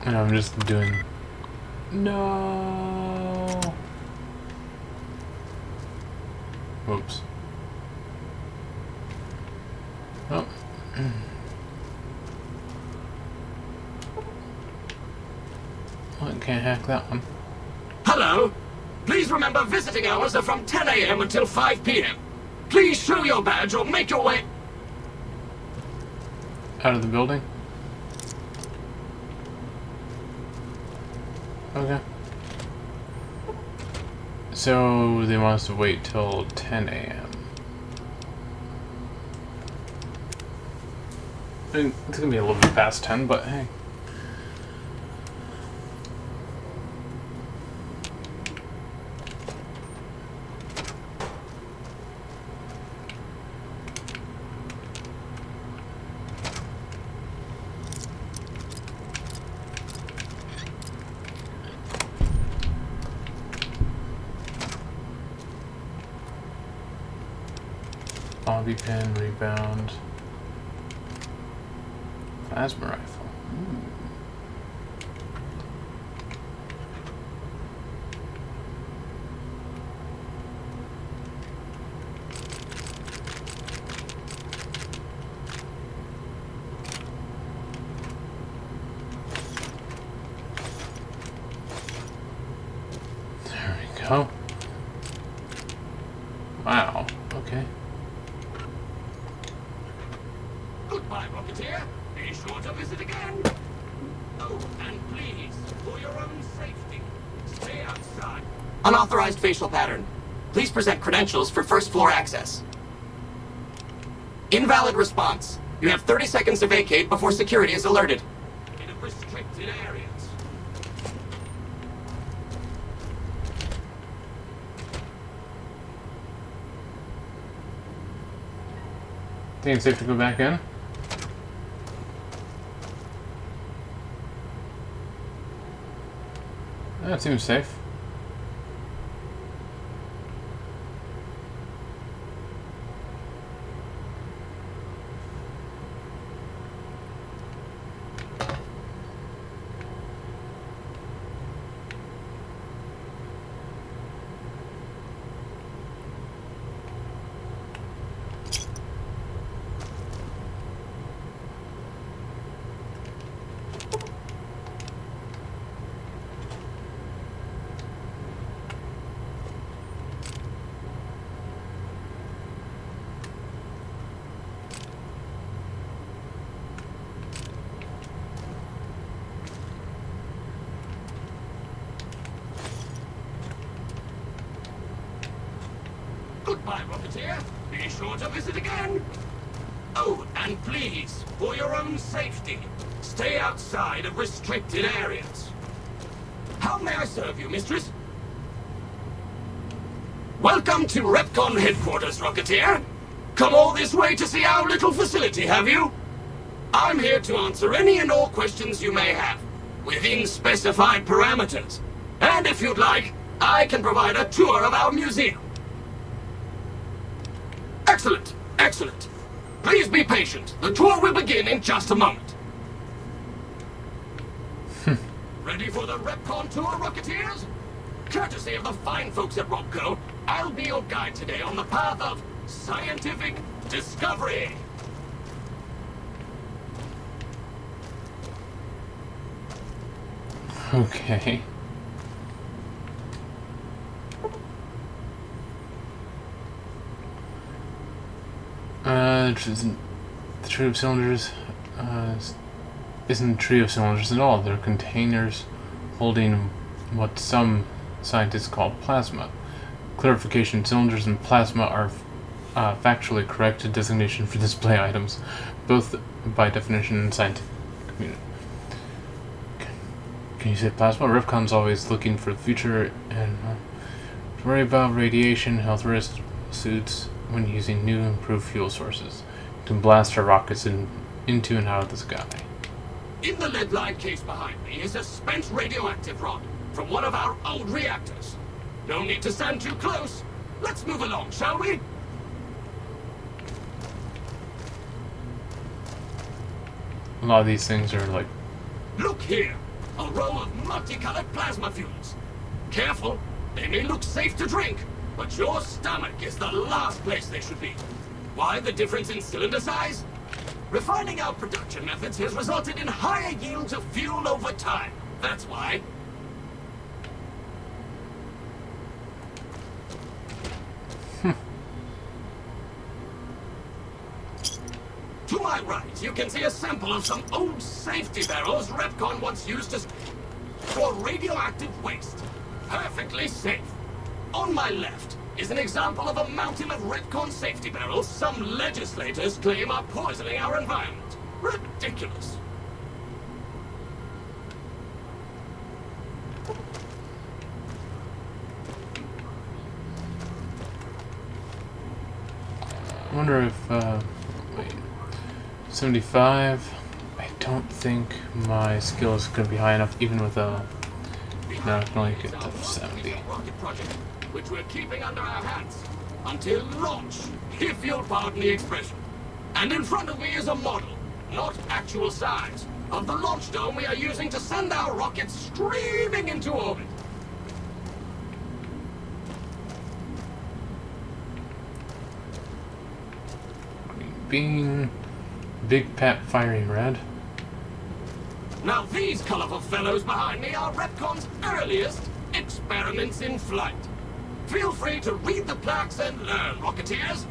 And I'm just doing... No. Whoops. Oh. I can't hack that one. Hello. Please remember visiting hours are from 10 a.m. until 5 p.m. Please show your badge or make your way Out of the building? Okay. So they want us to wait till 10 a.m. I mean, it's gonna be a little bit past 10, but hey. Bobby pin, rebound, plasma rifle. There we go. Wow. Okay. Goodbye, Rocketeer. Be sure to visit again. Oh, and please, for your own safety, stay outside. Unauthorized facial pattern. Please present credentials for first floor access. Invalid response. You have 30 seconds to vacate before security is alerted. In restricted areas. Think it's safe to go back in? That seems safe. Goodbye, Rocketeer. Be sure to visit again. Oh, and please, for your own safety, stay outside of restricted areas. How may I serve you, mistress? Welcome to REPCONN headquarters, Rocketeer. Come all this way to see our little facility, have you? I'm here to answer any and all questions you may have, within specified parameters. And if you'd like, I can provide a tour of our museum. Excellent, excellent. Please be patient. The tour will begin in just a moment. Ready for the REPCONN tour, Rocketeers? Courtesy of the fine folks at ROPCO, I'll be your guide today on the path of scientific discovery. Okay. The trio of cylinders isn't a trio of cylinders at all. They're containers holding what some scientists call plasma. Clarification: cylinders and plasma are factually correct designation for display items, both by definition in the scientific community. Can you say plasma? REPCONN's always looking for the future and to worry about radiation, health risks, suits when using new improved fuel sources to blast our rockets into and out of the sky. In the lead-lined case behind me is a spent radioactive rod from one of our old reactors. No need to stand too close. Let's move along, shall we? A lot of these things are like... Look here! A row of multicolored plasma fuels. Careful, they may look safe to drink, but your stomach is the last place they should be. Why the difference in cylinder size? Refining our production methods has resulted in higher yields of fuel over time. That's why. you can see a sample of some old safety barrels REPCONN once used to store radioactive waste. Perfectly safe. On my left is an example of a mountain of REPCONN safety barrels some legislators claim are poisoning our environment. Ridiculous. I wonder if, wait, 75, I don't think my skill is going to be high enough, even with a, no, I can only get to 70. Rocket project, which we're keeping under our hats until launch, if you'll pardon the expression. And in front of me is a model, not actual size, of the launch dome we are using to send our rockets streaming into orbit. Being Big Pat Firing Red. Now these colorful fellows behind me are REPCONN's earliest experiments in flight. Feel free to read the plaques and learn, Rocketeers.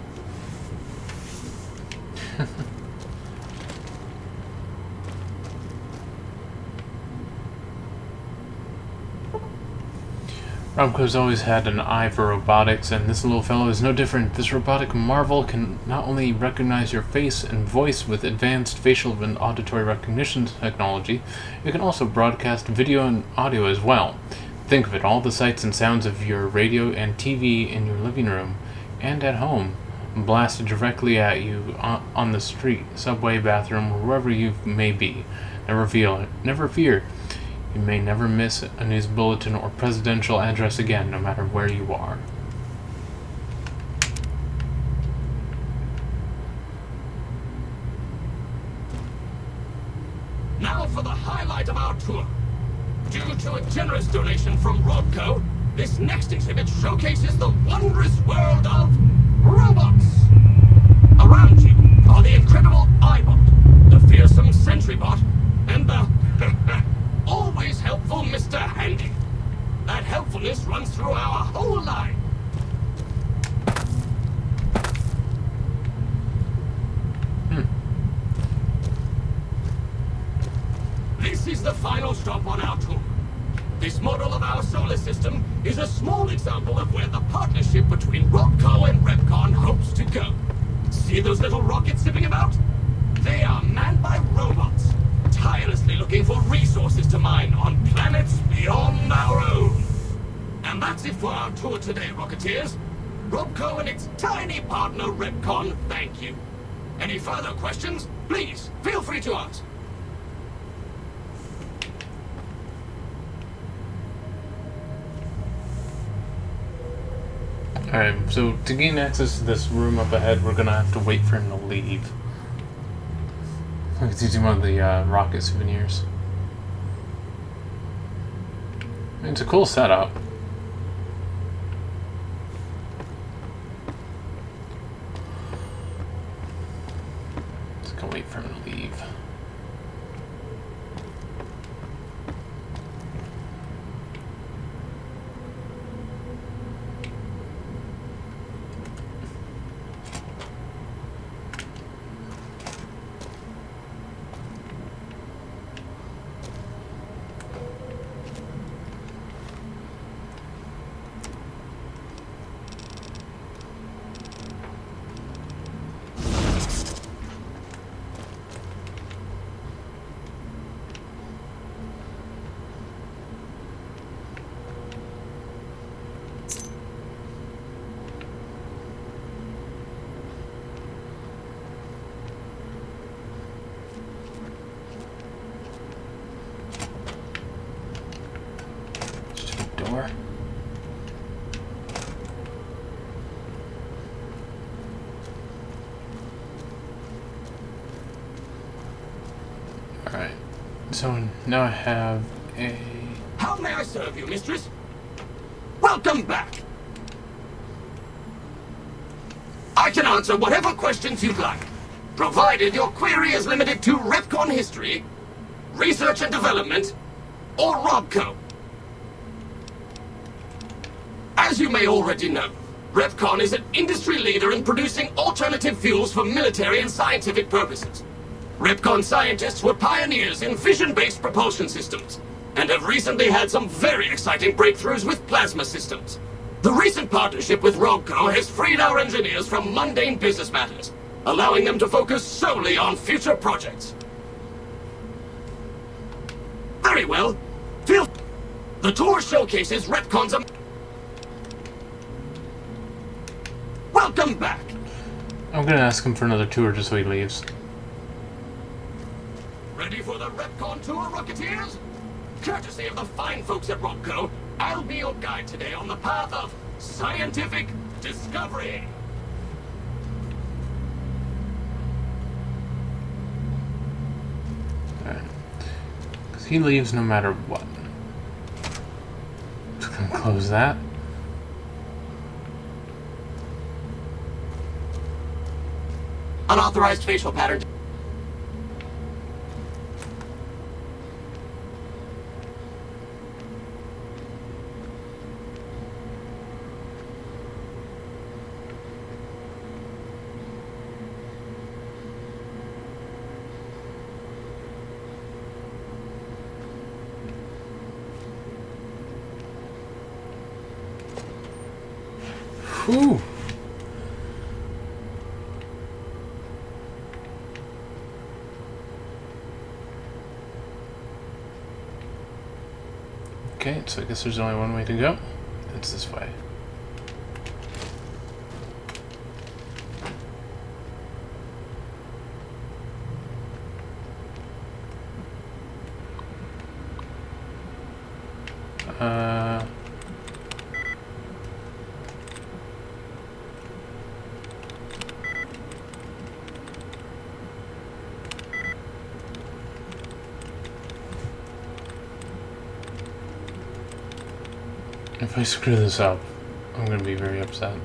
REPCONN's always had an eye for robotics, and this little fellow is no different. This robotic marvel can not only recognize your face and voice with advanced facial and auditory recognition technology, it can also broadcast video and audio as well. Think of it, all the sights and sounds of your radio and TV in your living room and at home, blasted directly at you on the street, subway, bathroom, or wherever you may be. Never fear. You may never miss a news bulletin or presidential address again, no matter where you are. Now for the highlight of our tour. Due to a generous donation from ROBCO, this next exhibit showcases the wondrous world of robots. Around you are the incredible iBot, the fearsome SentryBot, and the always helpful Mr. Handy. That helpfulness runs through our whole line. This is the final stop on our tour. This model of our solar system is a small example of where the partnership between ROBCO and REPCONN hopes to go. See those little rockets zipping about? They are manned by robots, tirelessly looking for resources to mine on planets beyond our own. And that's it for our tour today, Rocketeers. ROBCO and its tiny partner REPCONN thank you. Any further questions? Please, feel free to ask. Alright, so to gain access to this room up ahead, we're gonna have to wait for him to leave. He's using one of the rocket souvenirs. It's a cool setup. Just gonna wait for him to leave. Door. Alright, so now I have a... How may I serve you, mistress? Welcome back! I can answer whatever questions you'd like, provided your query is limited to REPCONN history, research and development, or ROBCO. As you may already know, REPCONN is an industry leader in producing alternative fuels for military and scientific purposes. REPCONN scientists were pioneers in fission-based propulsion systems, and have recently had some very exciting breakthroughs with plasma systems. The recent partnership with REPCONN has freed our engineers from mundane business matters, allowing them to focus solely on future projects. Very well. The tour showcases REPCONN's... Welcome back! I'm gonna ask him for another tour just so he leaves. Ready for the REPCONN tour, Rocketeers? Courtesy of the fine folks at REPCONN, I'll be your guide today on the path of scientific discovery. Alright. Because he leaves no matter what. Just gonna close that. Unauthorized facial pattern. Whew. Okay, so I guess there's only one way to go. It's this way. If I screw this up, I'm gonna be very upset.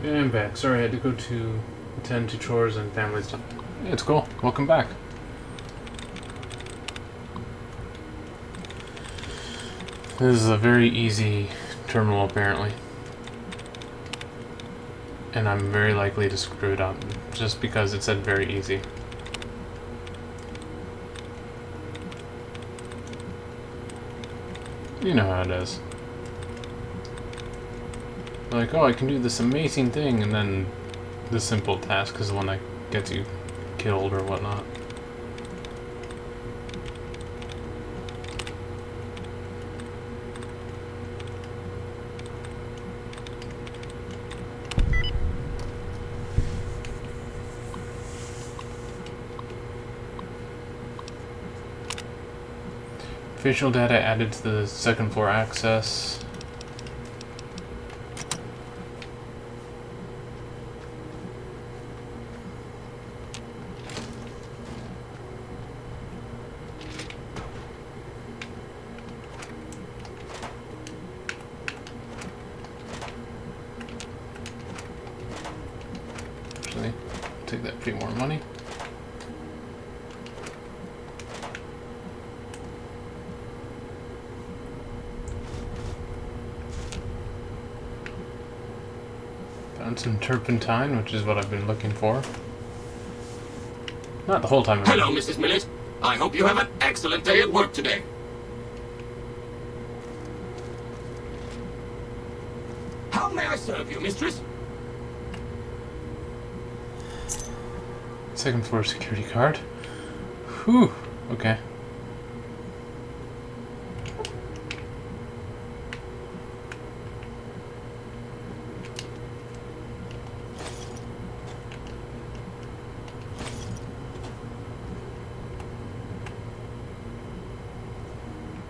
And I'm back. Sorry, I had to go to attend to chores and family stuff. It's cool. Welcome back. This is a very easy terminal, apparently. And I'm very likely to screw it up, just because it said very easy. You know how it is. Like, oh, I can do this amazing thing, and then the simple task is the one that gets you killed or whatnot. Facial data added to the second floor access. Actually, take that pretty more money. Found some turpentine, which is what I've been looking for. Not the whole time. Hello, Mrs. Millet. I hope you have an excellent day at work today. How may I serve you, mistress? Second floor security card. Whew. Okay.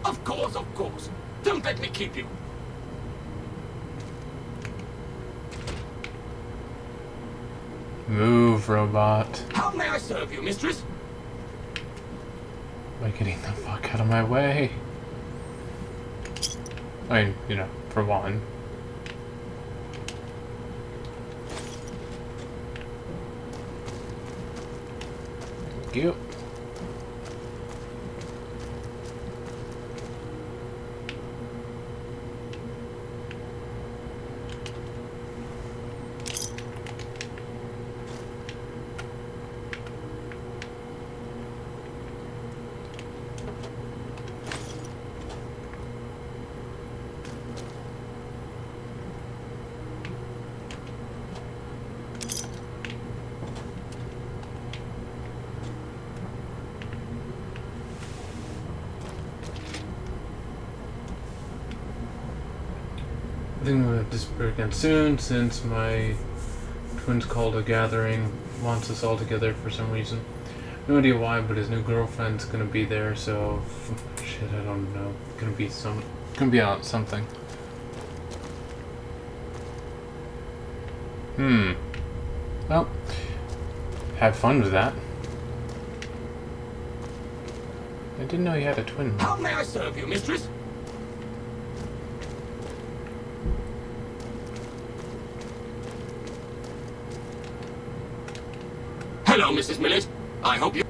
Of course, of course. Don't let me keep you. Move, robot. How may I serve you, mistress? By getting the fuck out of my way. I mean, you know, for one. Thank you. I think I'm going to disappear again soon, since my twins called a gathering, wants us all together for some reason. No idea why, but his new girlfriend's going to be there, so shit, I don't know. Gonna be out something. Well, have fun with that. I didn't know you had a twin. How may I serve you, mistress? Hello, Mrs. Millet. I hope you...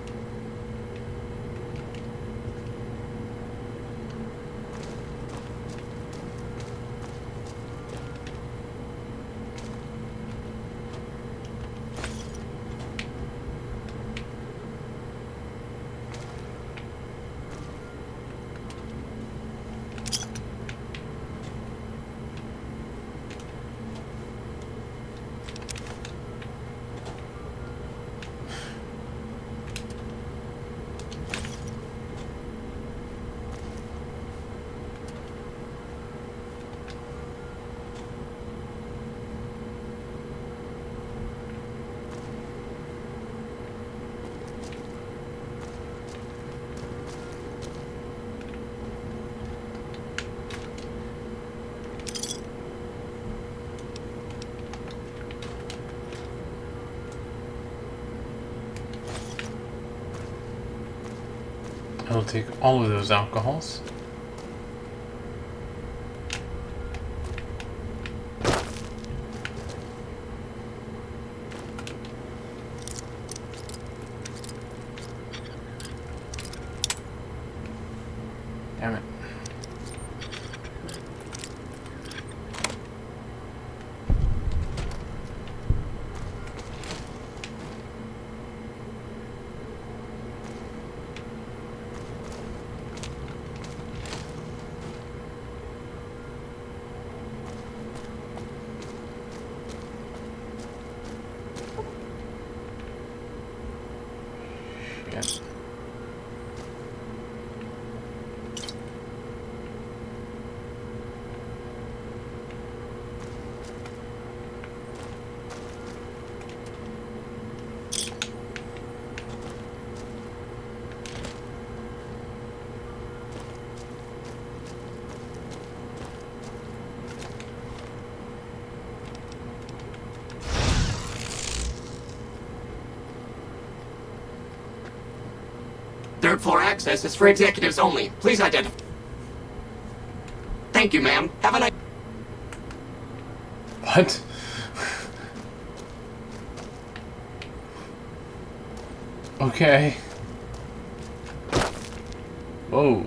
I'll take all of those alcohols. Damn it. Shit. Third floor access is for executives only. Please identify. Thank you, ma'am. Have a nice... What? Okay. Whoa.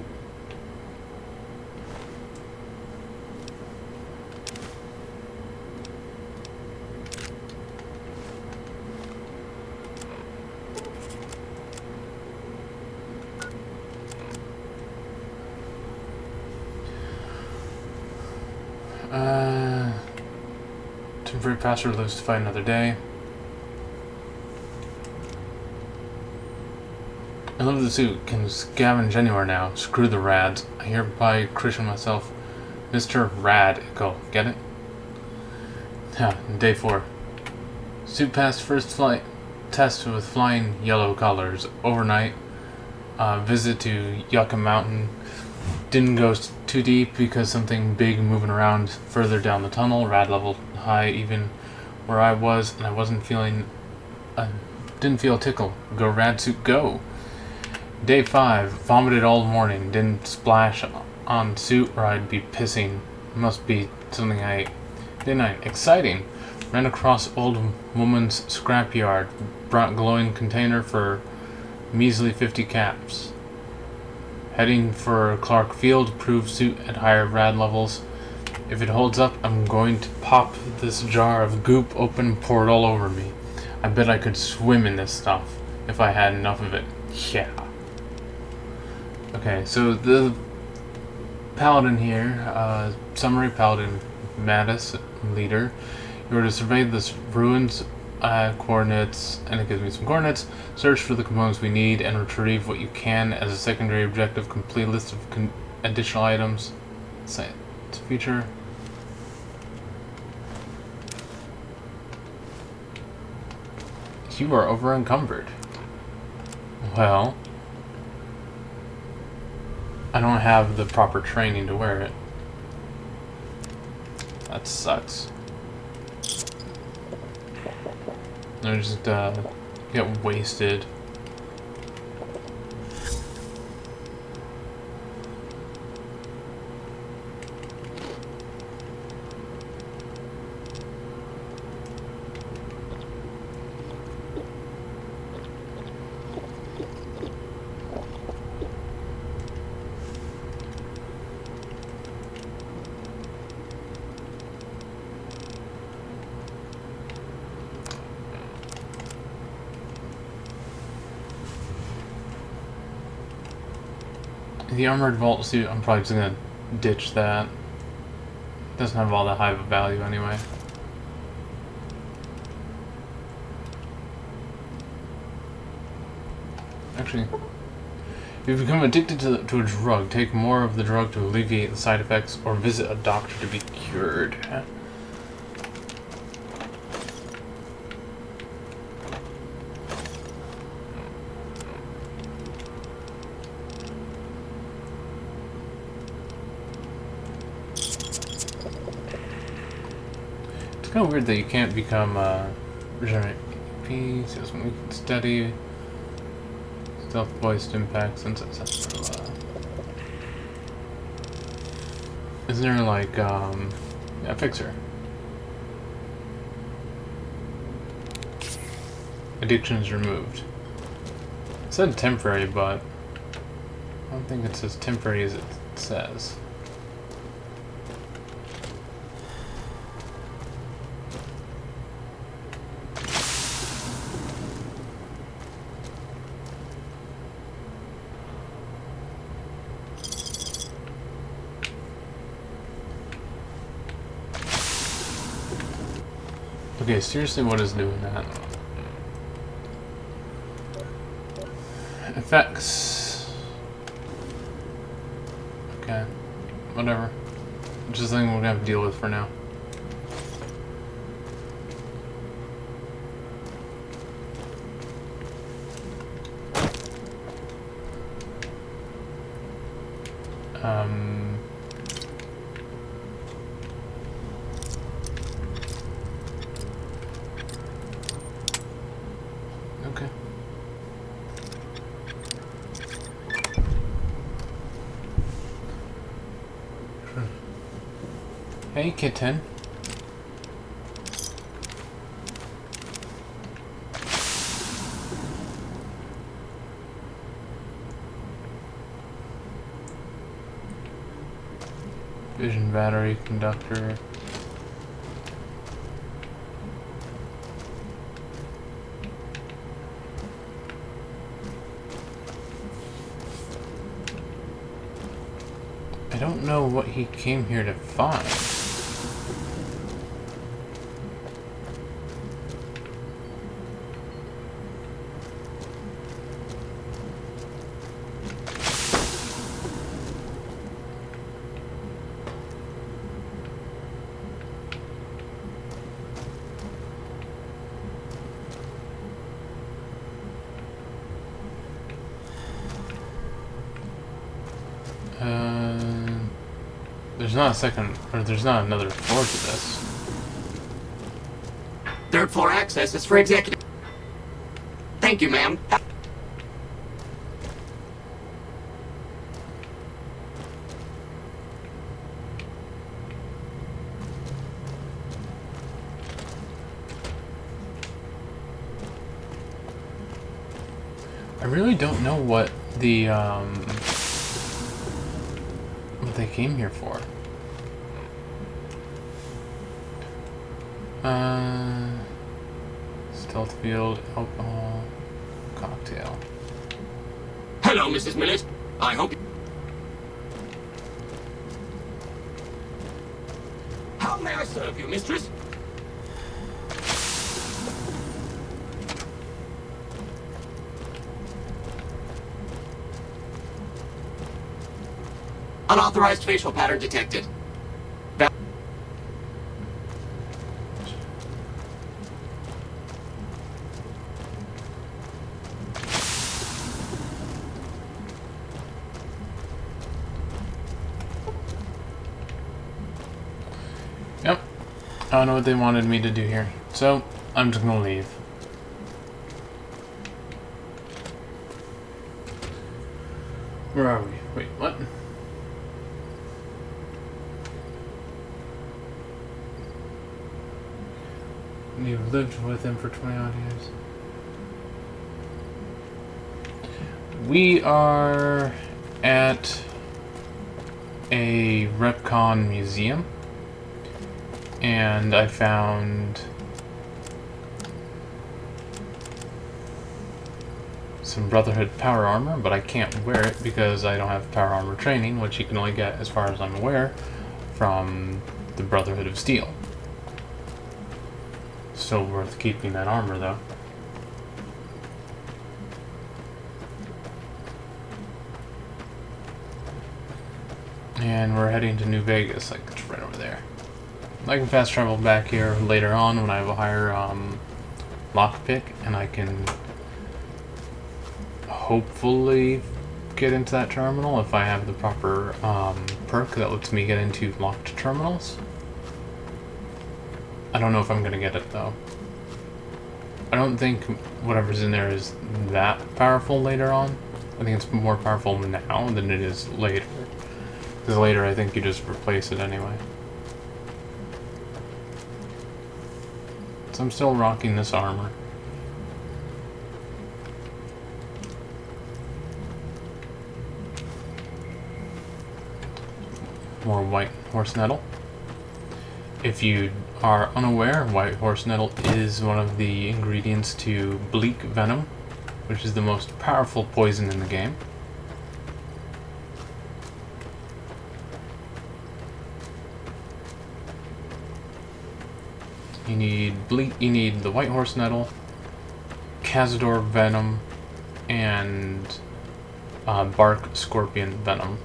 Temporary password lives to fight another day. I love the suit. Can scavenge anywhere now. Screw the rads. I hereby christen myself Mr. Radical. Get it? Yeah, day 4. Suit passed first flight test with flying yellow colors. Overnight visit to Yucca Mountain. Didn't go too deep because something big moving around further down the tunnel. Rad level high even where I was, and I wasn't feeling Didn't feel a tickle. Go rad suit, go. Day 5. Vomited all morning. Didn't splash on suit or I'd be pissing. Must be something I ate. Day 9. Exciting. Ran across old woman's scrapyard. Brought glowing container for measly 50 caps. Heading for Clark Field. Prove suit at higher rad levels. If it holds up, I'm going to pop this jar of goop open and pour it all over me. I bet I could swim in this stuff if I had enough of it. Yeah. Okay, so the paladin here, summary paladin Mattis, leader. You are to survey this ruins coordinates, and it gives me some coordinates. Search for the components we need and retrieve what you can as a secondary objective. Complete list of additional items. Science feature. You are over encumbered. Well, I don't have the proper training to wear it. That sucks. I just get wasted. The armored vault suit, I'm probably just gonna ditch that. Doesn't have all that high of a value anyway. Actually, if you become addicted to a drug, take more of the drug to alleviate the side effects, or visit a doctor to be cured. It's kind of weird that you can't become regenerate AP, so we can study stealth voiced impact since it's isn't there like a fixer? Addictions removed. It said temporary, but I don't think it's as temporary as it says. Okay, seriously, what is doing that? Effects. Okay, whatever. Just something we're gonna have to deal with for now. Okay. Hey, kitten. Vision battery conductor. I don't know what he came here to find. There's not a second, or there's not another floor to this. Third floor access is for executive. Thank you, ma'am. I really don't know what the what they came here for. Stealth field, alcohol, cocktail. Hello, Mrs. Millet. I hope... How may I serve you, mistress? Unauthorized facial pattern detected. Yep. I don't know what they wanted me to do here, so I'm just gonna leave. Where are we? Wait, what? You've lived with him for 20 odd years. We are at a REPCONN museum, and I found some Brotherhood power armor, but I can't wear it because I don't have power armor training, which you can only get, as far as I'm aware, from the Brotherhood of Steel. Still worth keeping that armor, though. And we're heading to New Vegas, like it's right over there. I can fast travel back here later on when I have a higher lockpick, and I can hopefully get into that terminal if I have the proper perk that lets me get into locked terminals. I don't know if I'm going to get it, though. I don't think whatever's in there is that powerful later on. I think it's more powerful now than it is later. Because later I think you just replace it anyway. So I'm still rocking this armor. More white horse nettle. If you are unaware, white horse nettle is one of the ingredients to bleak venom, which is the most powerful poison in the game. You need the white horse nettle, Cazador venom, and bark scorpion venom.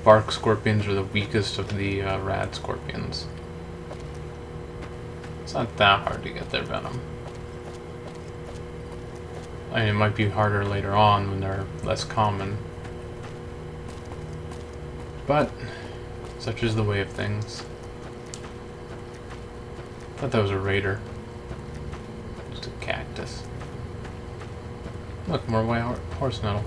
Bark scorpions are the weakest of the rad scorpions. It's not that hard to get their venom. I mean, it might be harder later on when they're less common. But such is the way of things. I thought that was a raider. Just a cactus. Look, more white horse nettle.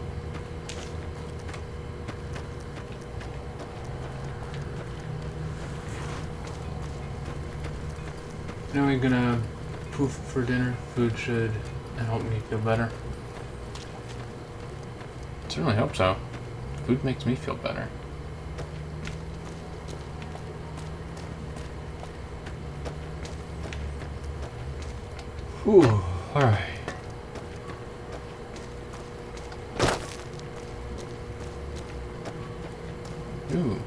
Now we're gonna poof for dinner. Food should help me feel better. Certainly hope so. Food makes me feel better. Ooh, alright. Ooh.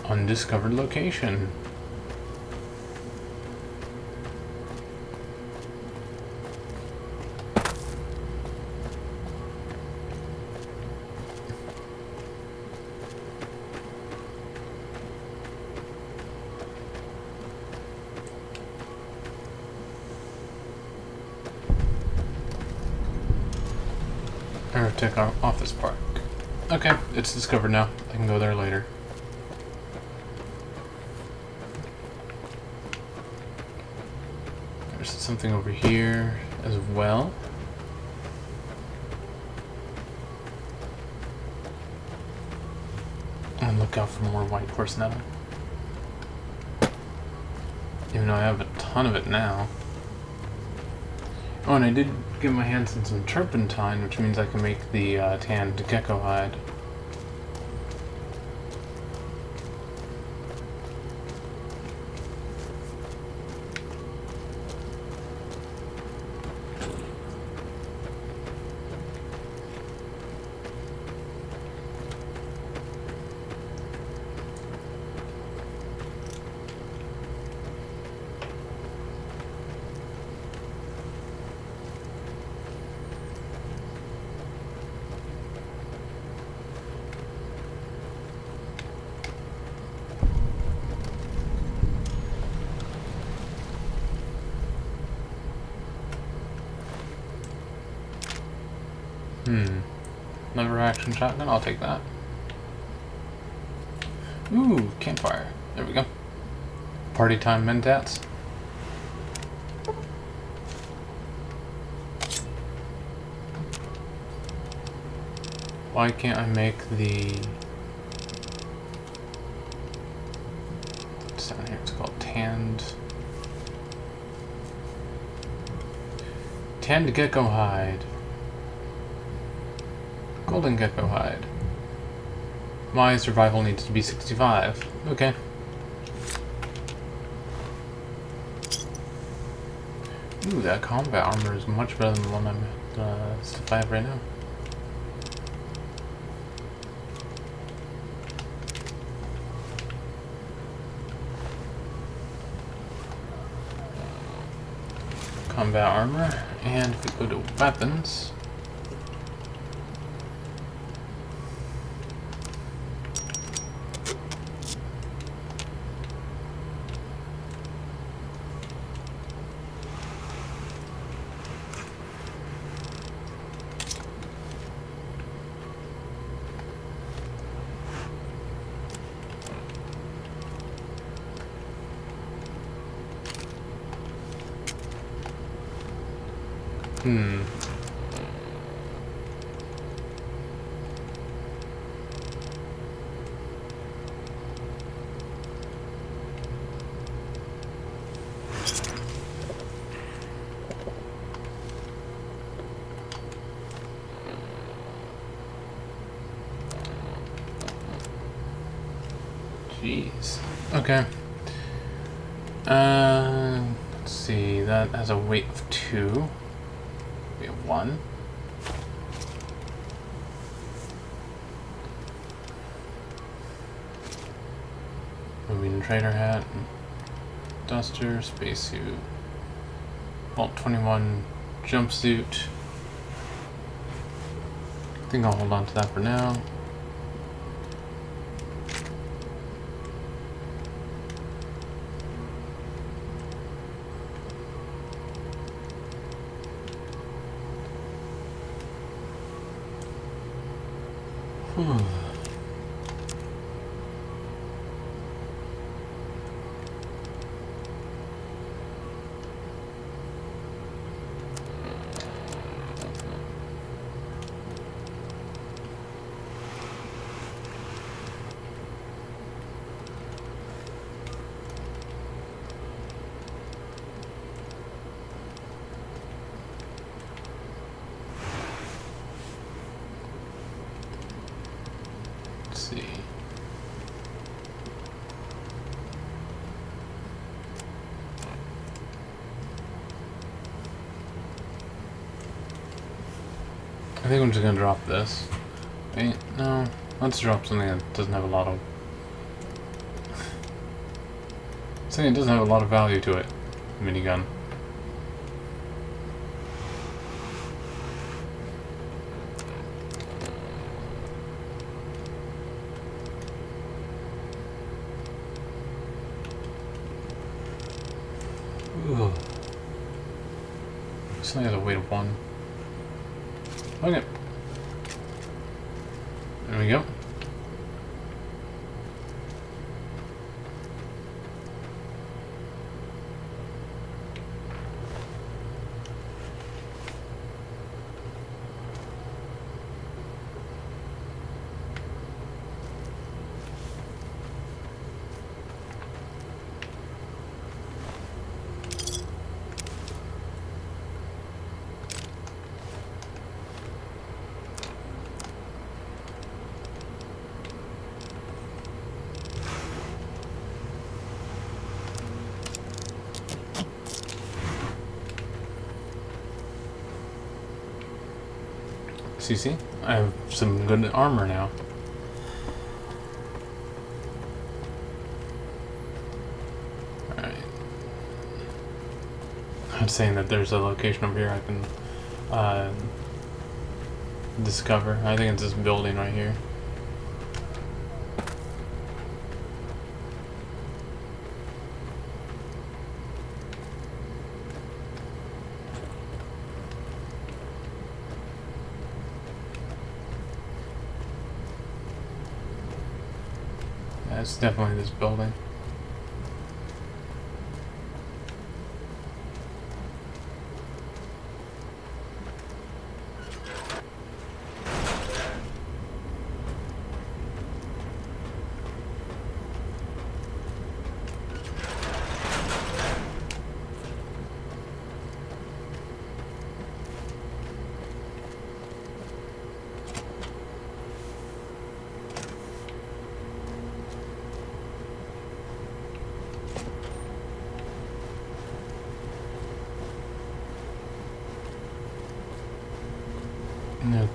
Undiscovered location. Aerotech Office Park. Okay, it's discovered now. I can go there later. There's something over here as well. And look out for more white horse nettle. Even though I have a ton of it now. Oh, and I did get my hands on some turpentine, which means I can make the tanned gecko hide. Lever action shotgun, I'll take that. Ooh, campfire. There we go. Party time mentats. Why can't I make the... What's down here? It's called tanned gecko hide. Golden gecko hide. My survival needs to be 65. Okay. Ooh, that combat armor is much better than the one stuff I have right now. Combat armor, and if we go to weapons. Jeez. Okay. Let's see. That has a weight of 2. We have 1. Moving trader hat, duster, spacesuit, Vault 21 jumpsuit. I think I'll hold on to that for now. See. I think I'm just gonna drop this. Wait, no. Let's drop something that doesn't have a lot of... something that doesn't have a lot of value to it. Minigun. Ugh. This only has a weight of 1. Okay. There we go. See? I have some good armor now. Alright. I'm saying that there's a location over here I can discover. I think it's this building right here. Yeah, it's definitely this building.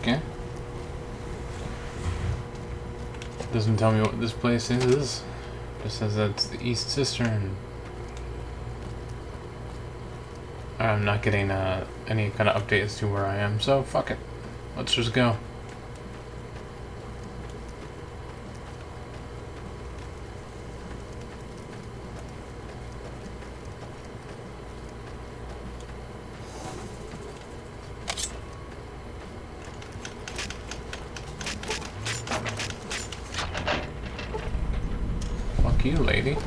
Okay. Doesn't tell me what this place is. Just says that's the East Cistern. I'm not getting any kind of update as to where I am, so fuck it. Let's just go. Fuck you, lady.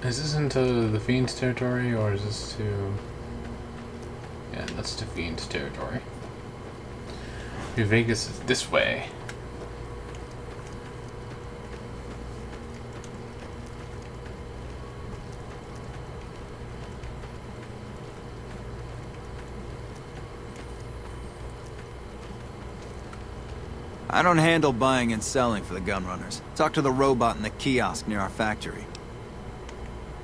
Is this into the Fiend's territory, or is this to... Yeah, that's to Fiend's territory. New Vegas is this way. I don't handle buying and selling for the gunrunners. Talk to the robot in the kiosk near our factory.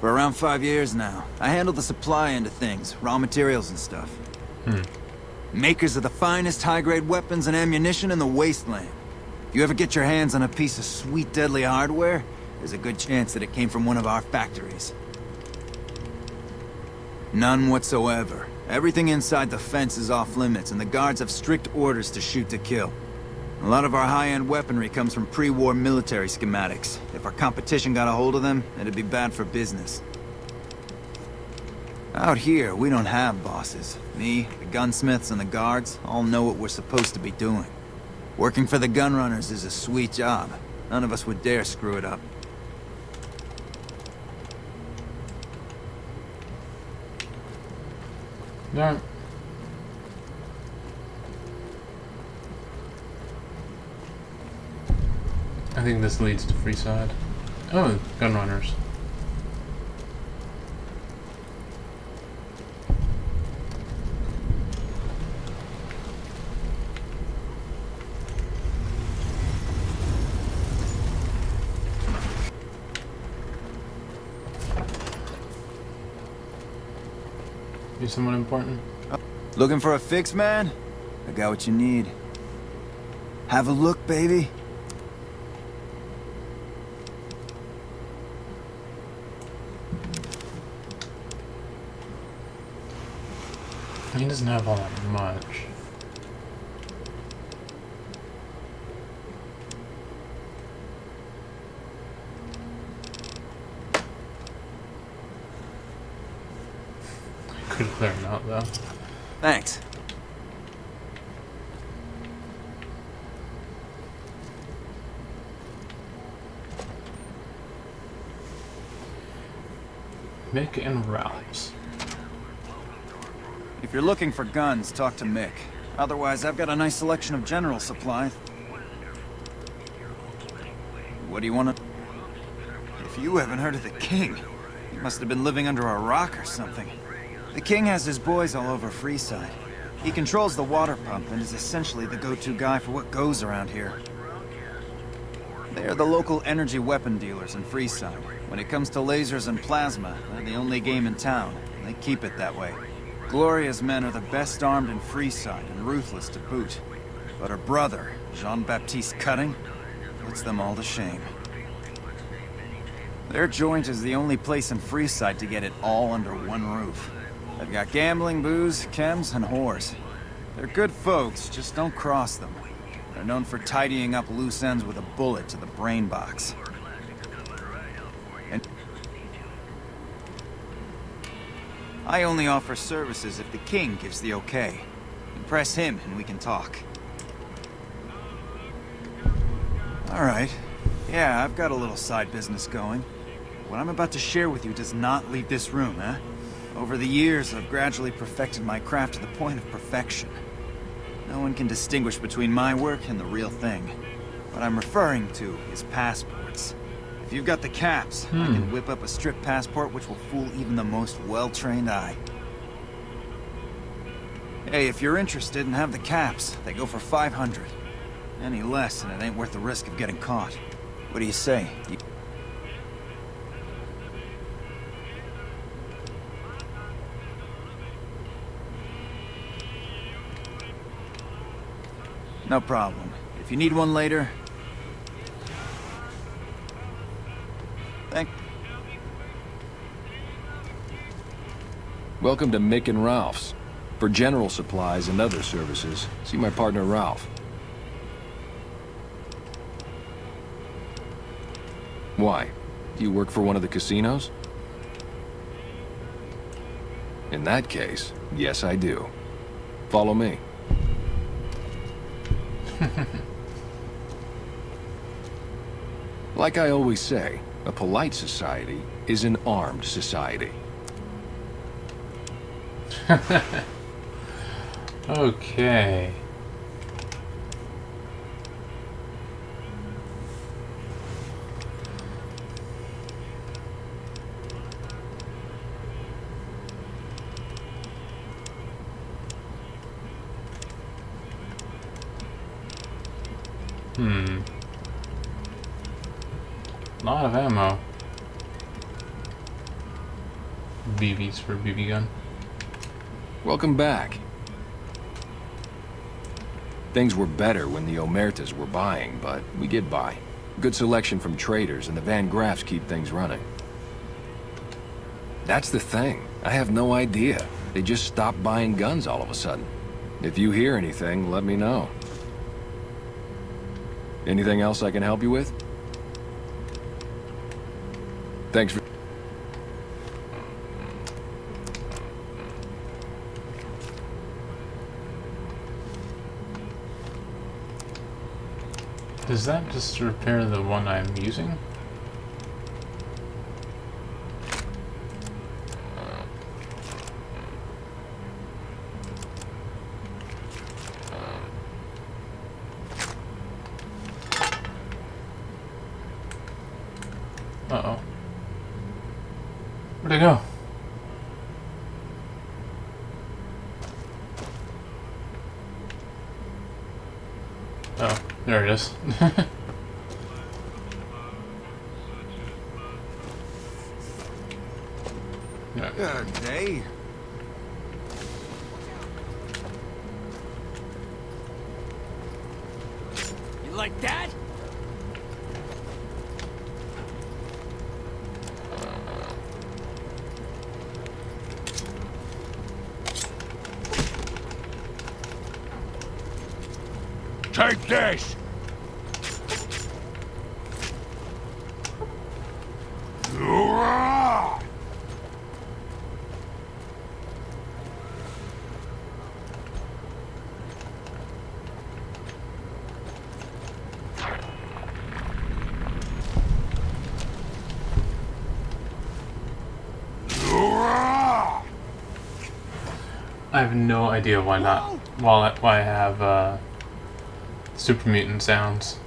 For around 5 years now, I handle the supply end of things, raw materials and stuff. Makers of the finest high-grade weapons and ammunition in the wasteland. If you ever get your hands on a piece of sweet, deadly hardware, there's a good chance that it came from one of our factories. None whatsoever. Everything inside the fence is off limits, and the guards have strict orders to shoot to kill. A lot of our high-end weaponry comes from pre-war military schematics. If our competition got a hold of them, it'd be bad for business. Out here, we don't have bosses. Me, the gunsmiths, and the guards all know what we're supposed to be doing. Working for the gunrunners is a sweet job. None of us would dare screw it up. No. I think this leads to Freeside. Oh, gunrunners. You someone important? Looking for a fix, man? I got what you need. Have a look, baby. He doesn't have all that much. I could clear him out though. Thanks. Mick and Ralph's. If you're looking for guns, talk to Mick. Otherwise, I've got a nice selection of general supplies. What do you want to... If you haven't heard of the King, you must have been living under a rock or something. The King has his boys all over Freeside. He controls the water pump and is essentially the go-to guy for what goes around here. They are the local energy weapon dealers in Freeside. When it comes to lasers and plasma, they're the only game in town, and they keep it that way. Gloria's men are the best armed in Freeside and ruthless to boot. But her brother, Jean-Baptiste Cutting, puts them all to shame. Their joint is the only place in Freeside to get it all under one roof. They've got gambling, booze, chems, and whores. They're good folks, just don't cross them. They're known for tidying up loose ends with a bullet to the brain box. And I only offer services if the King gives the okay. Impress him and we can talk. Alright. Yeah, I've got a little side business going. What I'm about to share with you does not leave this room, eh? Over the years, I've gradually perfected my craft to the point of perfection. No one can distinguish between my work and the real thing. What I'm referring to is passports. If you've got the caps, I can whip up a strip passport which will fool even the most well-trained eye. Hey, if you're interested and have the caps, they go for 500. Any less and it ain't worth the risk of getting caught. What do you say? No problem. If you need one later... Welcome to Mick and Ralph's. For general supplies and other services, see my partner Ralph. Why? Do you work for one of the casinos? In that case, yes I do. Follow me. Like I always say, a polite society is an armed society. Okay. A lot of ammo. BBs for BB gun. Welcome back. Things were better when the Omertas were buying, but we get by. Good selection from traders, and the Van Graffs keep things running. That's the thing. I have no idea. They just stopped buying guns all of a sudden. If you hear anything, let me know. Anything else I can help you with? Thanks for... Does that just repair the one I'm using? Uh-oh. Where'd it go? Oh, there it is. Yeah. Good day. You like that? Take this! I have no idea why not. Why I have super mutant sounds.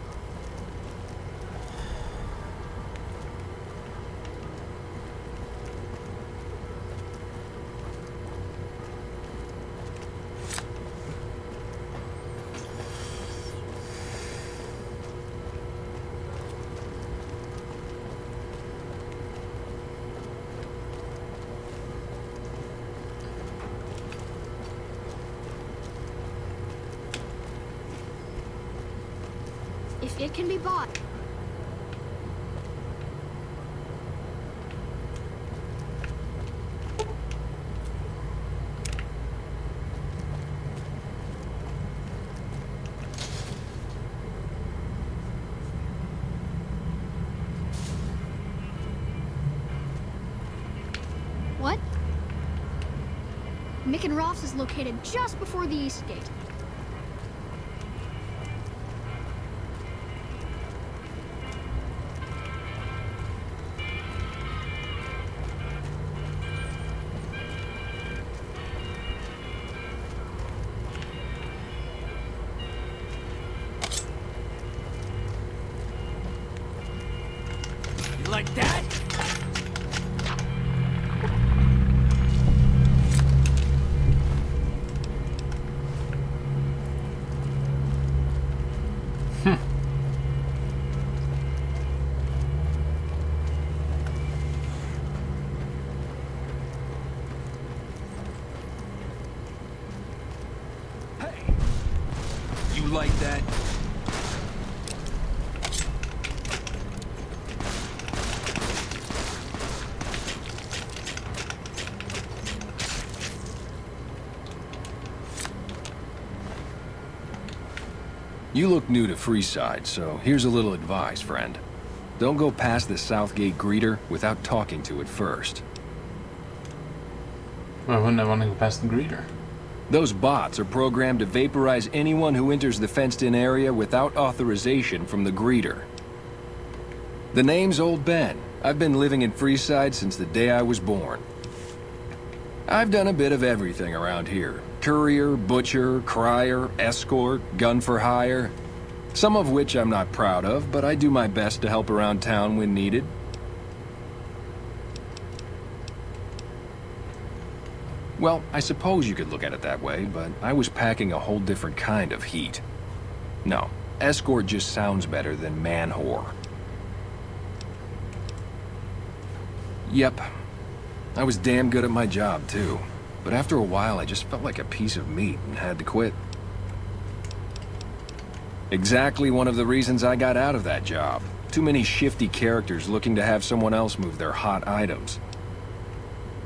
It can be bought. What? Mick and Roth's is located just before the east gate. You like that? You like that? You look new to Freeside, so here's a little advice, friend. Don't go past the Southgate greeter without talking to it first. Why wouldn't I want to go past the greeter? Those bots are programmed to vaporize anyone who enters the fenced-in area without authorization from the greeter. The name's Old Ben. I've been living in Freeside since the day I was born. I've done a bit of everything around here. Courier, butcher, crier, escort, gun for hire. Some of which I'm not proud of, but I do my best to help around town when needed. Well, I suppose you could look at it that way, but I was packing a whole different kind of heat. No, escort just sounds better than man-whore. Yep, I was damn good at my job, too. But after a while, I just felt like a piece of meat and had to quit. Exactly one of the reasons I got out of that job. Too many shifty characters looking to have someone else move their hot items.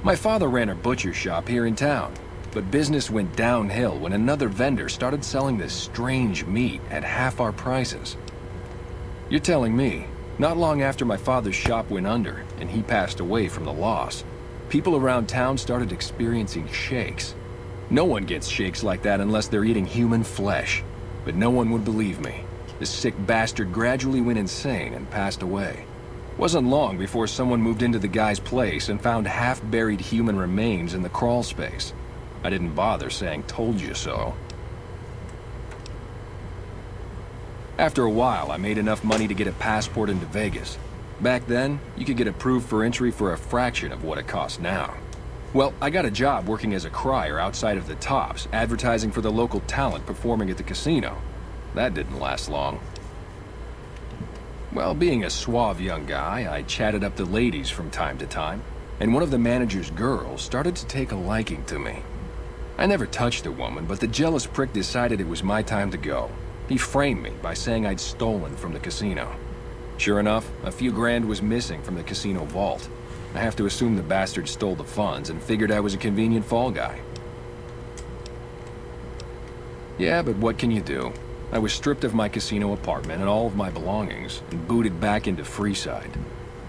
My father ran a butcher shop here in town, but business went downhill when another vendor started selling this strange meat at half our prices. You're telling me, not long after my father's shop went under and he passed away from the loss, people around town started experiencing shakes. No one gets shakes like that unless they're eating human flesh. But no one would believe me. This sick bastard gradually went insane and passed away. Wasn't long before someone moved into the guy's place and found half-buried human remains in the crawl space. I didn't bother saying "told you so." After a while, I made enough money to get a passport into Vegas. Back then, you could get approved for entry for a fraction of what it costs now. Well, I got a job working as a crier outside of the Tops, advertising for the local talent performing at the casino. That didn't last long. Well, being a suave young guy, I chatted up the ladies from time to time, and one of the manager's girls started to take a liking to me. I never touched a woman, but the jealous prick decided it was my time to go. He framed me by saying I'd stolen from the casino. Sure enough, a few grand was missing from the casino vault. I have to assume the bastard stole the funds and figured I was a convenient fall guy. Yeah, but what can you do? I was stripped of my casino apartment and all of my belongings and booted back into Freeside.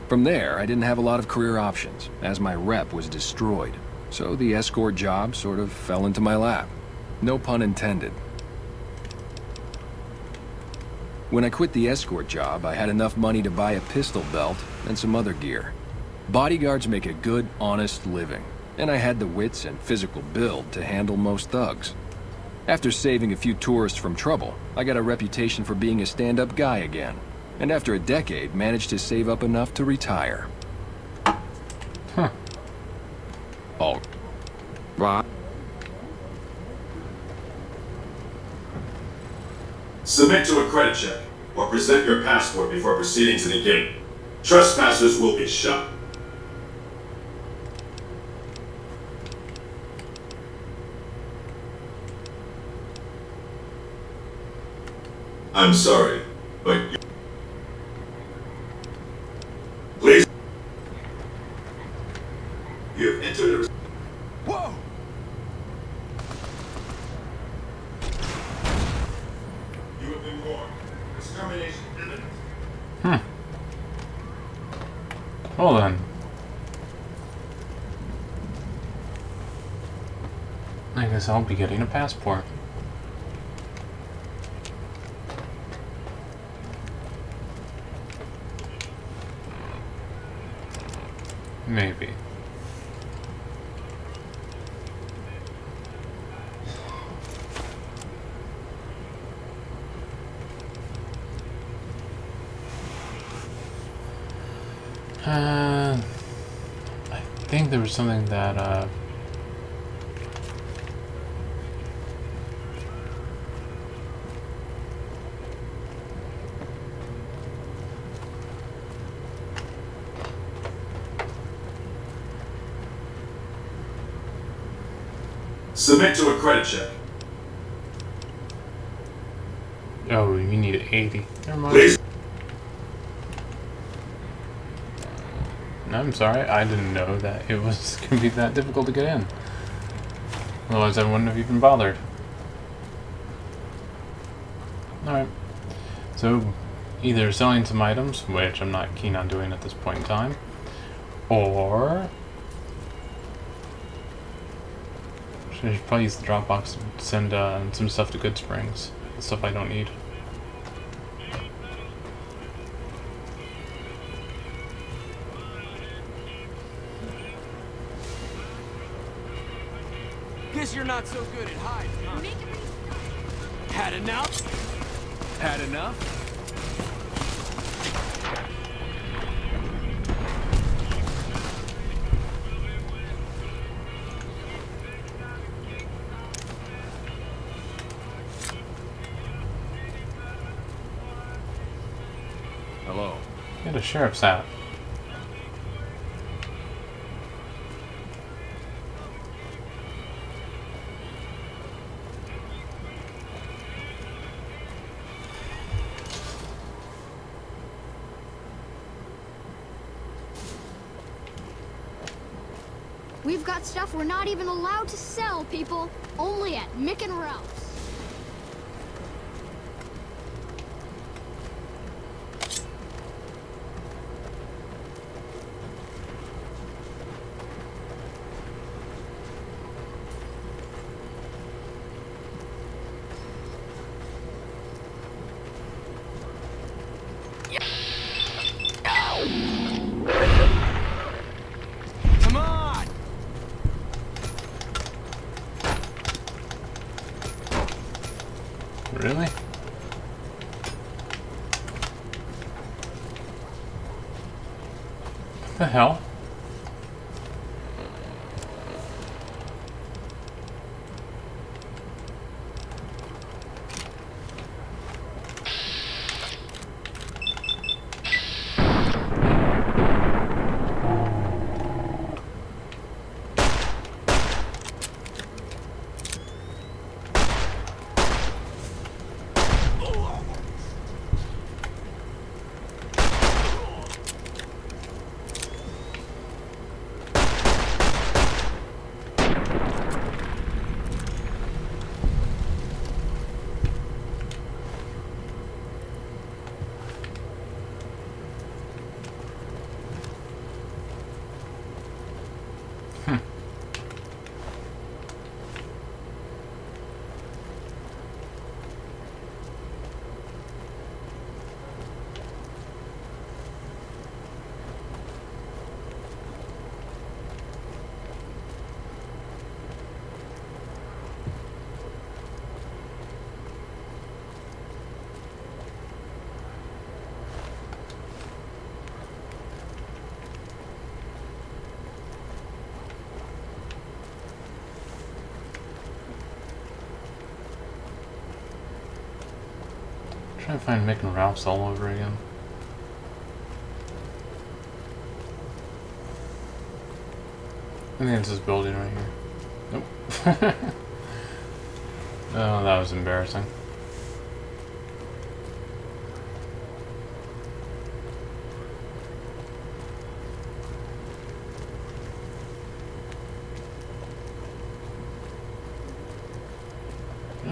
From there, I didn't have a lot of career options, as my rep was destroyed. So the escort job sort of fell into my lap. No pun intended. When I quit the escort job, I had enough money to buy a pistol belt and some other gear. Bodyguards make a good, honest living, and I had the wits and physical build to handle most thugs. After saving a few tourists from trouble, I got a reputation for being a stand-up guy again, and after a decade, managed to save up enough to retire. Huh. Oh. Right. Submit to a credit check, or present your passport before proceeding to the gate. Trespassers will be shot. I'm sorry, but Enter the... Whoa! You have been warned. Extermination imminent. Well then. I guess I'll be getting a passport. Maybe. I think there was something that, Submit to a credit check. oh, you need 80. Never mind. Please. I'm sorry, I didn't know that it was going to be that difficult to get in. Otherwise, I wouldn't have even bothered. Alright. So, either selling some items, which I'm not keen on doing at this point in time, or... I should probably use the Dropbox to send some stuff to Good Springs. Stuff I don't need. Guess you're not so good at hiding, huh? Had enough? Had enough? Hello. Get a sheriff's hat. We've got stuff we're not even allowed to sell, people. Only at Mick and Ralph's. Come on! Really? What the hell? Trying to find Mick and Ralph's all over again. I think it's this building right here. Nope. Oh, that was embarrassing.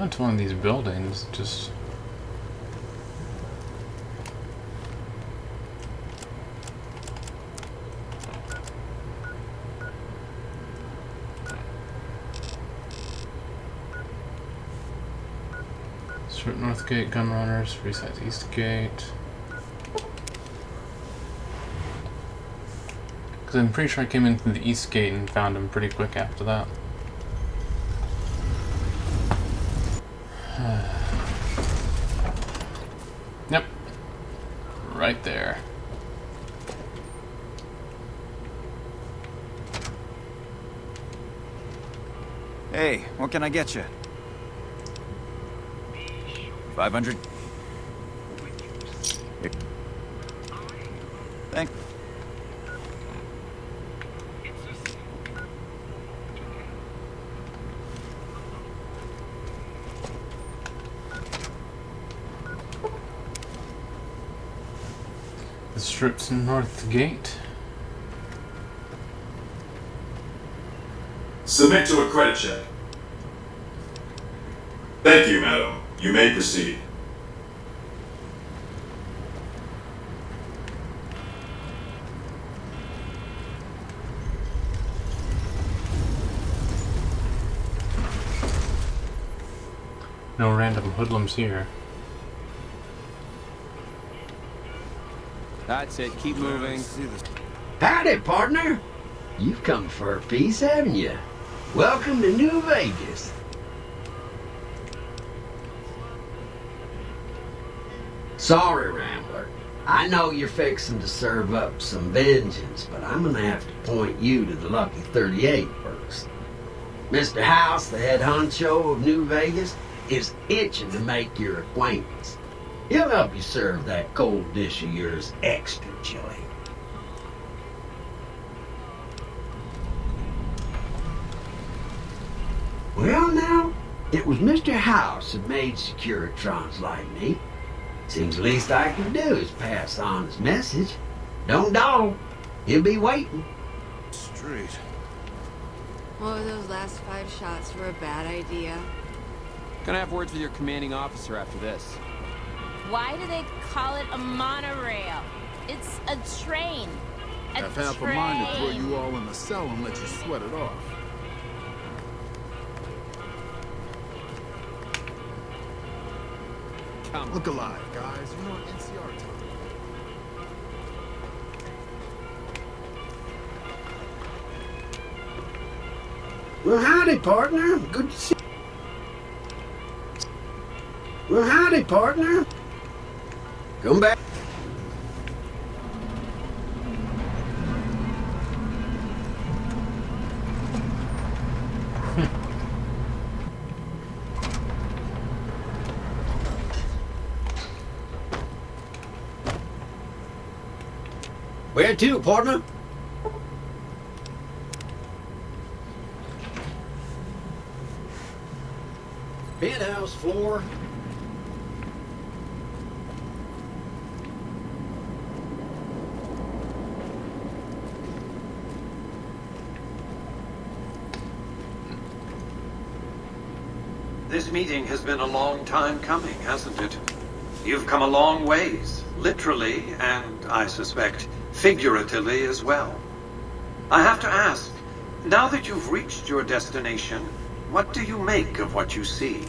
Got into one of these buildings, just... Strip North Gate, Gunrunners, Freeside's East Gate. Because I'm pretty sure I came in through the East Gate and found him pretty quick after that. Yep. Right there. Hey, what can I get you? 500? Thank. The Strip's North Gate. Submit to a credit check. Thank you, madam. You may proceed. No random hoodlums here. That's it. Keep moving. Howdy, partner. You've come for a piece, haven't you? Welcome to New Vegas. Sorry, Rambler. I know you're fixing to serve up some vengeance, but I'm gonna have to point you to the Lucky 38 first. Mr. House, the head honcho of New Vegas, is itching to make your acquaintance. He'll help you serve that cold dish of yours extra chili. Well, now, it was Mr. House that made Securitrons like me. Seems the least I can do is pass on his message. Don't dawdle. He'll be waiting. Straight. Oh, those last 5 shots were a bad idea. Gonna have words with your commanding officer after this. Why do they call it a monorail? It's a train. Have half a mind to throw you all in the cell and let you sweat it off. Look alive, guys. You're on NCR time. Well, howdy, partner. Good to see you. Well, howdy, partner. Come back. Where to, partner? Penthouse floor. This meeting has been a long time coming, hasn't it? You've come a long ways, literally, and I suspect figuratively as well. I have to ask, now that you've reached your destination, what do you make of what you see?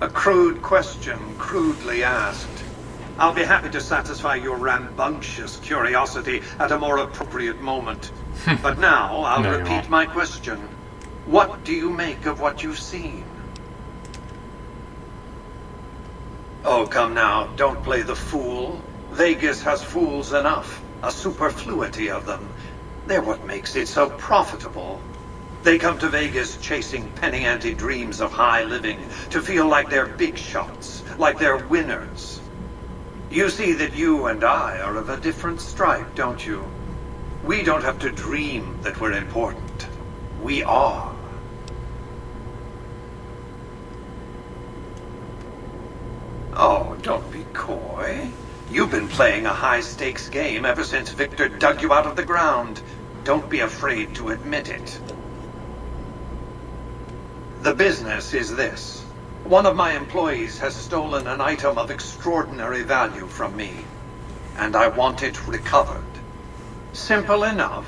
A crude question, crudely asked. I'll be happy to satisfy your rambunctious curiosity at a more appropriate moment. But now, I'll repeat my question. What do you make of what you've seen? Oh, come now, don't play the fool. Vegas has fools enough, a superfluity of them. They're what makes it so profitable. They come to Vegas chasing penny-ante dreams of high living, to feel like they're big shots, like they're winners. You see that you and I are of a different stripe, don't you? We don't have to dream that we're important. We are. Oh, don't be coy. You've been playing a high-stakes game ever since Victor dug you out of the ground. Don't be afraid to admit it. The business is this. One of my employees has stolen an item of extraordinary value from me, and I want it recovered. Simple enough.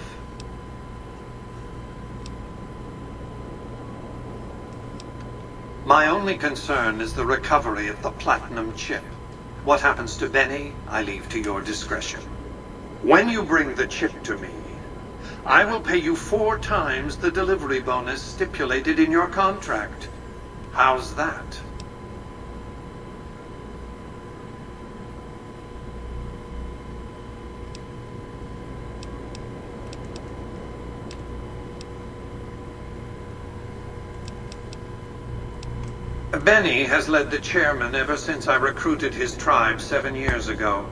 My only concern is the recovery of the platinum chip. What happens to Benny, I leave to your discretion. When you bring the chip to me, I will pay you 4 times the delivery bonus stipulated in your contract. How's that? Benny has led the chairman ever since I recruited his tribe 7 years ago.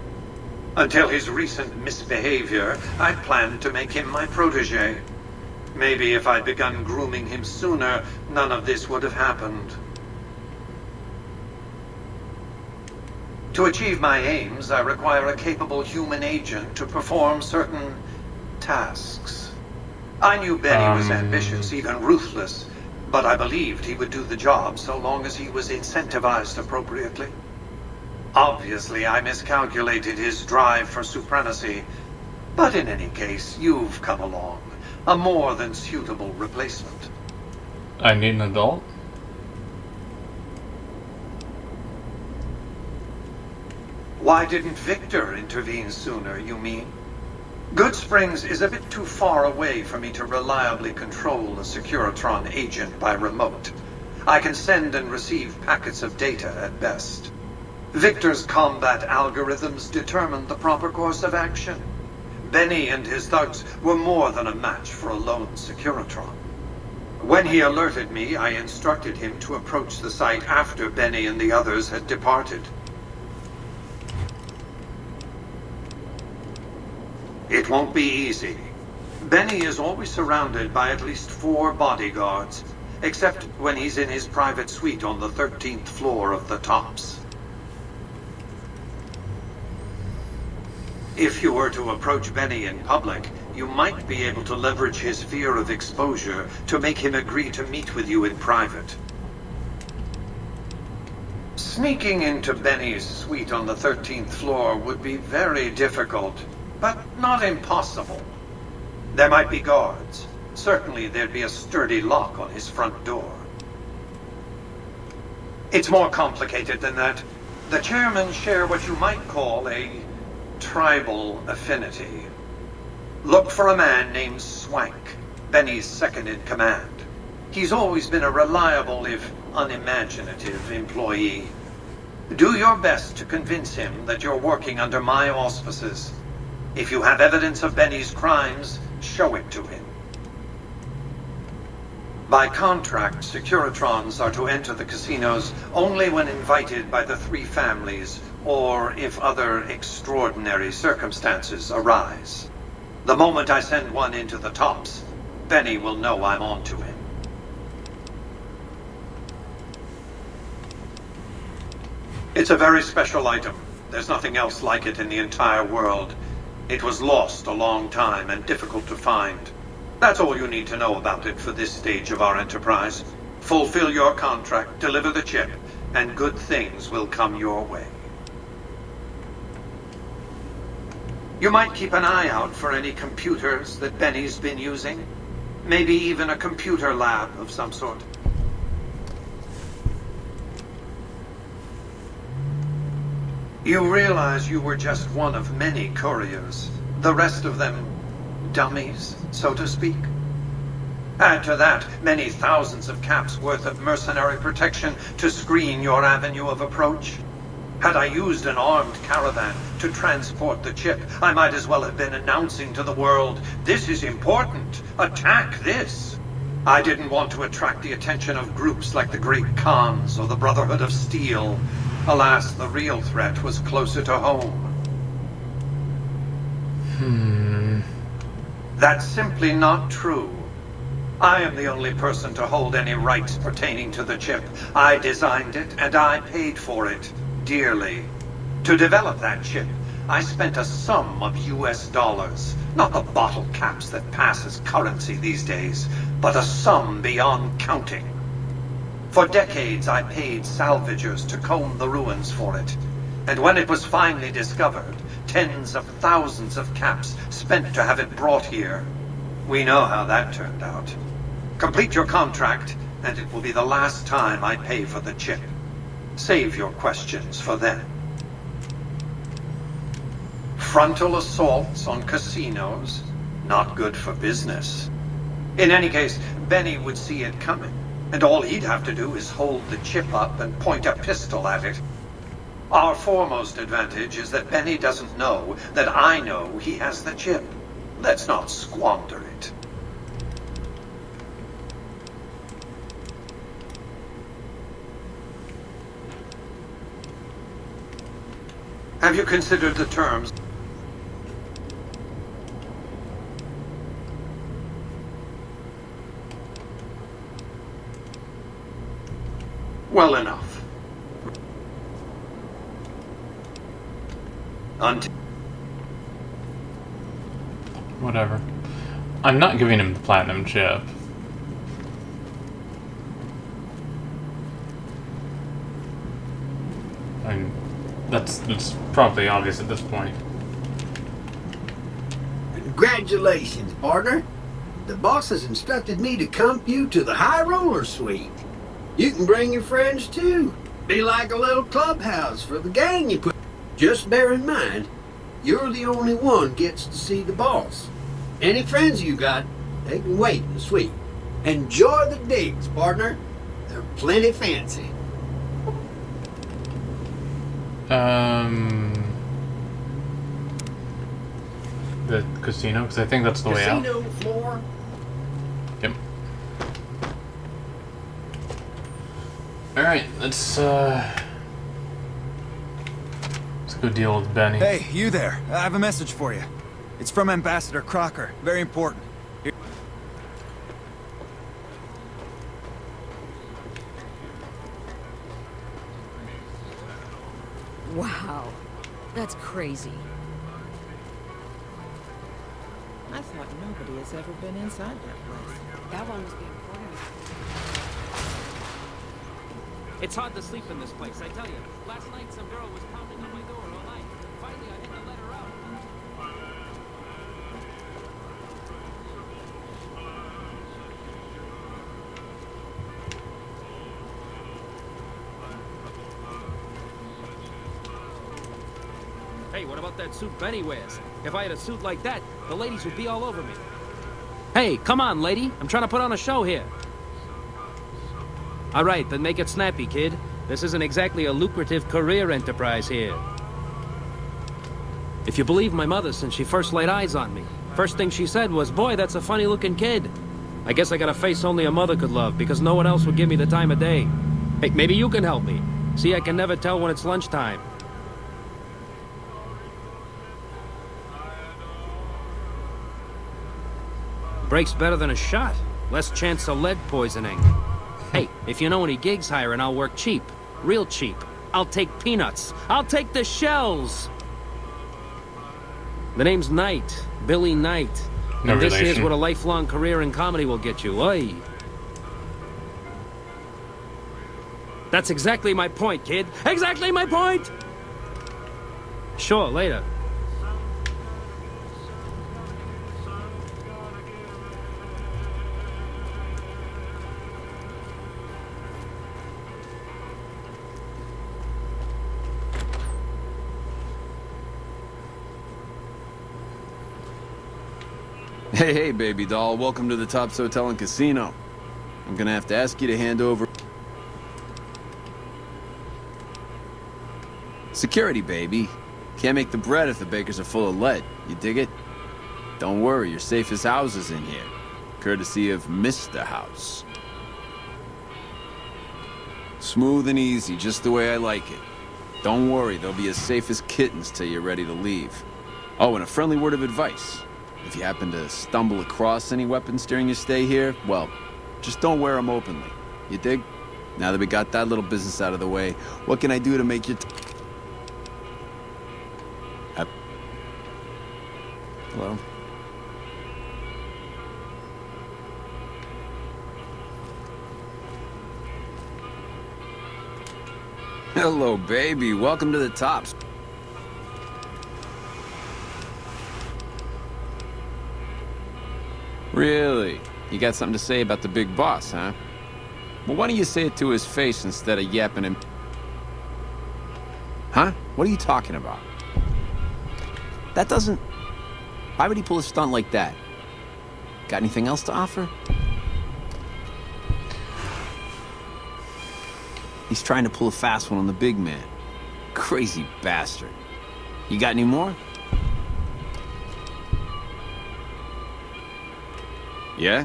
Until his recent misbehavior, I planned to make him my protege. Maybe if I'd begun grooming him sooner, none of this would have happened. To achieve my aims, I require a capable human agent to perform certain tasks. I knew Benny was ambitious, even ruthless, but I believed he would do the job so long as he was incentivized appropriately. Obviously, I miscalculated his drive for supremacy, but in any case, you've come along. A more than suitable replacement. I need an adult? Why didn't Victor intervene sooner, you mean? Good Springs is a bit too far away for me to reliably control a Securitron agent by remote. I can send and receive packets of data at best. Victor's combat algorithms determined the proper course of action. Benny and his thugs were more than a match for a lone Securitron. When he alerted me, I instructed him to approach the site after Benny and the others had departed. It won't be easy. Benny is always surrounded by at least 4 bodyguards, except when he's in his private suite on the 13th floor of the Tops. If you were to approach Benny in public, you might be able to leverage his fear of exposure to make him agree to meet with you in private. Sneaking into Benny's suite on the 13th floor would be very difficult, but not impossible. There might be guards. Certainly there'd be a sturdy lock on his front door. It's more complicated than that. The chairmen share what you might call a tribal affinity. Look for a man named Swank, Benny's second-in-command. He's always been a reliable, if unimaginative, employee. Do your best to convince him that you're working under my auspices. If you have evidence of Benny's crimes, show it to him. By contract, Securitrons are to enter the casinos only when invited by the 3 families, or if other extraordinary circumstances arise. The moment I send one into the Tops, Benny will know I'm on to him. It's a very special item. There's nothing else like it in the entire world. It was lost a long time and difficult to find. That's all you need to know about it for this stage of our enterprise. Fulfill your contract, deliver the chip, and good things will come your way. You might keep an eye out for any computers that Benny's been using. Maybe even a computer lab of some sort. You realize you were just one of many couriers. The rest of them, dummies, so to speak. Add to that many thousands of caps worth of mercenary protection to screen your avenue of approach. Had I used an armed caravan to transport the chip, I might as well have been announcing to the world, "This is important. Attack this." I didn't want to attract the attention of groups like the Great Khans or the Brotherhood of Steel. Alas, the real threat was closer to home. That's simply not true. I am the only person to hold any rights pertaining to the chip. I designed it, and I paid for it, dearly. To develop that chip, I spent a sum of US dollars. Not the bottle caps that pass as currency these days, but a sum beyond counting. For decades, I paid salvagers to comb the ruins for it. And when it was finally discovered, tens of thousands of caps spent to have it brought here. We know how that turned out. Complete your contract, and it will be the last time I pay for the chip. Save your questions for then. Frontal assaults on casinos, not good for business. In any case, Benny would see it coming, and all he'd have to do is hold the chip up and point a pistol at it. Our foremost advantage is that Benny doesn't know that I know he has the chip. Let's not squander it. Have you considered the terms? Well enough. Until... Whatever. I'm not giving him the platinum chip. I mean, that's probably obvious at this point. Congratulations, partner. The boss has instructed me to comp you to the high roller suite. You can bring your friends too. Be like a little clubhouse for the gang you put. Just bear in mind, you're the only one gets to see the boss. Any friends you got, they can wait in the suite. Enjoy the digs, partner. They're plenty fancy. The casino, because I think that's the way out. Casino floor. Yep. Alright, let's go deal with Benny. Hey, you there. I have a message for you. It's from Ambassador Crocker. Very important. Here. Wow. That's crazy. I thought nobody has ever been inside that place. That one must be important. It's hard to sleep in this place, I tell you. Last night some girl was pounding on my door all night. Finally, I had to let her out. Hey, what about that suit Benny wears? If I had a suit like that, the ladies would be all over me. Hey, come on, lady. I'm trying to put on a show here. All right, then make it snappy, kid. This isn't exactly a lucrative career enterprise here. If you believe my mother since she first laid eyes on me, first thing she said was, boy, that's a funny-looking kid. I guess I got a face only a mother could love because no one else would give me the time of day. Hey, maybe you can help me. See, I can never tell when it's lunchtime. Breaks better than a shot. Less chance of lead poisoning. Hey, if you know any gigs hiring, I'll work cheap. Real cheap. I'll take peanuts. I'll take the shells! The name's Knight. Billy Knight. No and this relation. here's what a lifelong career in comedy will get you. Oi! That's exactly my point, kid. Exactly my point! Sure, later. Hey, hey, baby doll. Welcome to the Tops Hotel and Casino. I'm gonna have to ask you to hand over... security, baby. Can't make the bread if the bakers are full of lead. You dig it? Don't worry, your safest house is in here. Courtesy of Mr. House. Smooth and easy, just the way I like it. Don't worry, they'll be as safe as kittens till you're ready to leave. Oh, and a friendly word of advice. If you happen to stumble across any weapons during your stay here, well, just don't wear them openly. You dig? Now that we got that little business out of the way, what can I do to make you... Hello. Hello, baby. Welcome to the Tops. Really? You got something to say about the big boss, huh? Well, why don't you say it to his face instead of yapping him? Huh? What are you talking about? That doesn't... Why would he pull a stunt like that? Got anything else to offer? He's trying to pull a fast one on the big man. Crazy bastard. You got any more? Yeah?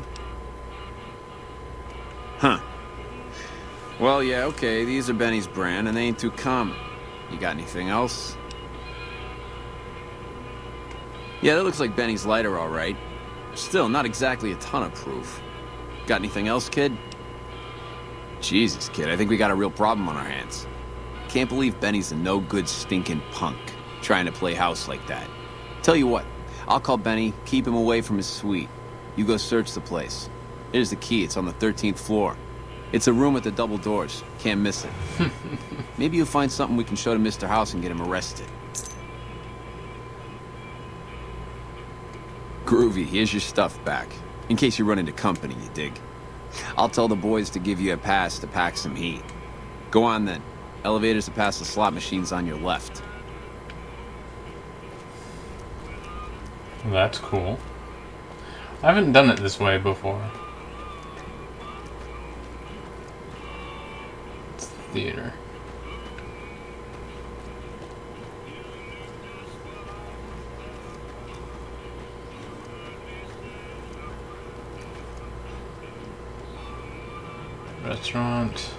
Huh. Well, yeah, okay, these are Benny's brand, and they ain't too common. You got anything else? Yeah, that looks like Benny's lighter, all right. Still, not exactly a ton of proof. Got anything else, kid? Jesus, kid, I think we got a real problem on our hands. Can't believe Benny's a no-good stinking punk, trying to play house like that. Tell you what, I'll call Benny, keep him away from his suite. You go search the place. Here's the key, it's on the 13th floor. It's a room with the double doors, can't miss it. Maybe you'll find something we can show to Mr. House and get him arrested. Groovy, here's your stuff back. In case you run into company, you dig. I'll tell the boys to give you a pass to pack some heat. Go on then. Elevators to pass the slot machines on your left. That's cool. I haven't done it this way before. It's the theater. Restaurant.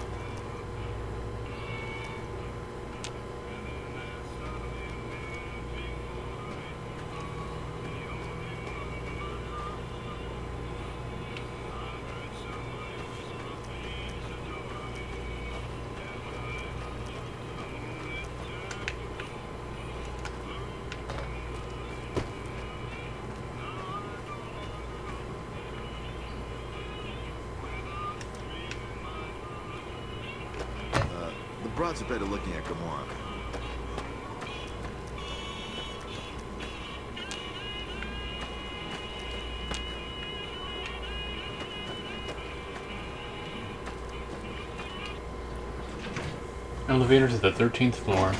The broads are better looking at Gamora. Elevator to the 13th floor.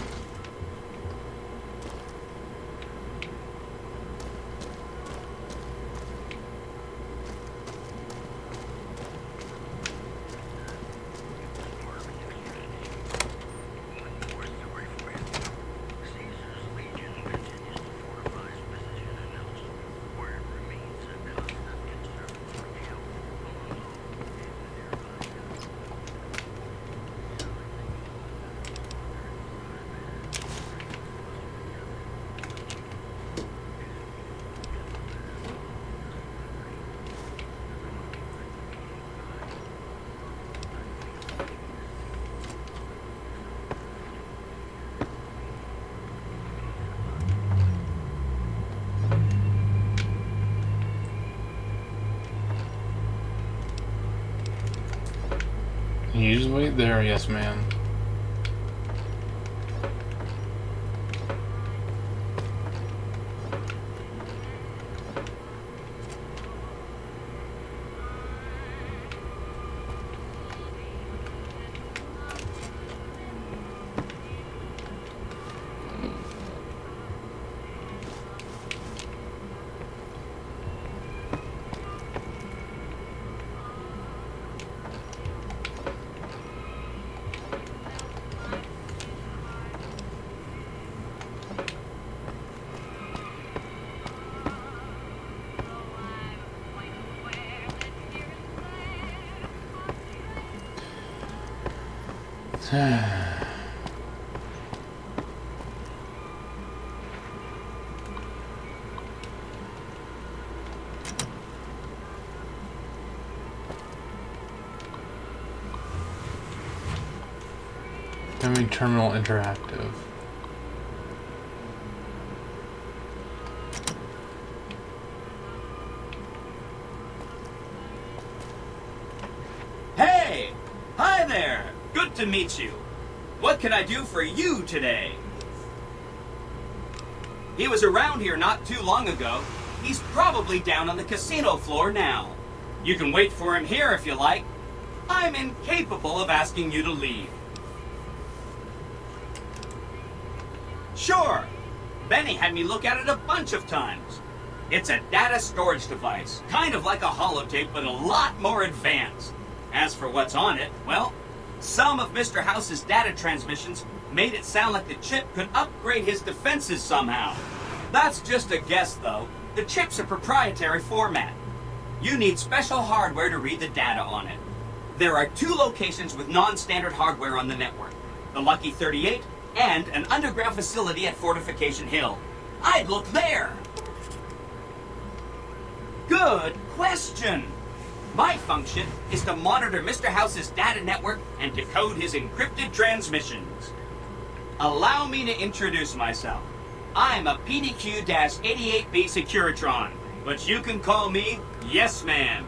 You just wait there, yes man. Memory Terminal Interactive. to meet you. What can I do for you today? He was around here not too long ago. He's probably down on the casino floor now. You can wait for him here if you like. I'm incapable of asking you to leave. Sure. Benny had me look at it a bunch of times. It's a data storage device, kind of like a holotape, but a lot more advanced. As for what's on it, well, some of Mr. House's data transmissions made it sound like the chip could upgrade his defenses somehow. That's just a guess, though. The chip's a proprietary format. You need special hardware to read the data on it. There are 2 locations with non-standard hardware on the network. The Lucky 38 and an underground facility at Fortification Hill. I'd look there. Good question. My function is to monitor Mr. House's data network and decode his encrypted transmissions. Allow me to introduce myself. I'm a PDQ-88B Securitron, but you can call me Yes Man.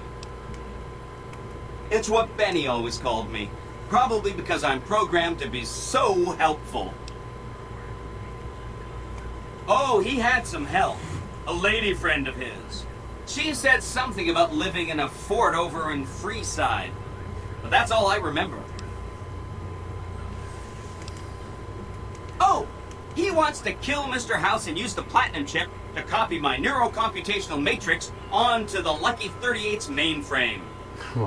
It's what Benny always called me, probably because I'm programmed to be so helpful. Oh, he had some help. A lady friend of his. She said something about living in a fort over in Freeside, but that's all I remember. Oh, he wants to kill Mr. House and use the Platinum chip to copy my neurocomputational matrix onto the Lucky 38's mainframe.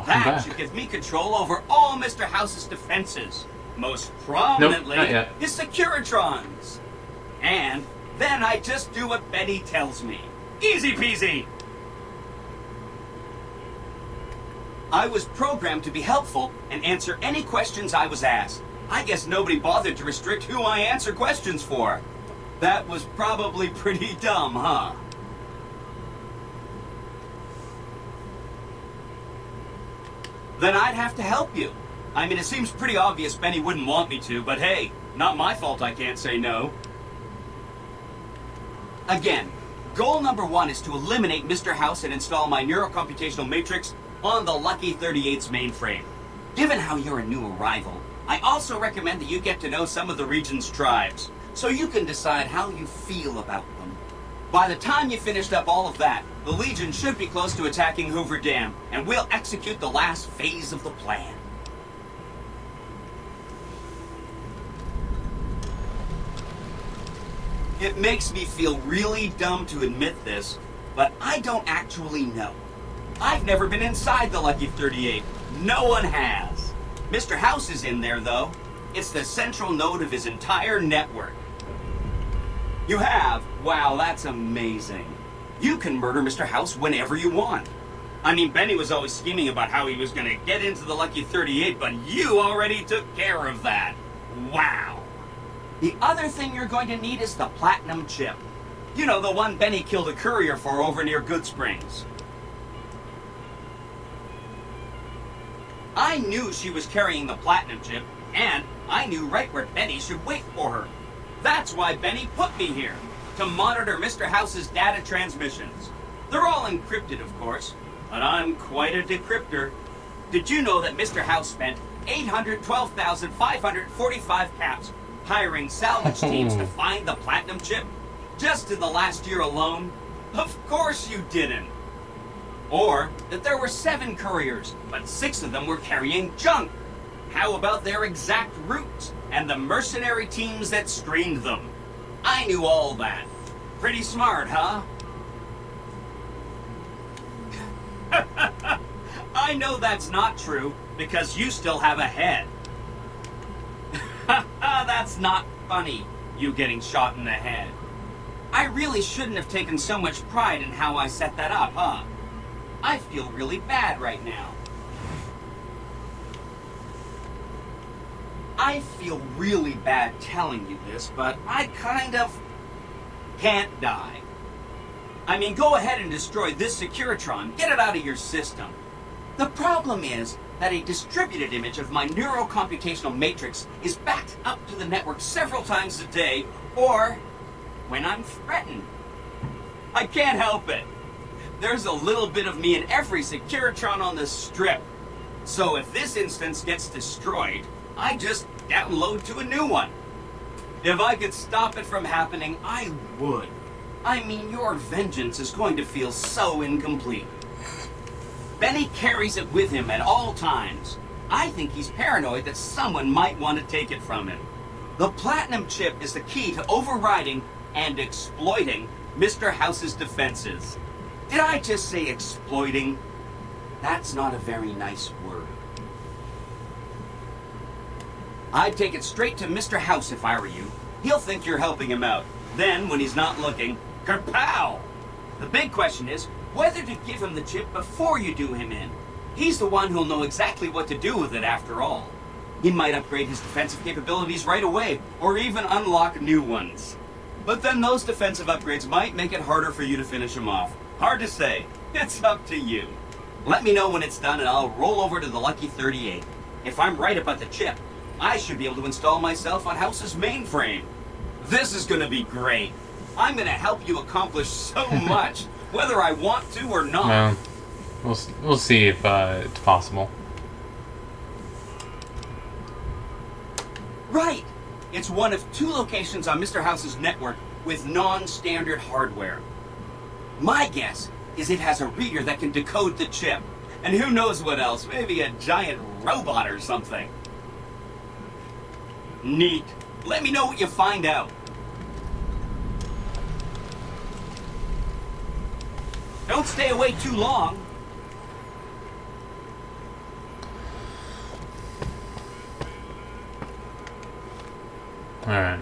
That should give me control over all Mr. House's defenses, most prominently his Securitrons. And then I just do what Betty tells me. Easy peasy! I was programmed to be helpful and answer any questions I was asked. I guess nobody bothered to restrict who I answer questions for. That was probably pretty dumb, huh? Then I'd have to help you. I mean, it seems pretty obvious Benny wouldn't want me to, but hey, not my fault I can't say no. Again, goal number 1 is to eliminate Mr. House and install my neurocomputational matrix on the Lucky 38's mainframe. Given how you're a new arrival, I also recommend that you get to know some of the region's tribes, so you can decide how you feel about them. By the time you finished up all of that, the Legion should be close to attacking Hoover Dam, and we'll execute the last phase of the plan. It makes me feel really dumb to admit this, but I don't actually know. I've never been inside the Lucky 38. No one has. Mr. House is in there, though. It's the central node of his entire network. You have? Wow, that's amazing. You can murder Mr. House whenever you want. I mean, Benny was always scheming about how he was going to get into the Lucky 38, but you already took care of that. Wow. The other thing you're going to need is the Platinum chip. You know, the one Benny killed a courier for over near Good Springs. I knew she was carrying the Platinum chip, and I knew right where Benny should wait for her. That's why Benny put me here, to monitor Mr. House's data transmissions. They're all encrypted, of course, but I'm quite a decryptor. Did you know that Mr. House spent 812,545 caps hiring salvage teams to find the Platinum chip? Just in the last year alone? Of course you didn't. Or that there were 7 couriers, but 6 of them were carrying junk. How about their exact routes and the mercenary teams that screened them? I knew all that. Pretty smart, huh? I know that's not true, because you still have a head. That's not funny, you getting shot in the head. I really shouldn't have taken so much pride in how I set that up, huh? I feel really bad right now. I feel really bad telling you this, but I kind of can't die. I mean, go ahead and destroy this Securitron. Get it out of your system. The problem is that a distributed image of my neurocomputational matrix is backed up to the network several times a day, or when I'm threatened. I can't help it. There's a little bit of me in every Securitron on the strip. So if this instance gets destroyed, I just download to a new one. If I could stop it from happening, I would. I mean, your vengeance is going to feel so incomplete. Benny carries it with him at all times. I think he's paranoid that someone might want to take it from him. The Platinum chip is the key to overriding and exploiting Mr. House's defenses. Did I just say exploiting? That's not a very nice word. I'd take it straight to Mr. House if I were you. He'll think you're helping him out. Then, when he's not looking, kerpow! The big question is whether to give him the chip before you do him in. He's the one who'll know exactly what to do with it after all. He might upgrade his defensive capabilities right away, or even unlock new ones. But then those defensive upgrades might make it harder for you to finish him off. Hard to say. It's up to you. Let me know when it's done and I'll roll over to the Lucky 38. If I'm right about the chip, I should be able to install myself on House's mainframe. This is gonna be great. I'm gonna help you accomplish so much, whether I want to or not. Well, we'll see if it's possible. Right! It's one of 2 locations on Mr. House's network with non-standard hardware. My guess is it has a reader that can decode the chip. And who knows what else, maybe a giant robot or something. Neat. Let me know what you find out. Don't stay away too long. Alright.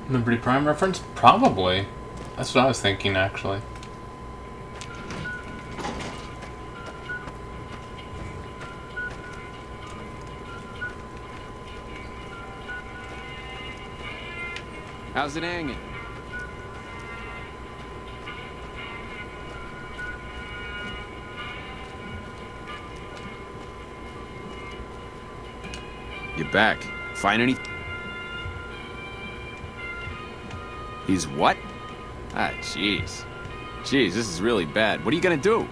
Liberty Prime reference? Probably. That's what I was thinking, actually. How's it hanging? You're back. Find any? He's what? Ah, jeez. Jeez, this is really bad. What are you gonna do?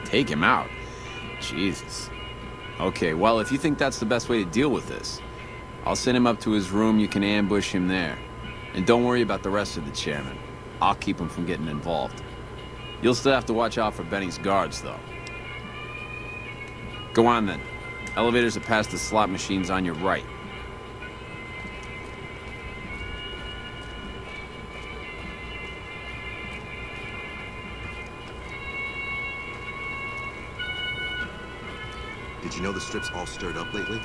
Take him out? Jesus. Okay, well, if you think that's the best way to deal with this, I'll send him up to his room. You can ambush him there. And don't worry about the rest of the chairman. I'll keep him from getting involved. You'll still have to watch out for Benny's guards, though. Go on, then. Elevators are past the slot machines on your right. Did you know the strip's all stirred up lately?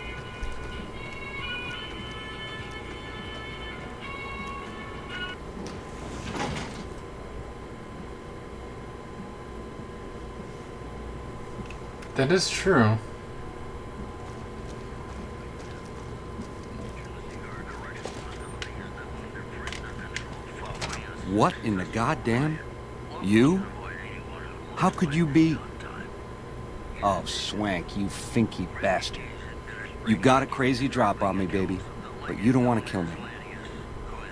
That is true. What in the goddamn? You? How could you be? Oh, Swank, you finky bastard. You got a crazy drop on me, baby, but you don't want to kill me.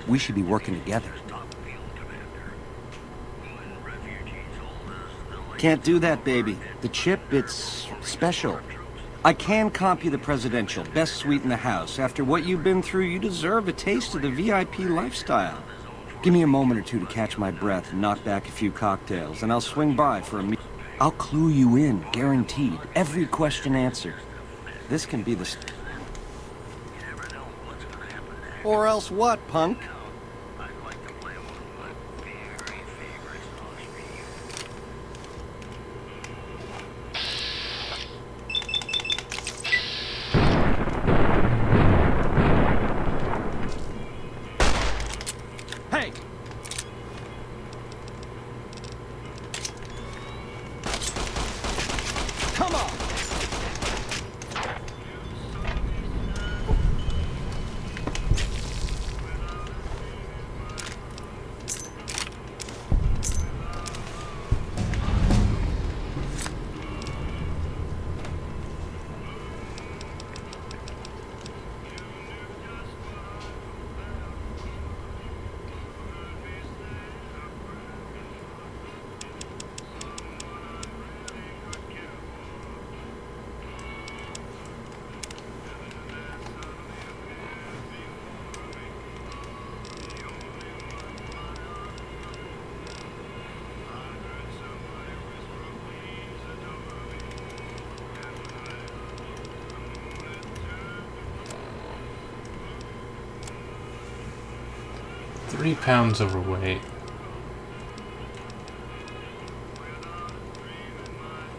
We should be working together. Can't do that, baby. The chip, it's special. I can comp you the presidential, best suite in the house. After what you've been through, you deserve a taste of the VIP lifestyle. Give me a moment or two to catch my breath and knock back a few cocktails, and I'll swing by for a meal. I'll clue you in, guaranteed. Every question answered. This can be the... Or else what, punk? Come on! £3 overweight.